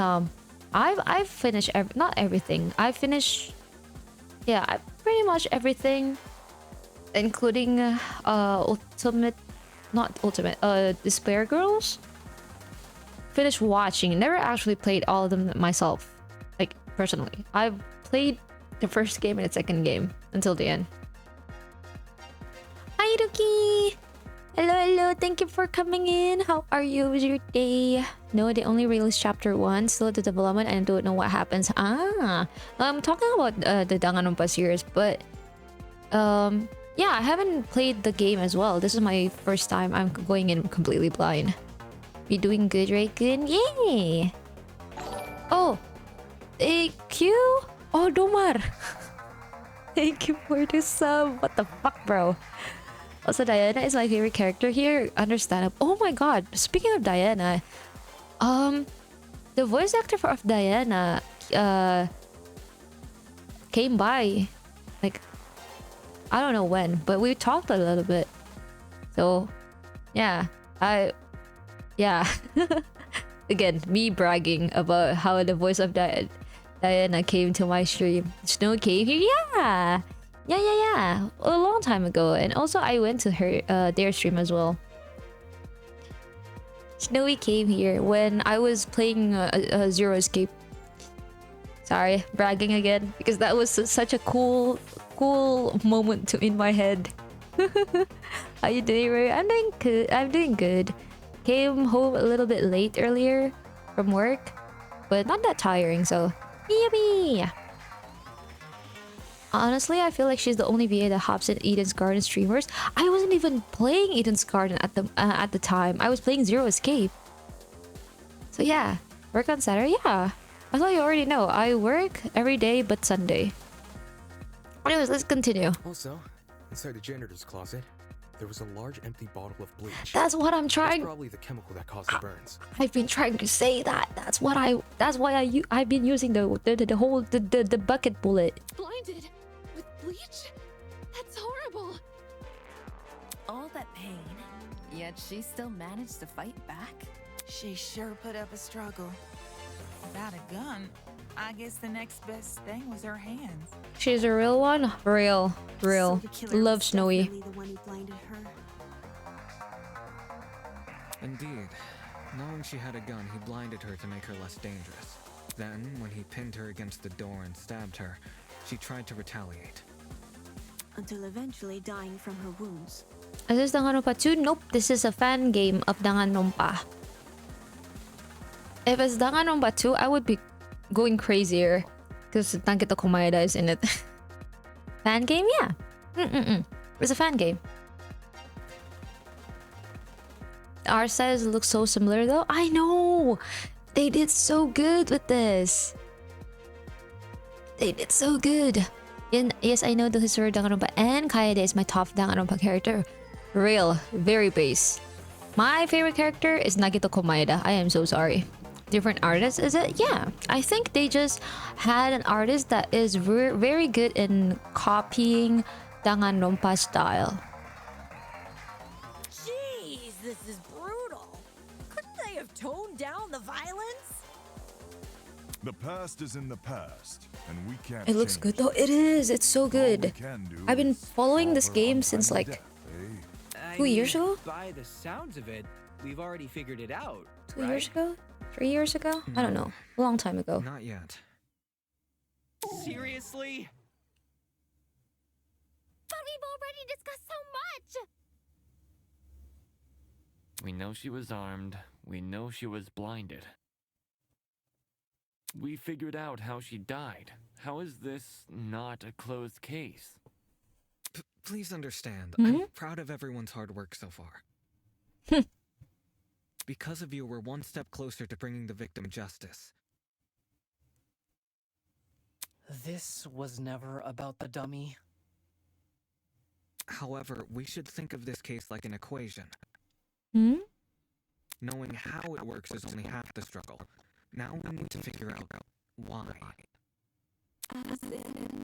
I've finished not everything. I finished, yeah, pretty much everything, including Despair Girls. finished watching. Never actually played all of them myself, like personally. I've played the first game and the second game until the end. Hi Ruki! Hello, hello. Thank you for coming in. How are you? How was your day? No, they only released chapter 1. Still the development and I don't know what happens. I'm talking about the Danganronpa series, but yeah, I haven't played the game as well. This is my first time. I'm going in completely blind. You doing good, Raikun? Yay! Oh, thank you. Oh, Domar. Thank you for the sub. What the fuck, bro? Also, Diana is my favorite character here. Understandable. Oh my god. Speaking of Diana, the voice actor of Diana came by, like, I don't know when, but we talked a little bit. So, yeah, again, me bragging about how the voice of Diana came to my stream. Snow came here, yeah, a long time ago, and also I went to her their stream as well. Snowy came here when I was playing Zero Escape. Sorry, bragging again because that was such a cool moment in my head. How you doing, Ray? I'm doing good. I'm doing good. Came home a little bit late earlier from work, but not that tiring. So, yippee! Honestly, I feel like she's the only VA that hops in Eden's Garden streamers. I wasn't even playing Eden's Garden at the time. I was playing Zero Escape. So yeah, work on Saturday. Yeah, I thought you already know. I work every day but Sunday. Anyways, let's continue. Also, inside the janitor's closet, there was a large empty bottle of bleach. That's what I'm trying. That's probably the chemical that caused the burns. I've been trying to say that. That's why I've been using the bucket bullet. Blinded with bleach? That's horrible. All that pain, yet she still managed to fight back. She sure put up a struggle. Without a gun, I guess the next best thing was her hands. She's a real one? Real. So the killer Love was Snowy. definitely the one who blinded her. Indeed. Knowing she had a gun, he blinded her to make her less dangerous. Then, when he pinned her against the door and stabbed her, she tried to retaliate. Until eventually dying from her wounds. Is this Danganronpa 2? Nope, this is a fan game of Danganronpa. If it's Danganronpa 2, I would be going crazier. Because Nagito Komaeda is in it. Fan game? Yeah. It's a fan game. The art styles look so similar though. I know! They did so good with this. They did so good. Yes, I know the history of Danganronpa, and Kaede is my top Danganronpa character. Real, very base. My favorite character is Nagito Komaeda. I am so sorry. Different artist, is it? Yeah. I think they just had an artist that is very good in copying Danganronpa style. Jeez, this is brutal. Couldn't they have toned down the violence? The past is in the past, and we can't. It looks good though. It is. It's so good. I've been following this game since like 2 years ago. By the sounds of it, we've already figured it out. 2 years ago? 3 years ago? I don't know. A long time ago. Not yet. Seriously? But we've already discussed so much! We know she was armed. We know she was blinded. We figured out how she died. How is this not a closed case? Please understand, Hmm? I'm proud of everyone's hard work so far. Because of you, we're one step closer to bringing the victim justice. This was never about the dummy. However, we should think of this case like an equation. Hmm? Knowing how it works is only half the struggle. Now we need to figure out why. As in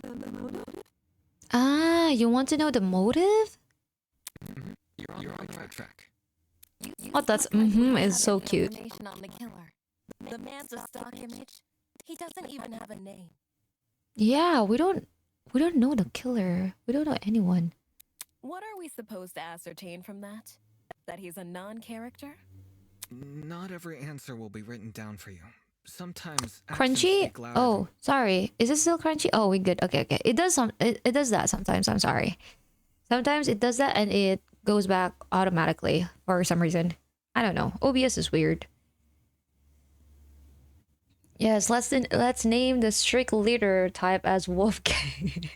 the motive? Ah, you want to know the motive? You're on the right track. Oh, that's is so cute. Information on the killer. The man's a stock image. He doesn't even have a name. Yeah, we don't know the killer. We don't know anyone. What are we supposed to ascertain from that? That he's a non-character? Not every answer will be written down for you. Sometimes actions Crunchy? speak louder Oh, sorry. Is it still crunchy? Oh, we good. Okay, okay. It does it does that sometimes. I'm sorry. Sometimes it does that and it goes back automatically for some reason. I don't know. OBS is weird. Yes, let's name the strict leader type as Wolfgang.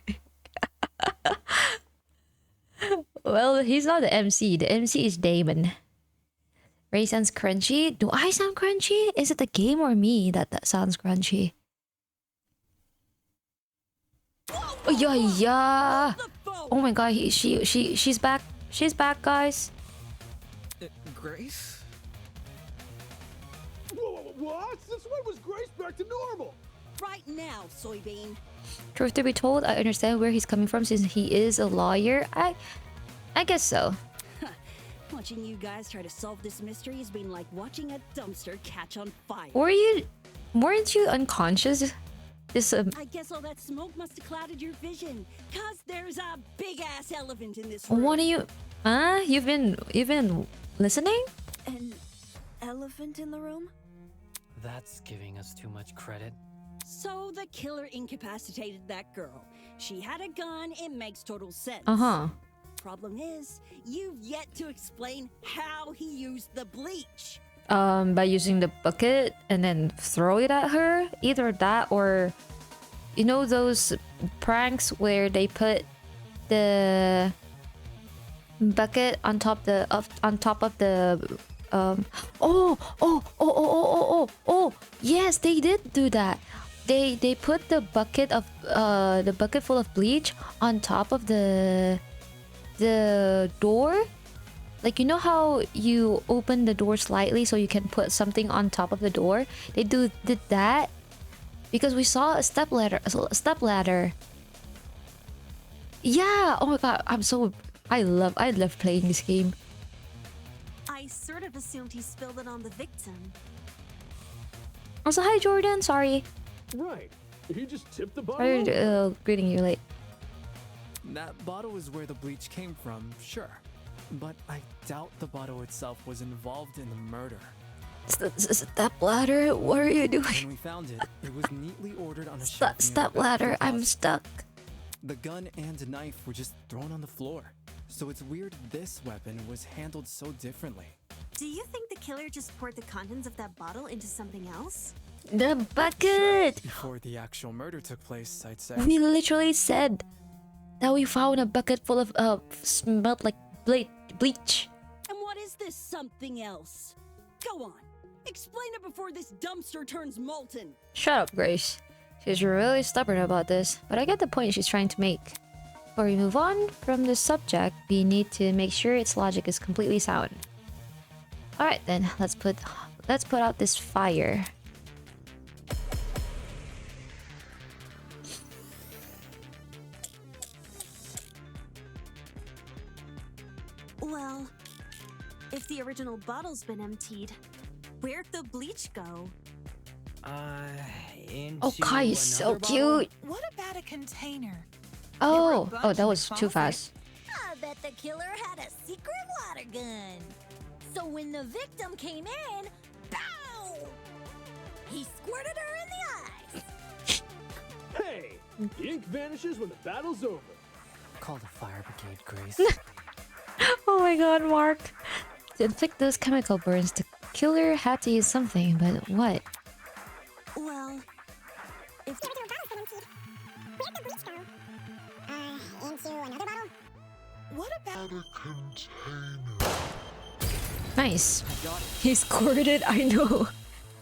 Well, he's not the MC. The MC is Damon. Ray sounds crunchy. Do I sound crunchy? Is it the game or me that sounds crunchy? Oh yeah, yeah. Oh my god, she's back. She's back, guys. Grace? What? Since when was Grace back to normal? Right now, Soybean. Truth to be told, I understand where he's coming from since he is a lawyer. I guess so. Watching you guys try to solve this mystery has been like watching a dumpster catch on fire. Weren't you unconscious? I guess all that smoke must have clouded your vision, cause there's a big ass elephant in this room. What are you? You've been listening? An elephant in the room? That's giving us too much credit. So the killer incapacitated that girl. She had a gun. It makes total sense. Problem is, you've yet to explain how he used the bleach. By using the bucket and then throw it at her. Either that or, you know, those pranks where they put the bucket on top of the yes, they did do that. They put the bucket full of bleach on top of the door. Like, you know how you open the door slightly so you can put something on top of the door? They did that because we saw a step ladder. Yeah. Oh my god, I love playing this game. I sort of assumed he spilled it on the victim. Also, hi Jordan. Sorry. Right. He just tipped the bottle. Sorry, greeting you late. That bottle is where the bleach came from, sure. But I doubt the bottle itself was involved in the murder. Step ladder? What are you doing? When we found it, it was neatly ordered on a shelf. Step ladder, I'm stuck. The gun and knife were just thrown on the floor. So it's weird this weapon was handled so differently. Do you think the killer just poured the contents of that bottle into something else? The bucket! Before the actual murder took place, I'd say. We literally said that we found a bucket full of smelled like bleach. And what is this something else? Go on. Explain it before this dumpster turns molten. Shut up, Grace. She's really stubborn about this, but I get the point she's trying to make. Before we move on from this subject, we need to make sure its logic is completely sound. Alright then, let's put out this fire. Well, if the original bottle's been emptied, where'd the bleach go? Oh, Kai is so cute. What about a container? Oh, that was too fast. I bet the killer had a secret water gun. So when the victim came in, pow! He squirted her in the eyes. Hey, the ink vanishes when the battle's over. Call the fire brigade, Grace. Oh my god, Mark. To inflict those chemical burns, the killer had to use something, but what? Well, if the original bottle's been emptied, where'd the bleach go? Into another bottle? What about a container? Nice. He squirted, I know.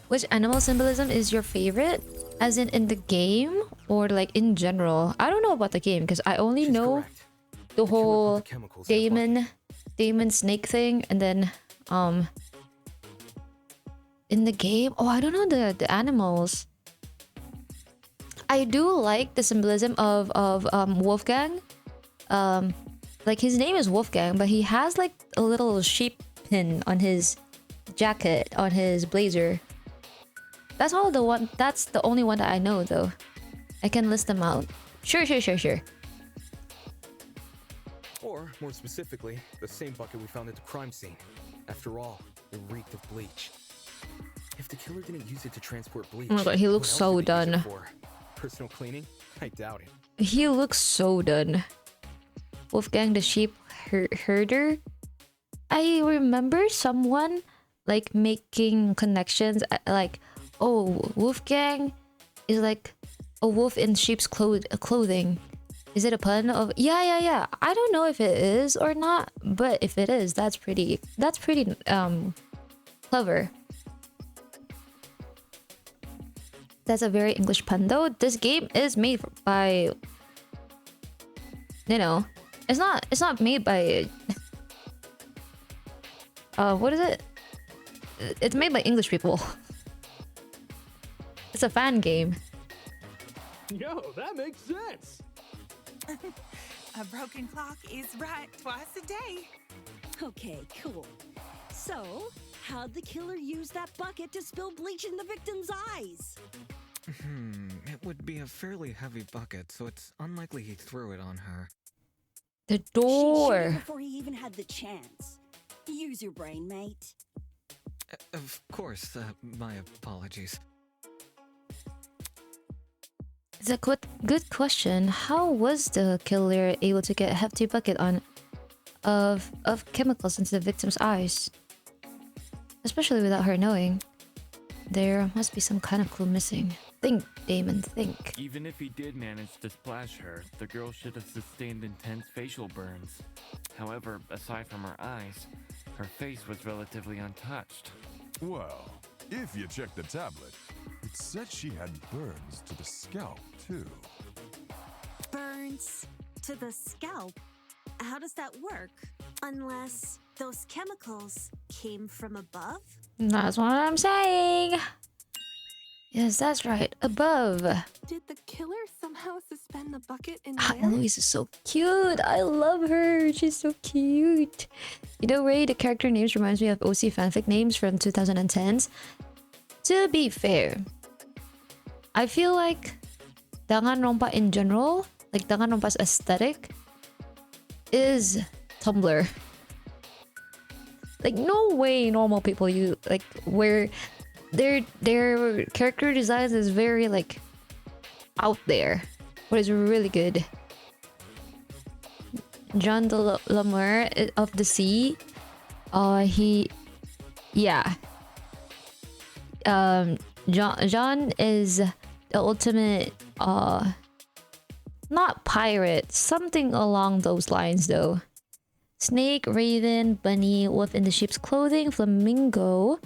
Which animal symbolism is your favorite? As in the game? Or like in general? I don't know about the game because I only know the whole Damon snake thing, and then in the game, oh, I don't know the animals. I do like the symbolism of Wolfgang. Like his name is Wolfgang, but he has like a little sheep pin on his jacket, on his blazer. That's the only one that I know though. I can list them out. Sure. Or, more specifically, the same bucket we found at the crime scene. After all, It reeked of bleach. If the killer didn't use it to transport bleach, Oh my god, he looks what so else did he use it done. for? Personal cleaning? I doubt it. He looks so done. Wolfgang the sheep herder. I remember someone like making connections like, oh, Wolfgang is like a wolf in sheep's clothing. Is it a pun of yeah. I don't know if it is or not, but if it is, that's pretty clever. That's a very English pun though. This game is made by, you know, it's not made by what is it? It's made by English people. It's a fan game. Yo, that makes sense. A broken clock is right twice a day. Okay, cool. So, how'd the killer use that bucket to spill bleach in the victim's eyes? It would be a fairly heavy bucket, so it's unlikely he threw it on her. The She shot door. him before he even had the chance. Use your brain, mate. Of course, my apologies. It's a good question. How was the killer able to get a hefty bucket of chemicals into the victim's eyes? Especially without her knowing. There must be some kind of clue missing. Think, Damon, think. Even if he did manage to splash her, the girl should have sustained intense facial burns. However, aside from her eyes, her face was relatively untouched. Well, if you check the tablet, it said she had burns to the scalp, too. Burns to the scalp? How does that work? Unless those chemicals came from above? That's what I'm saying. Yes, that's right. Above. Did the killer somehow suspend the bucket in the air? Eloise is so cute. I love her. She's so cute. You know, Ray, the character names reminds me of OC fanfic names from 2010s. To be fair, I feel like danganronpa in general, like danganronpa's aesthetic, is Tumblr. Like, no way normal people where their character designs is very like out there, but it's really good. John de Lamere of the Sea, John is the ultimate not pirate, something along those lines though. Snake, raven, bunny, wolf in the sheep's clothing, flamingo,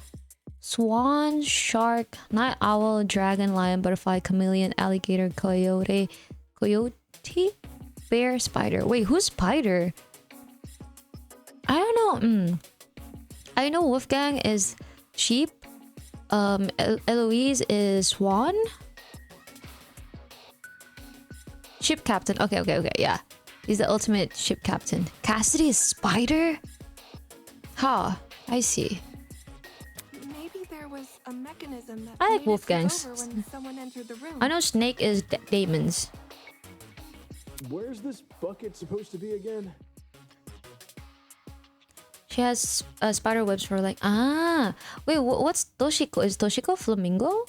swan, shark, night owl, dragon, lion, butterfly, chameleon, alligator, coyote, bear, spider. Wait, who's spider? I don't know. I know Wolfgang is sheep. Eloise is swan. Ship captain. Okay, yeah. He's the ultimate ship captain. Cassidy is spider? Huh, I see. Maybe there was a mechanism that I like made it Wolfgang's. take over when someone entered the room. I know Snake is Damon's. Where's this bucket supposed to be again? She has spider webs for like... Wait, what's Toshiko? Is Toshiko flamingo?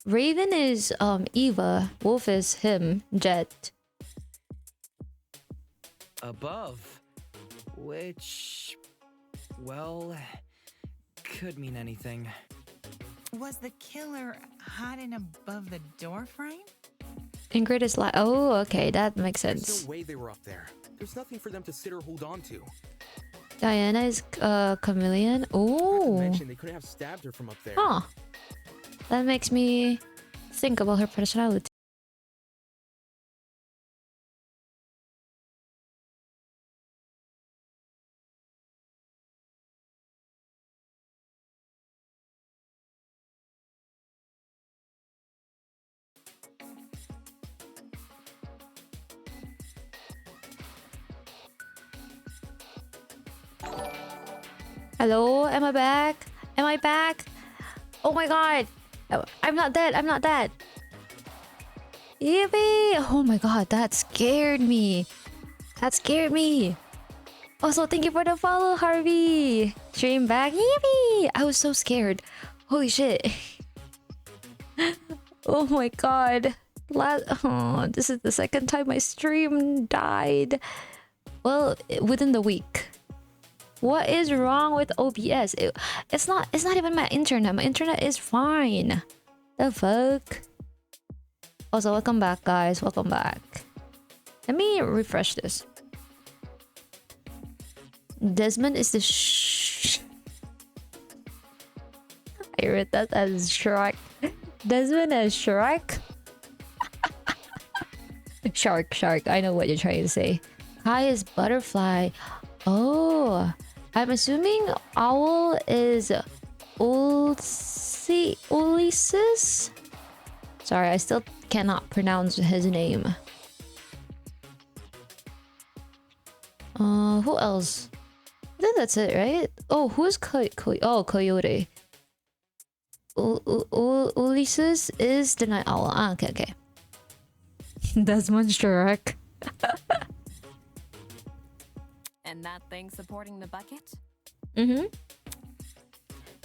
Raven is Eva. Wolf is him, Jet. Above. Which, well, could mean anything. Was the killer hiding above the door frame? Ingrid is like... Oh, okay, that makes There's sense. no way they were up there. There's nothing for them to sit or hold on to. Diana is chameleon. Not to Oh. mention, they couldn't have stabbed her from up there. Huh. That makes me think about her personality. Hello, am I back? Am I back? Oh my god! I'm not dead, I'm not dead! Yippee! Oh my god, that scared me! That scared me! Also, thank you for the follow, Harvey. Stream back, yippee! I was so scared. Holy shit. Oh my god. This is the second time my stream died. Well, within the week. What is wrong with OBS? It's not even my internet. My internet is fine. The fuck? Also, welcome back, guys. Welcome back. Let me refresh this. Desmond is the I read that as Shrek. Desmond as Shrek? Shark. I know what you're trying to say. Kai is butterfly. Oh, I'm assuming owl is Ulysses? Sorry, I still cannot pronounce his name. Who else? I think that's it, right? Oh, who's Coyote. Ulysses is the night owl. Ah, okay. Desmond Shrek. And that thing supporting the bucket? Mm-hmm.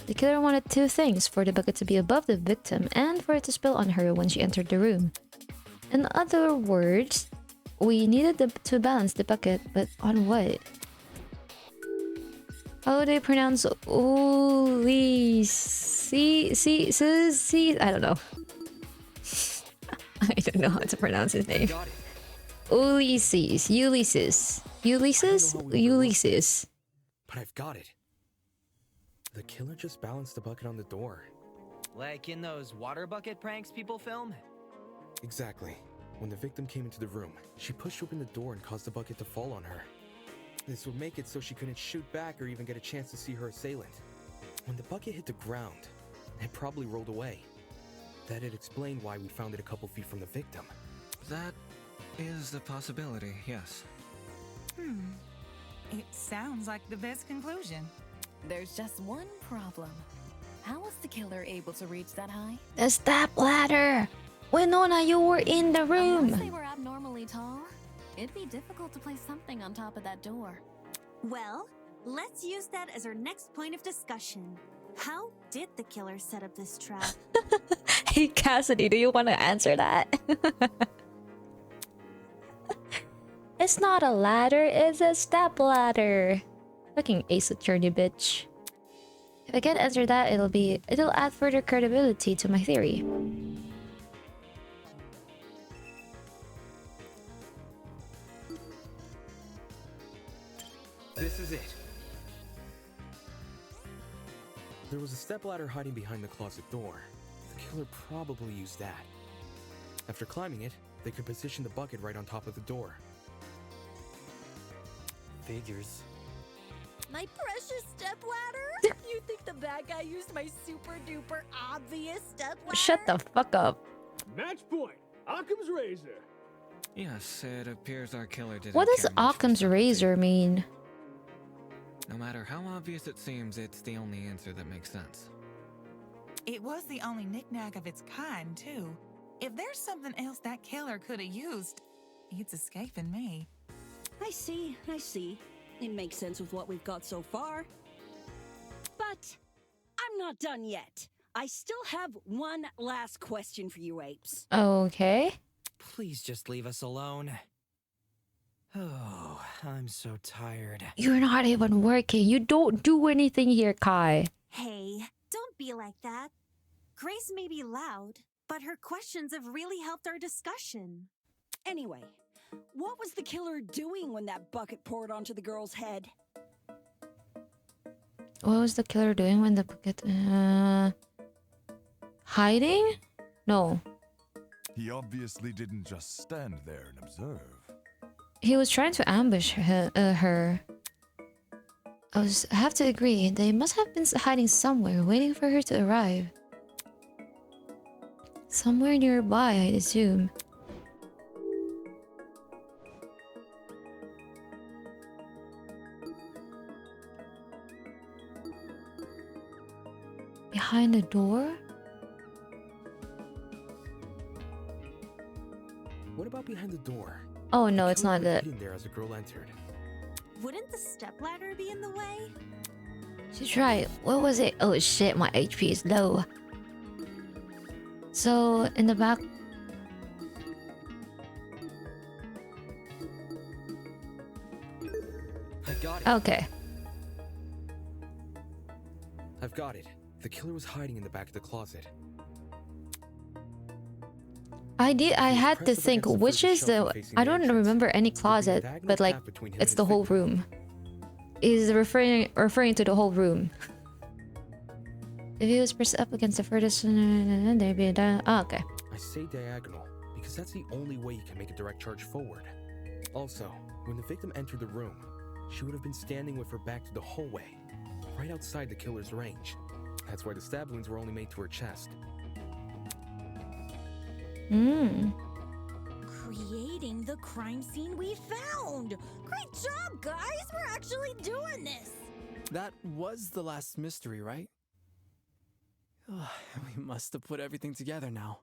The killer wanted two things: for the bucket to be above the victim and for it to spill on her when she entered the room. In other words, we needed to balance the bucket, but on what? How do they pronounce Ulysses? I don't know. I don't know how to pronounce his name. Ulysses. But I've got it. The killer just balanced the bucket on the door. Like in those water bucket pranks people film? Exactly. When the victim came into the room, she pushed open the door and caused the bucket to fall on her. This would make it so she couldn't shoot back or even get a chance to see her assailant. When the bucket hit the ground, it probably rolled away. That'd explain why we found it a couple feet from the victim. That is a possibility, yes. It sounds like the best conclusion. There's just one problem. How was the killer able to reach that high? The step ladder! Winona, you were in the room! Unless they were abnormally tall, it'd be difficult to place something on top of that door. Well, let's use that as our next point of discussion. How did the killer set up this trap? Hey Cassidy, do you want to answer that? It's not a ladder, it's a step ladder. Fucking Ace Attorney, bitch. If I can't answer that, it'll add further credibility to my theory. This is it. There was a stepladder hiding behind the closet door. The killer probably used that. After climbing it, they could position the bucket right on top of the door. Figures. My precious stepladder? You think the bad guy used my super duper obvious stepladder? Shut the fuck up. Match point. Occam's razor. Yes, it appears our killer didn't. What does care much for Occam's razor mean? No matter how obvious it seems, it's the only answer that makes sense. It was the only knick-knack of its kind, too. If there's something else that killer could have used, it's escaping me. I see. It makes sense with what we've got so far. But I'm not done yet. I still have one last question for you apes. Okay. Please just leave us alone. Oh, I'm so tired. You're not even working. You don't do anything here, Kai. Hey, don't be like that. Grace may be loud, but her questions have really helped our discussion. Anyway, what was the killer doing when that bucket poured onto the girl's head? What was the killer doing when the bucket... hiding? No. He obviously didn't just stand there and observe. He was trying to ambush her. I have to agree, they must have been hiding somewhere, waiting for her to arrive. Somewhere nearby, I'd assume. Behind the door? What about behind the door? Oh no, it's not that. Hidden there as a girl entered. Wouldn't the stepladder be in the way? She's right. What was it? Oh shit, my HP is low. So, in the back... I got it. Okay. I've got it. The killer was hiding in the back of the closet. I had to think which is the... I don't remember any closet, but like, it's the whole room. Is referring to the whole room. If he was pressed up against the furthest... there'd be a... Oh, okay. I say diagonal, because that's the only way you can make a direct charge forward. Also, when the victim entered the room, she would have been standing with her back to the hallway, right outside the killer's range. That's why the stab wounds were only made to her chest. Creating the crime scene we found! Great job, guys! We're actually doing this! That was the last mystery, right? We must have put everything together now.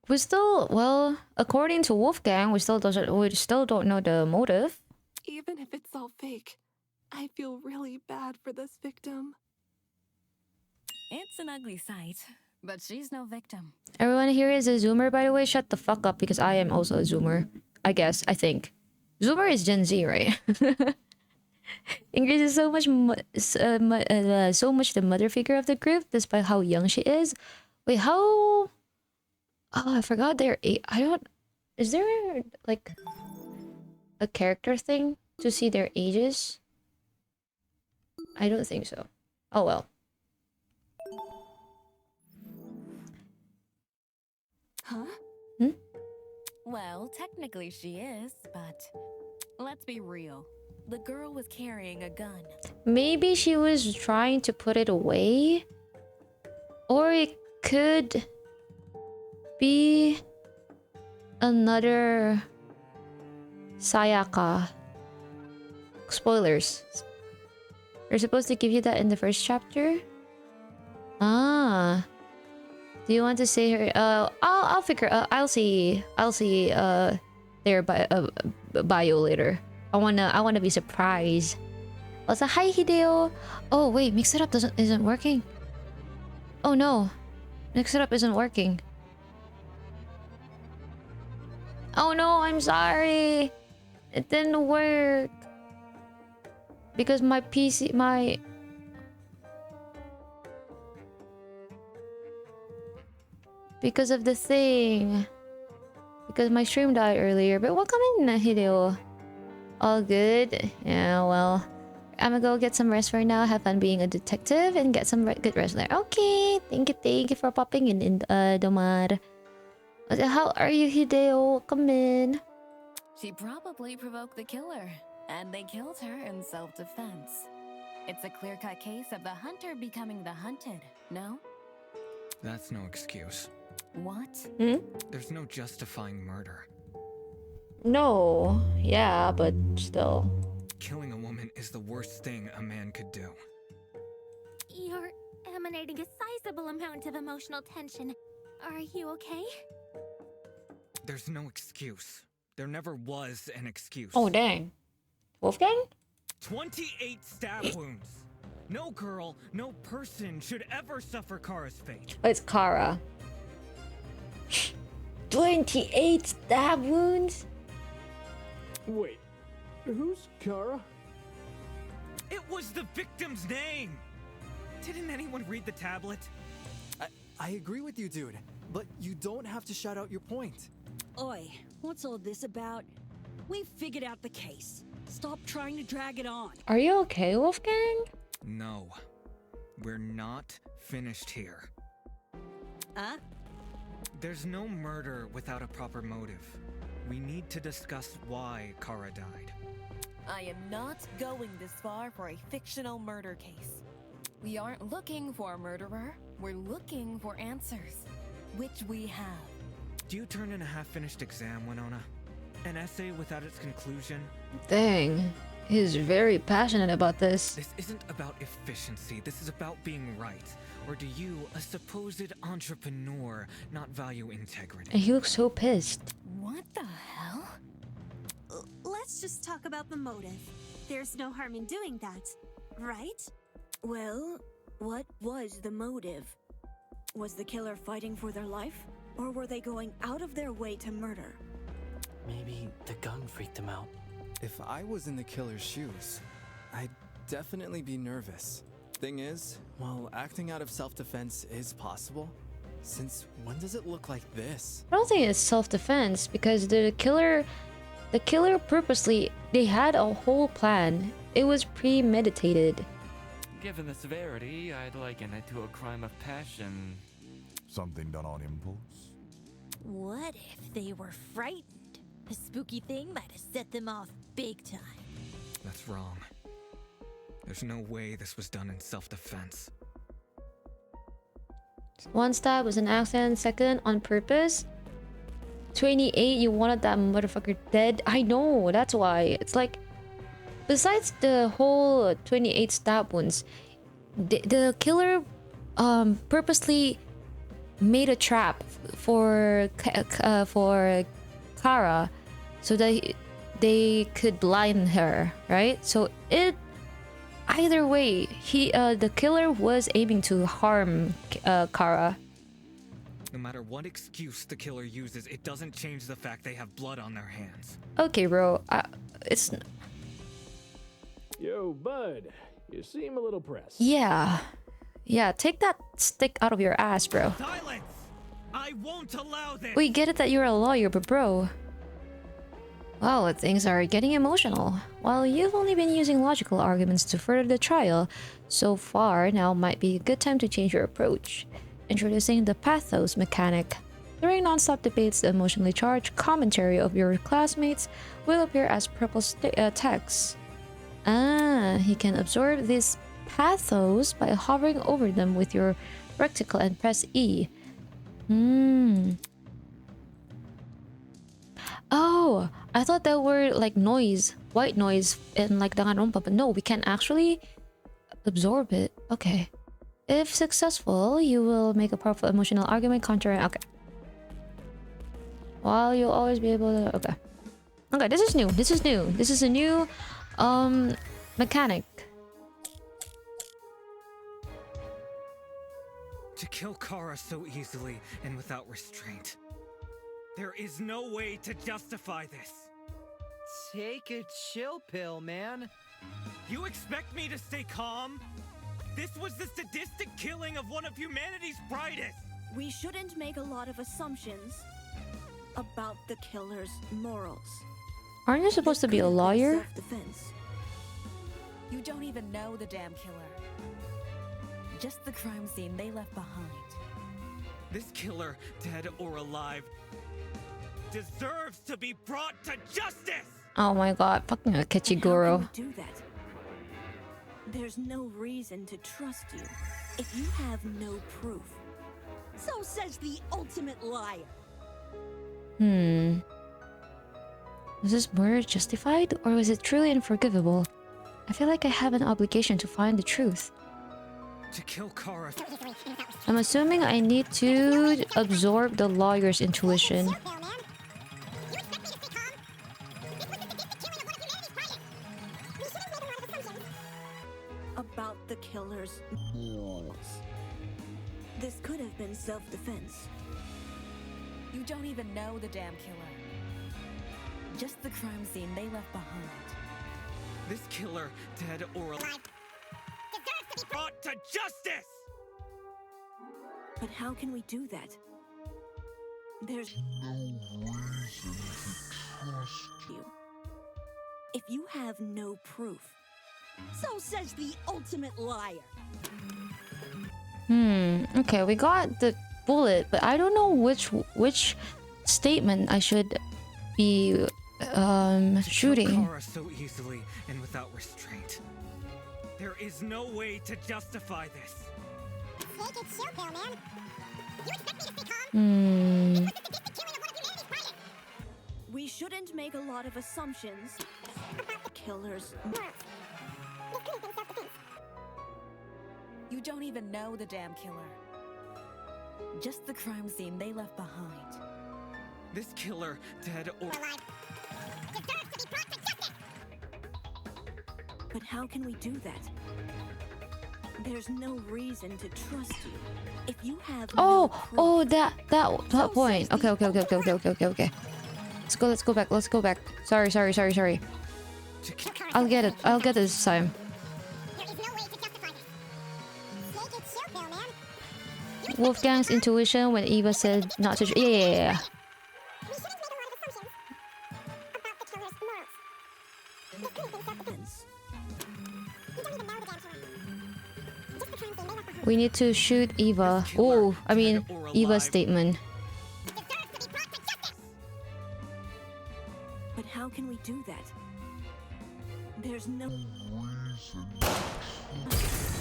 We still, well, according to Wolfgang, we still don't know the motive. Even if it's all fake, I feel really bad for this victim. It's an ugly sight, but she's no victim. Everyone here is a Zoomer, by the way. Shut the fuck up, because I am also a Zoomer. I guess, I think. Zoomer is Gen Z, right? Ingrid is so much the mother figure of the group, despite how young she is. Wait, how... Oh, I forgot their age. I don't... Is there, like, a character thing to see their ages? I don't think so. Oh, well. Huh? Well, technically she is, but let's be real. The girl was carrying a gun. Maybe she was trying to put it away? Or it could be another Sayaka. Spoilers. They're supposed to give you that in the first chapter? Ah. Do you want to say her? I'll figure. I'll see their bio later. I wanna be surprised. Also, hi Hideo. Oh wait, mix it up isn't working. Oh no, mix it up isn't working. Oh no, I'm sorry. It didn't work because my PC, because of the thing. Because my stream died earlier. But welcome in, Hideo. All good? Yeah, well. I'm gonna go get some rest for now. Have fun being a detective and get some good rest there. Okay. Thank you for popping in, Domar. How are you, Hideo? Come in. She probably provoked the killer, and they killed her in self-defense. It's a clear-cut case of the hunter becoming the hunted, no? That's no excuse. What? There's no justifying murder. No. Yeah, but still. Killing a woman is the worst thing a man could do. You're emanating a sizable amount of emotional tension. Are you okay? There's no excuse. There never was an excuse. Oh, dang. Wolfgang? 28 stab wounds. No girl, no person should ever suffer Kara's fate. Oh, it's Kara. 28 stab wounds? Wait, who's Kara? It was the victim's name! Didn't anyone read the tablet? I agree with you, dude. But you don't have to shout out your point. Oi, what's all this about? We've figured out the case. Stop trying to drag it on. Are you okay, Wolfgang? No. We're not finished here. Huh? There's no murder without a proper motive. We need to discuss why Kara died. I am not going this far for a fictional murder case. We aren't looking for a murderer. We're looking for answers, which we have. Do you turn in a half-finished exam, Winona? An essay without its conclusion? Dang. He's very passionate about this. This isn't about efficiency. This is about being right. Or do you, a supposed entrepreneur, not value integrity? And he looks so pissed. What the hell? Let's just talk about the motive. There's no harm in doing that, right? Well, what was the motive? Was the killer fighting for their life? Or were they going out of their way to murder? Maybe the gun freaked him out. If I was in the killer's shoes, I'd definitely be nervous. Thing is, while acting out of self-defense is possible, since when does it look like this? I don't think it's self-defense because the killer purposely, they had a whole plan. It was premeditated. Given the severity, I'd liken it to a crime of passion. Something done on impulse? What if they were frightened? The spooky thing might have set them off big time. That's wrong. There's no way this was done in self-defense. One stab was an accident, second on purpose. 28, you wanted that motherfucker dead. I know, that's why. It's like, besides the whole 28 stab wounds, the killer purposely made a trap for Kara so that they could blind her, right? So either way, the killer was aiming to harm Kara. No matter what excuse the killer uses, it doesn't change the fact they have blood on their hands. Okay, bro. It's... Yo, bud. You seem a little pressed. Yeah. Yeah, take that stick out of your ass, bro. Silence! I won't allow this! We get it that you're a lawyer, but bro... Wow, things are getting emotional. While you've only been using logical arguments to further the trial, so far now might be a good time to change your approach. Introducing the pathos mechanic. During non-stop debates, the emotionally charged commentary of your classmates will appear as purple text. He can absorb this pathos by hovering over them with your rectangle and press E. Oh, I thought that were like noise, white noise in like danganronpa, but no, we can actually absorb it. Okay. If successful, you will make a powerful emotional argument countering. Okay. While you'll always be able to. Okay. Okay, this is new. This is new. This is a new mechanic. To kill Kara so easily and without restraint. There is no way to justify this. Take a chill pill, man. You expect me to stay calm? This was the sadistic killing of one of humanity's brightest. We shouldn't make a lot of assumptions about the killer's morals. Aren't you supposed to be a lawyer? Self-defense. You don't even know the damn killer. Just the crime scene they left behind. This killer, dead or alive, deserves to be brought to justice! Oh my god, fucking Akechiguro. How can we do that? There's no reason to trust you if you have no proof. So says the ultimate liar. Was this murder justified, or was it truly unforgivable? I feel like I have an obligation to find the truth. To kill Kara. I'm assuming I need to absorb the lawyer's intuition. About the killer's morals. This could have been self-defense. You don't even know the damn killer. Just the crime scene they left behind. This killer, dead or alive, deserves to be brought to justice! But how can we do that? There's no reason to trust you. If you have no proof. So says the ultimate liar. Okay, we got the bullet, but I don't know which statement I should be shooting. Kara so easily and without restraint. There is no way to justify this. Take it chill pill, man. You expect me to stay calm? We shouldn't make a lot of assumptions about the killer's morals. This could have been self-defense. You don't even know the damn killer. Just the crime scene they left behind. This killer, dead or alive, deserves to be brought to justice! But how can we do that? There's no reason to trust you. If you have Oh, oh, that point. Okay. Let's go back. Sorry. I'll get it this time. Wolfgang's intuition when Eva said not to. Yeah. We need to shoot Eva. Oh, I mean Eva's statement. But how can we do that? There's no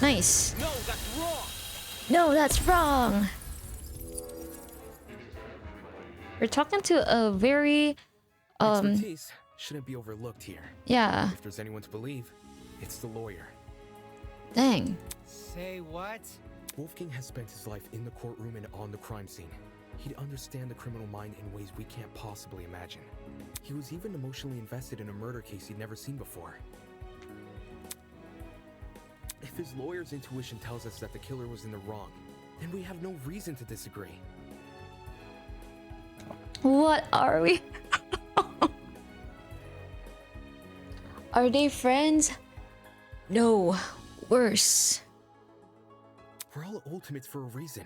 Nice. No, that's wrong. No, that's wrong. We're talking to a very Expertise shouldn't be overlooked here. Yeah. If there's anyone to believe, it's the lawyer. Dang. Say what? Wolfgang has spent his life in the courtroom and on the crime scene. He'd understand the criminal mind in ways we can't possibly imagine. He was even emotionally invested in a murder case he'd never seen before. If his lawyer's intuition tells us that the killer was in the wrong, then we have no reason to disagree. What are we? Are they friends? No, worse. We're all ultimates for a reason.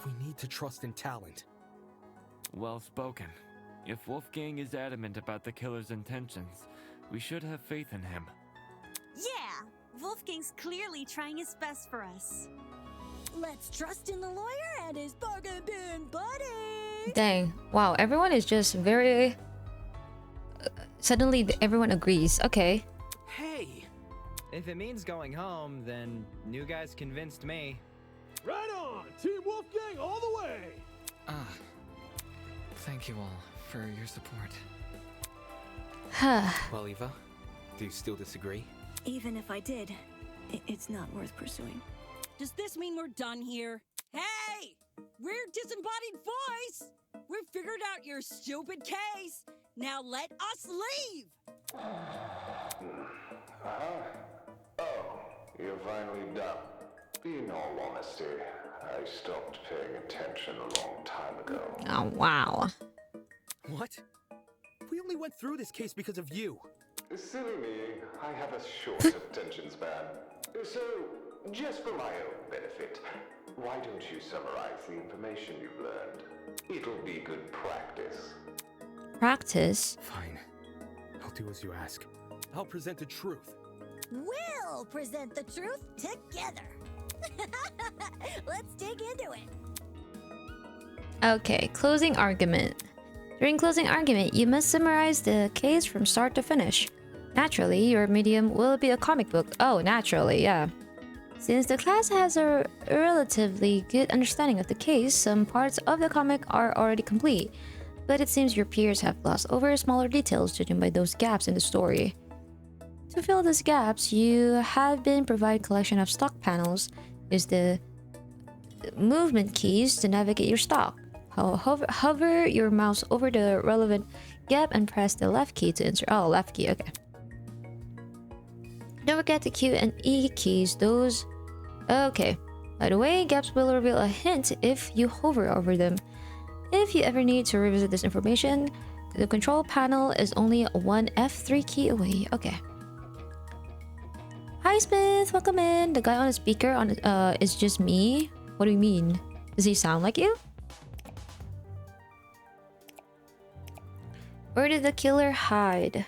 We need to trust in talent. Well spoken. If Wolfgang is adamant about the killer's intentions, we should have faith in him. Yeah, Wolfgang's clearly trying his best for us. Let's trust in the lawyer and his bargain bin buddy. Dang. Wow, everyone is just very... Suddenly, everyone agrees. Okay. Hey! If it means going home, then new guys convinced me. Right on! Team Wolfgang all the way! Thank you all for your support. Well, Eva, do you still disagree? Even if I did, it's not worth pursuing. Does this mean we're done here? Hey! We're disembodied voice! We've figured out your stupid case! Now let us leave! Oh, you're finally done. In all honesty, I stopped paying attention a long time ago. Oh, wow. What? We only went through this case because of you. Silly me, I have a short attention span. So, just for my own benefit, why don't you summarize the information you've learned? It'll be good practice. Practice? Fine. I'll do as you ask. I'll present the truth. We'll present the truth together. Let's dig into it. Okay, closing argument. During closing argument, you must summarize the case from start to finish. Naturally, your medium will be a comic book. Oh, naturally, yeah. Since the class has a relatively good understanding of the case, some parts of the comic are already complete. But it seems your peers have glossed over smaller details judging by those gaps in the story. To fill these gaps, you have been provided a collection of stock panels. Use the movement keys to navigate your stock. Hover your mouse over the relevant gap and press the left key to insert. Oh, left key, okay. Don't forget the Q and E keys, those... Okay. By the way, gaps will reveal a hint if you hover over them. If you ever need to revisit this information, the control panel is only one F3 key away. Okay. Hi Smith, welcome in. The guy on the speaker is just me. What do you mean? Does he sound like you? Where did the killer hide?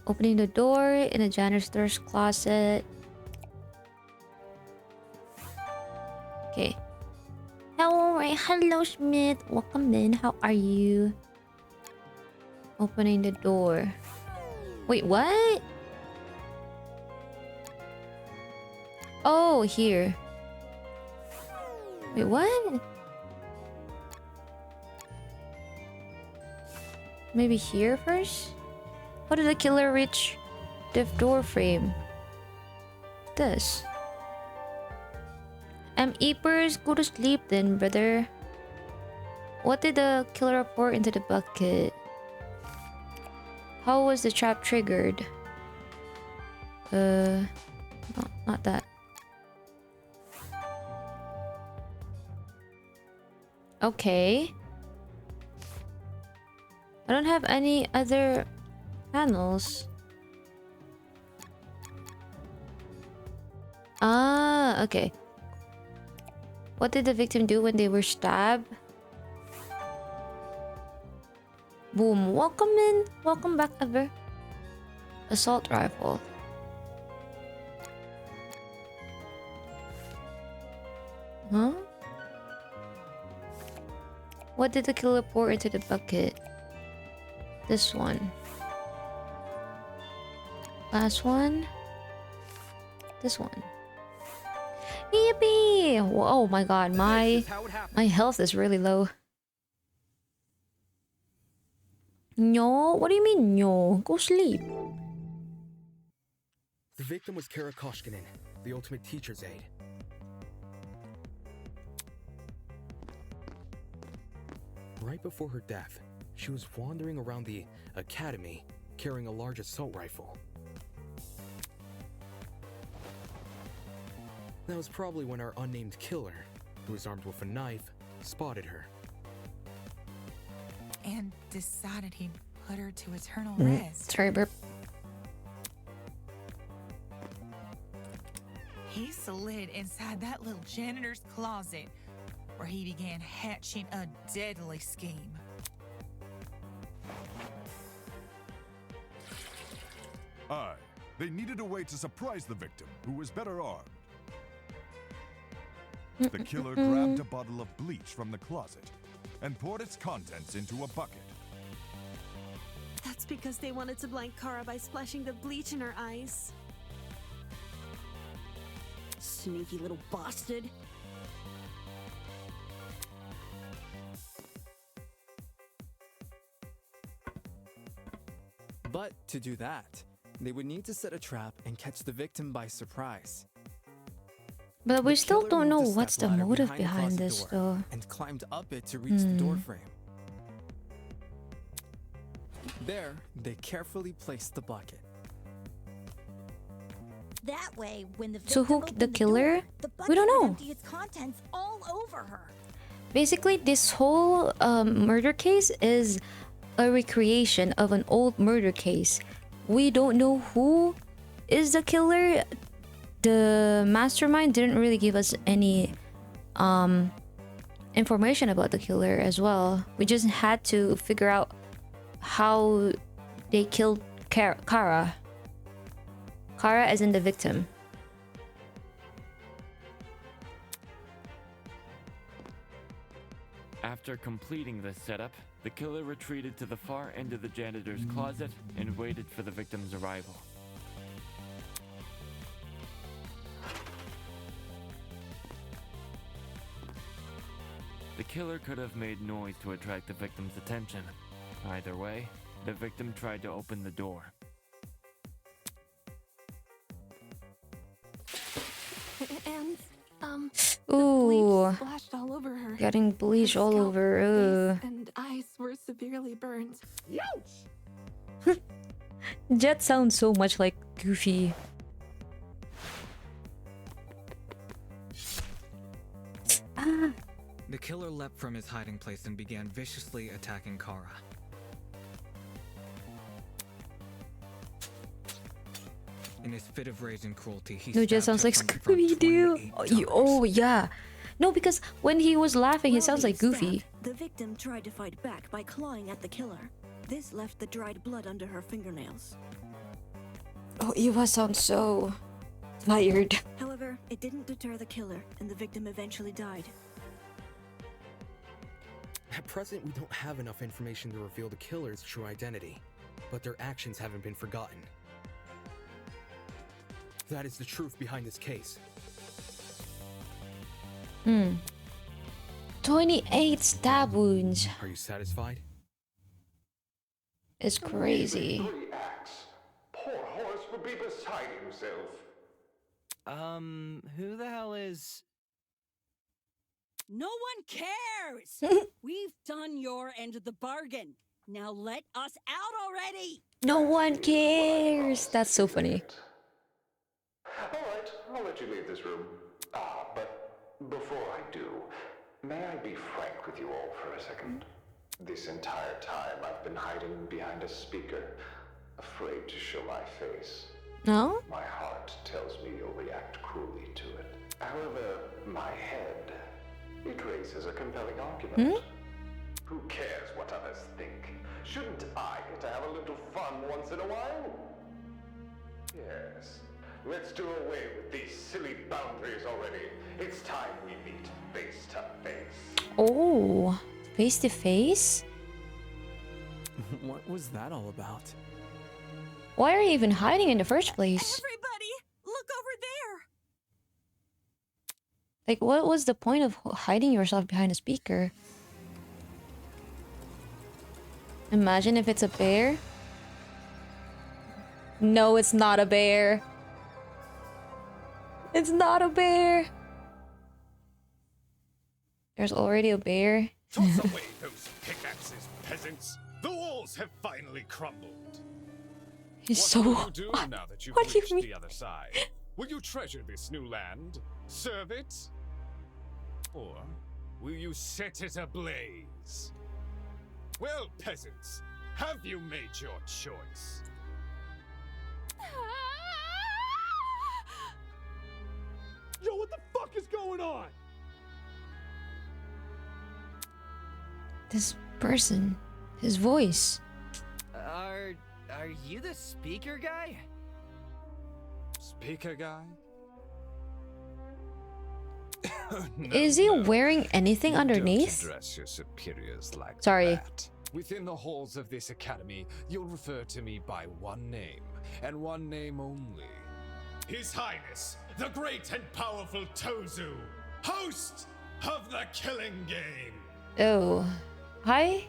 Opening the door in a janitor's closet. Okay. Hello Smith. Welcome in. How are you? Opening the door. Wait, what? Oh, here. Wait, what? Maybe here first? How did the killer reach the door frame? This. Eepers, go to sleep then, brother. What did the killer pour into the bucket? How was the trap triggered? No, not that. Okay. I don't have any other panels. Ah, okay. What did the victim do when they were stabbed? Boom. Welcome in. Welcome back, ever. Assault rifle. Huh? What did the killer pour into the bucket? This one. Last one. This one. Yippee! Oh my god, my health is really low. No, what do you mean no? Go sleep. The victim was Kara Koshkinen, the ultimate teacher's aide. Right before her death, she was wandering around the academy carrying a large assault rifle. That was probably when our unnamed killer, who was armed with a knife, spotted her. And decided he'd put her to eternal rest. Sorry, burp. He slid inside that little janitor's closet, where he began hatching a deadly scheme. Aye, they needed a way to surprise the victim, who was better armed. The killer grabbed a bottle of bleach from the closet and poured its contents into a bucket. That's because they wanted to blind Kara by splashing the bleach in her eyes. Sneaky little bastard. But to do that, they would need to set a trap and catch the victim by surprise. But we The still killer don't know moved a what's the stepladder motive the behind closet this, door though. and climbed up it to reach the door frame. There, they carefully placed the bucket. That way, when the So who victim the opened killer? door, the We don't bucket would know. empty its contents all over her. Basically, this whole murder case is a recreation of an old murder case. We don't know who is the killer. The mastermind didn't really give us any information about the killer as well. We just had to figure out how they killed Kara. Kara as in the victim. After completing this setup, the killer retreated to the far end of the janitor's closet and waited for the victim's arrival. The killer could have made noise to attract the victim's attention. Either way, the victim tried to open the door. And, Ooh, splashed all over her. getting bleach Her all scalp, over. face, and eyes were severely burned. Jet sounds so much like Goofy. Ah. The killer leapt from his hiding place and began viciously attacking Kara. In his fit of rage and cruelty, he No, Jet stabbed sounds her like from the front Scooby-Doo. 28 Oh, yeah. No, because when he was laughing, he While sounds being like Goofy. stabbed, the victim tried to fight back by clawing at the killer. This left the dried blood under her fingernails. Oh, Eva sounds so tired. However, it didn't deter the killer, and the victim eventually died. At present, we don't have enough information to reveal the killer's true identity, but their actions haven't been forgotten. That is the truth behind this case. 28 stab wounds. Are you satisfied? It's crazy. 3 acts. Poor Horace would be beside himself. Who the hell is... No one cares! We've done your end of the bargain. Now let us out already! No one cares. That's so funny. Alright, I'll let you leave this room. But before I do, may I be frank with you all for a second? This entire time I've been hiding behind a speaker, afraid to show my face. No? My heart tells me you'll react cruelly to it. However, my head, it raises a compelling argument. Who cares what others think? Shouldn't I get to have a little fun once in a while? Yes. Let's do away with these silly boundaries already. It's time we meet face to face. Oh, face to face? What was that all about? Why are you even hiding in the first place? Everybody, look over there! Like, what was the point of hiding yourself behind a speaker? Imagine if it's a bear. No, it's not a bear. It's not a bear. There's already a bear. Toss away those pickaxes, peasants. The walls have finally crumbled. He's what so... will you do now that you've What do you reached mean? the other side? Will you treasure this new land? Serve it? Or will you set it ablaze? Well, peasants, have you made your choice? Yo, what the fuck is going on? This person, his voice. Are you the speaker guy? Speaker guy? Is he wearing anything underneath? Don't address your superiors like Sorry. that. Within the halls of this academy, you'll refer to me by one name, and one name only. His Highness, the great and powerful Tozu, host of the Killing Game. Oh. Hi?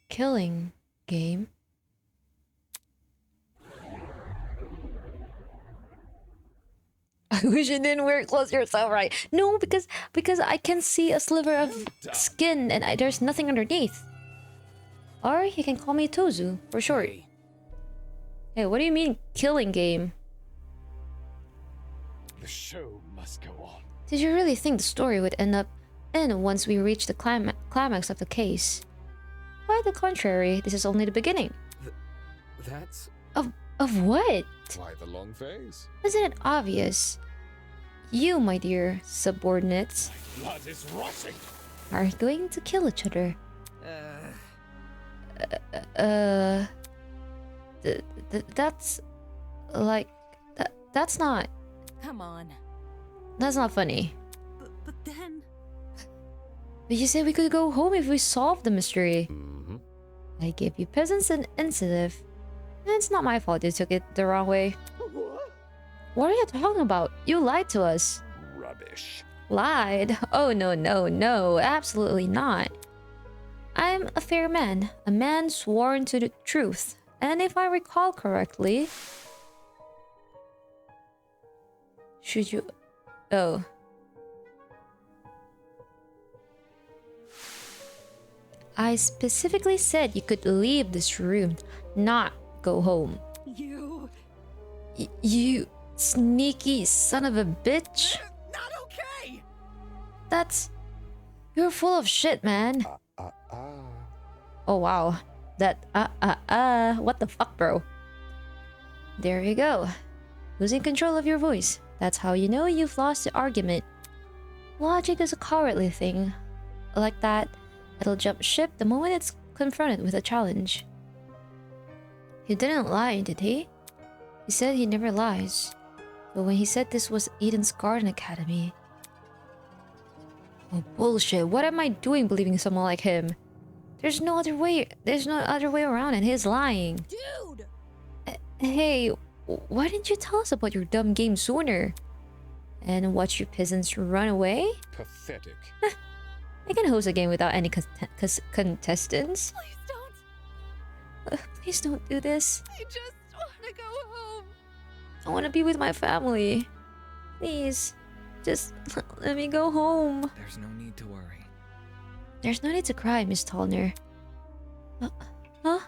Killing game? I wish you didn't wear clothes yourself, right? No, because I can see a sliver of skin and there's nothing underneath. Or you can call me Tozu for short. Hey, what do you mean killing game? The show must go on. Did you really think the story would end up in once we reach the climax of the case? Quite the contrary, this is only the beginning. That's... Of what? Why the long face? Isn't it obvious? You, my dear subordinates, Blood is rushing. are going to kill each other. That's like that's not. Come on. That's not funny. But then... But you said we could go home if we solved the mystery. I gave you peasants an incentive. And it's not my fault you took it the wrong way. What are you talking about? You lied to us. Rubbish. Lied? Oh, no, absolutely not. I'm a fair man, a man sworn to the truth. And if I recall correctly... Should you... Oh. I specifically said you could leave this room, not go home. You... You sneaky son of a bitch. Not okay! That's... You're full of shit, man. Oh, wow. That, what the fuck, bro? There you go. Losing control of your voice. That's how you know you've lost the argument. Logic is a cowardly thing. Like that, it'll jump ship the moment it's confronted with a challenge. He didn't lie, did he? He said he never lies. But when he said this was Eden's Garden Academy... Oh, bullshit. What am I doing believing someone like him? There's no other way around and he's lying. Dude! Hey, why didn't you tell us about your dumb game sooner? And watch your peasants run away? Pathetic. I can host a game without any contestants. Please don't. Please don't do this. I just want to go home. I want to be with my family. Please, just let me go home. There's no need to worry. There's no need to cry, Miss Tallner. Huh?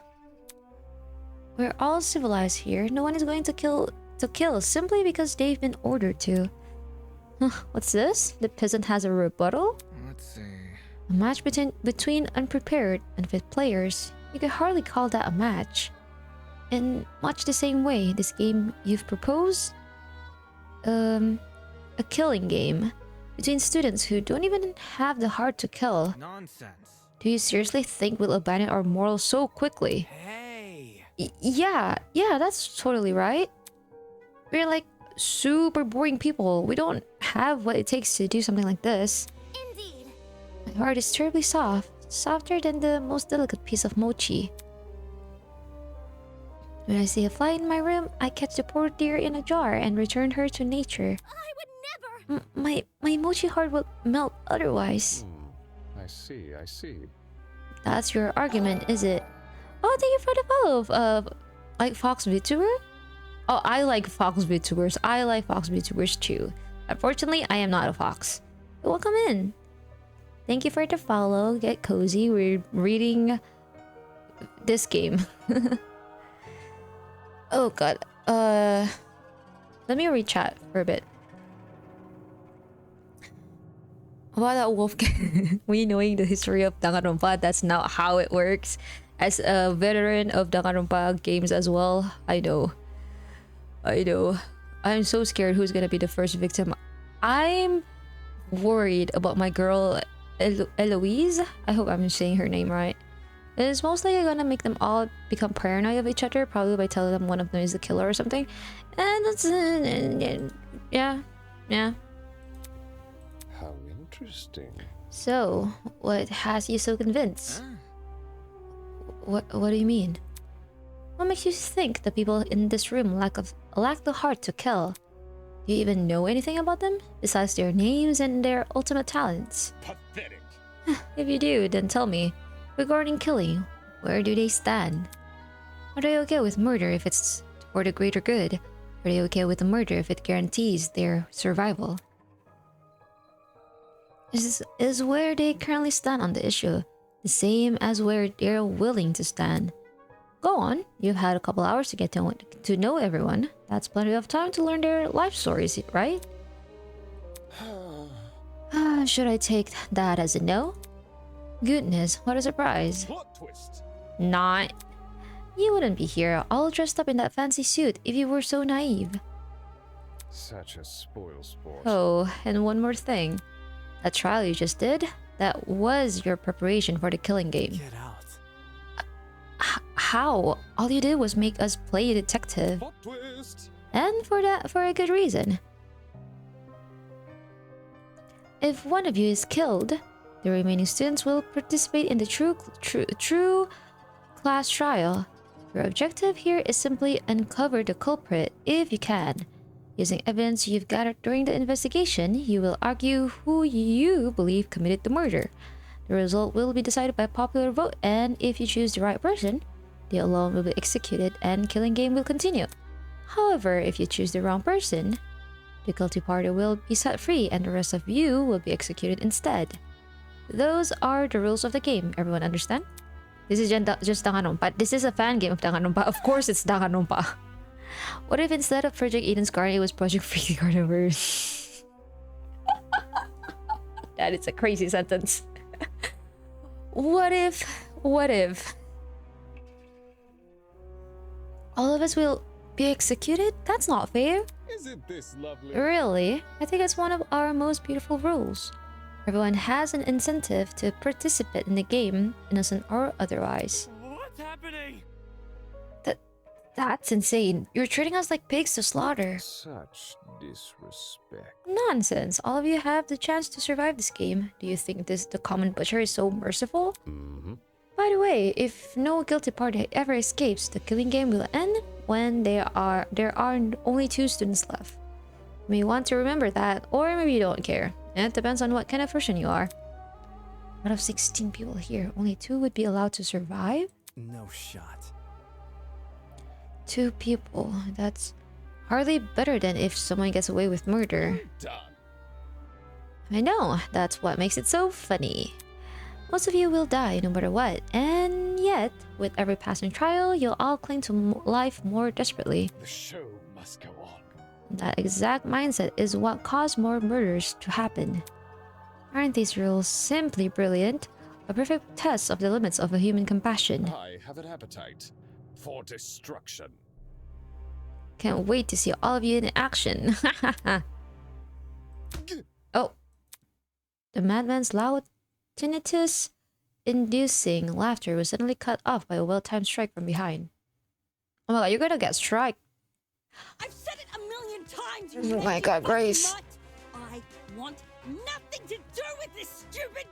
We're all civilized here. No one is going to kill simply because they've been ordered to. What's this? The peasant has a rebuttal? Let's see. A match between unprepared and fit players. You could hardly call that a match. In much the same way, this game you've proposed, a killing game between students who don't even have the heart to kill. Nonsense. Do you seriously think we'll abandon our morals so quickly? Hey. Yeah, that's totally right. We're like super boring people. We don't have what it takes to do something like this. Indeed. My heart is terribly soft, softer than the most delicate piece of mochi. When I see a fly in my room, I catch the poor dear in a jar and return her to nature. I would never. My mochi heart will melt otherwise. I see. That's your argument, is it? Oh, thank you for the follow. Like Fox VTuber? Oh, I like Fox VTubers. I like Fox VTubers too. Unfortunately, I am not a fox. But welcome in. Thank you for the follow. Get cozy. We're reading this game. Oh god. Let me read chat for a bit. About that wolf we knowing the history of danganronpa, that's not how it works. As a veteran of danganronpa games as well, I know. I'm so scared who's gonna be the first victim. I'm worried about my girl Eloise. I hope I'm saying her name right. It's most likely gonna make them all become paranoid of each other, probably by telling them one of them is the killer or something. And that's yeah. How interesting. So, what has you so convinced? What do you mean? What makes you think the people in this room lack the heart to kill? Do you even know anything about them besides their names and their ultimate talents? Pathetic. If you do, then tell me. Regarding killing, where do they stand? Are they okay with murder if it's for the greater good? Are they okay with the murder if it guarantees their survival? Is where they currently stand on the issue the same as where they're willing to stand? Go on, you've had a couple hours to get to know everyone. That's plenty of time to learn their life stories, right? Should I take that as a no? Goodness, what a surprise. Plot twist. Not. You wouldn't be here all dressed up in that fancy suit if you were so naive. Such a spoil sport. Oh, and one more thing. That trial you just did, that was your preparation for the killing game. Get out. How? All you did was make us play a detective. Plot twist. And for a good reason. If one of you is killed, the remaining students will participate in the true class trial. Your objective here is simply uncover the culprit if you can. Using evidence you've gathered during the investigation, you will argue who you believe committed the murder. The result will be decided by popular vote, and if you choose the right person, the alarm will be executed and killing game will continue. However, if you choose the wrong person, the guilty party will be set free and the rest of you will be executed instead. Those are the rules of the game. Everyone understand? This is just danganronpa. This is a fan game of danganronpa. Of course it's danganronpa. What if instead of Project Eden's Garden, it was Project Freaky Gardenverse? That is a crazy sentence. What if all of us will be executed? That's not fair. Isn't this lovely? Really? I think it's one of our most beautiful rules. Everyone has an incentive to participate in the game, innocent or otherwise. What's happening? That's insane. You're treating us like pigs to slaughter. Such disrespect. Nonsense. All of you have the chance to survive this game. Do you think the common butcher is so merciful? By the way, if no guilty party ever escapes, the killing game will end when there are only 2 students left. You may want to remember that, or maybe you don't care. It depends on what kind of person you are. Out of 16 people here, only 2 would be allowed to survive? No shot. 2 people, that's Hardly better than if someone gets away with murder. Done. I know, that's what makes it so funny. Most of you will die no matter what, and yet, with every passing trial, you'll all cling to life more desperately. The show must go on. That exact mindset is what caused more murders to happen. Aren't these rules simply brilliant? A perfect test of the limits of a human compassion. I have an appetite for destruction. Can't wait to see all of you in action. Oh. The madman's loud, tinnitus-inducing laughter was suddenly cut off by a well-timed strike from behind. Oh my god, you're gonna get struck. I've said it a million times. Oh my god, Grace. I want nothing to do with this stupid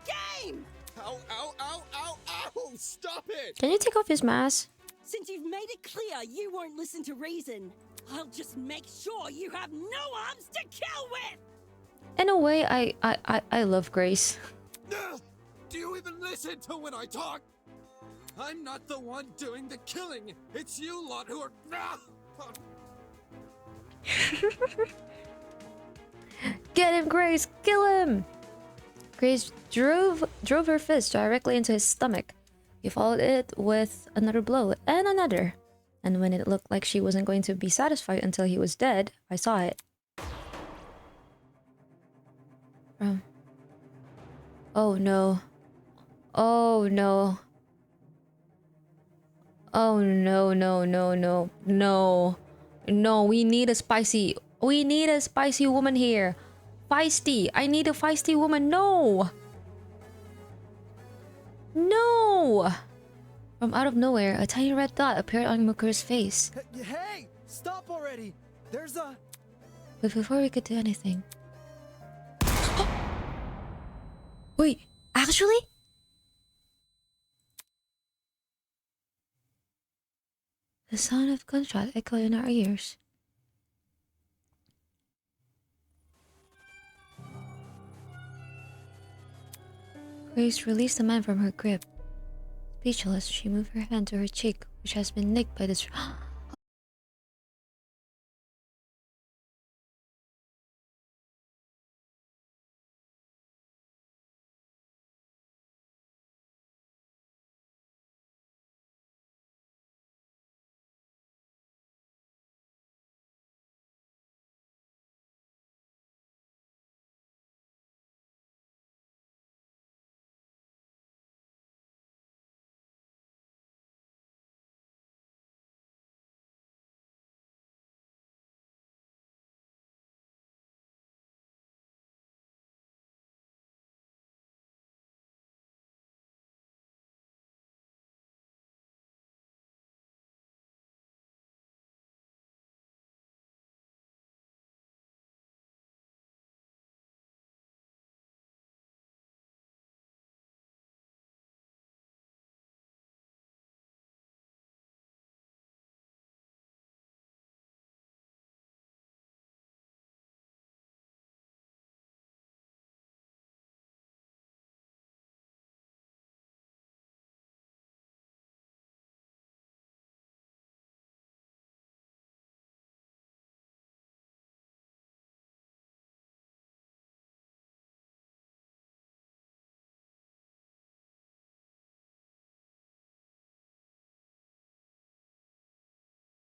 game. Ow, ow, ow, ow, ow! Stop it! Can you take off his mask? Since you've made it clear you won't listen to reason, I'll just make sure you have no arms to kill with. In a way, I love Grace. Do you even listen to when I talk? I'm not the one doing the killing. It's you lot who are. Get him, Grace! Kill him! Grace drove her fist directly into his stomach. He followed it with another blow and another. And when it looked like she wasn't going to be satisfied until he was dead, I saw it. Oh no. Oh no. Oh no, no, no, no, no. No, we need a spicy woman here. Feisty. I need a feisty woman. No. No. From out of nowhere, a tiny red dot appeared on Mukur's face. Hey, stop already. There's a... But before we could do anything... Wait, actually? The sound of gunshot echoed in our ears. Grace released the man from her grip. Speechless, she moved her hand to her cheek, which has been nicked by this...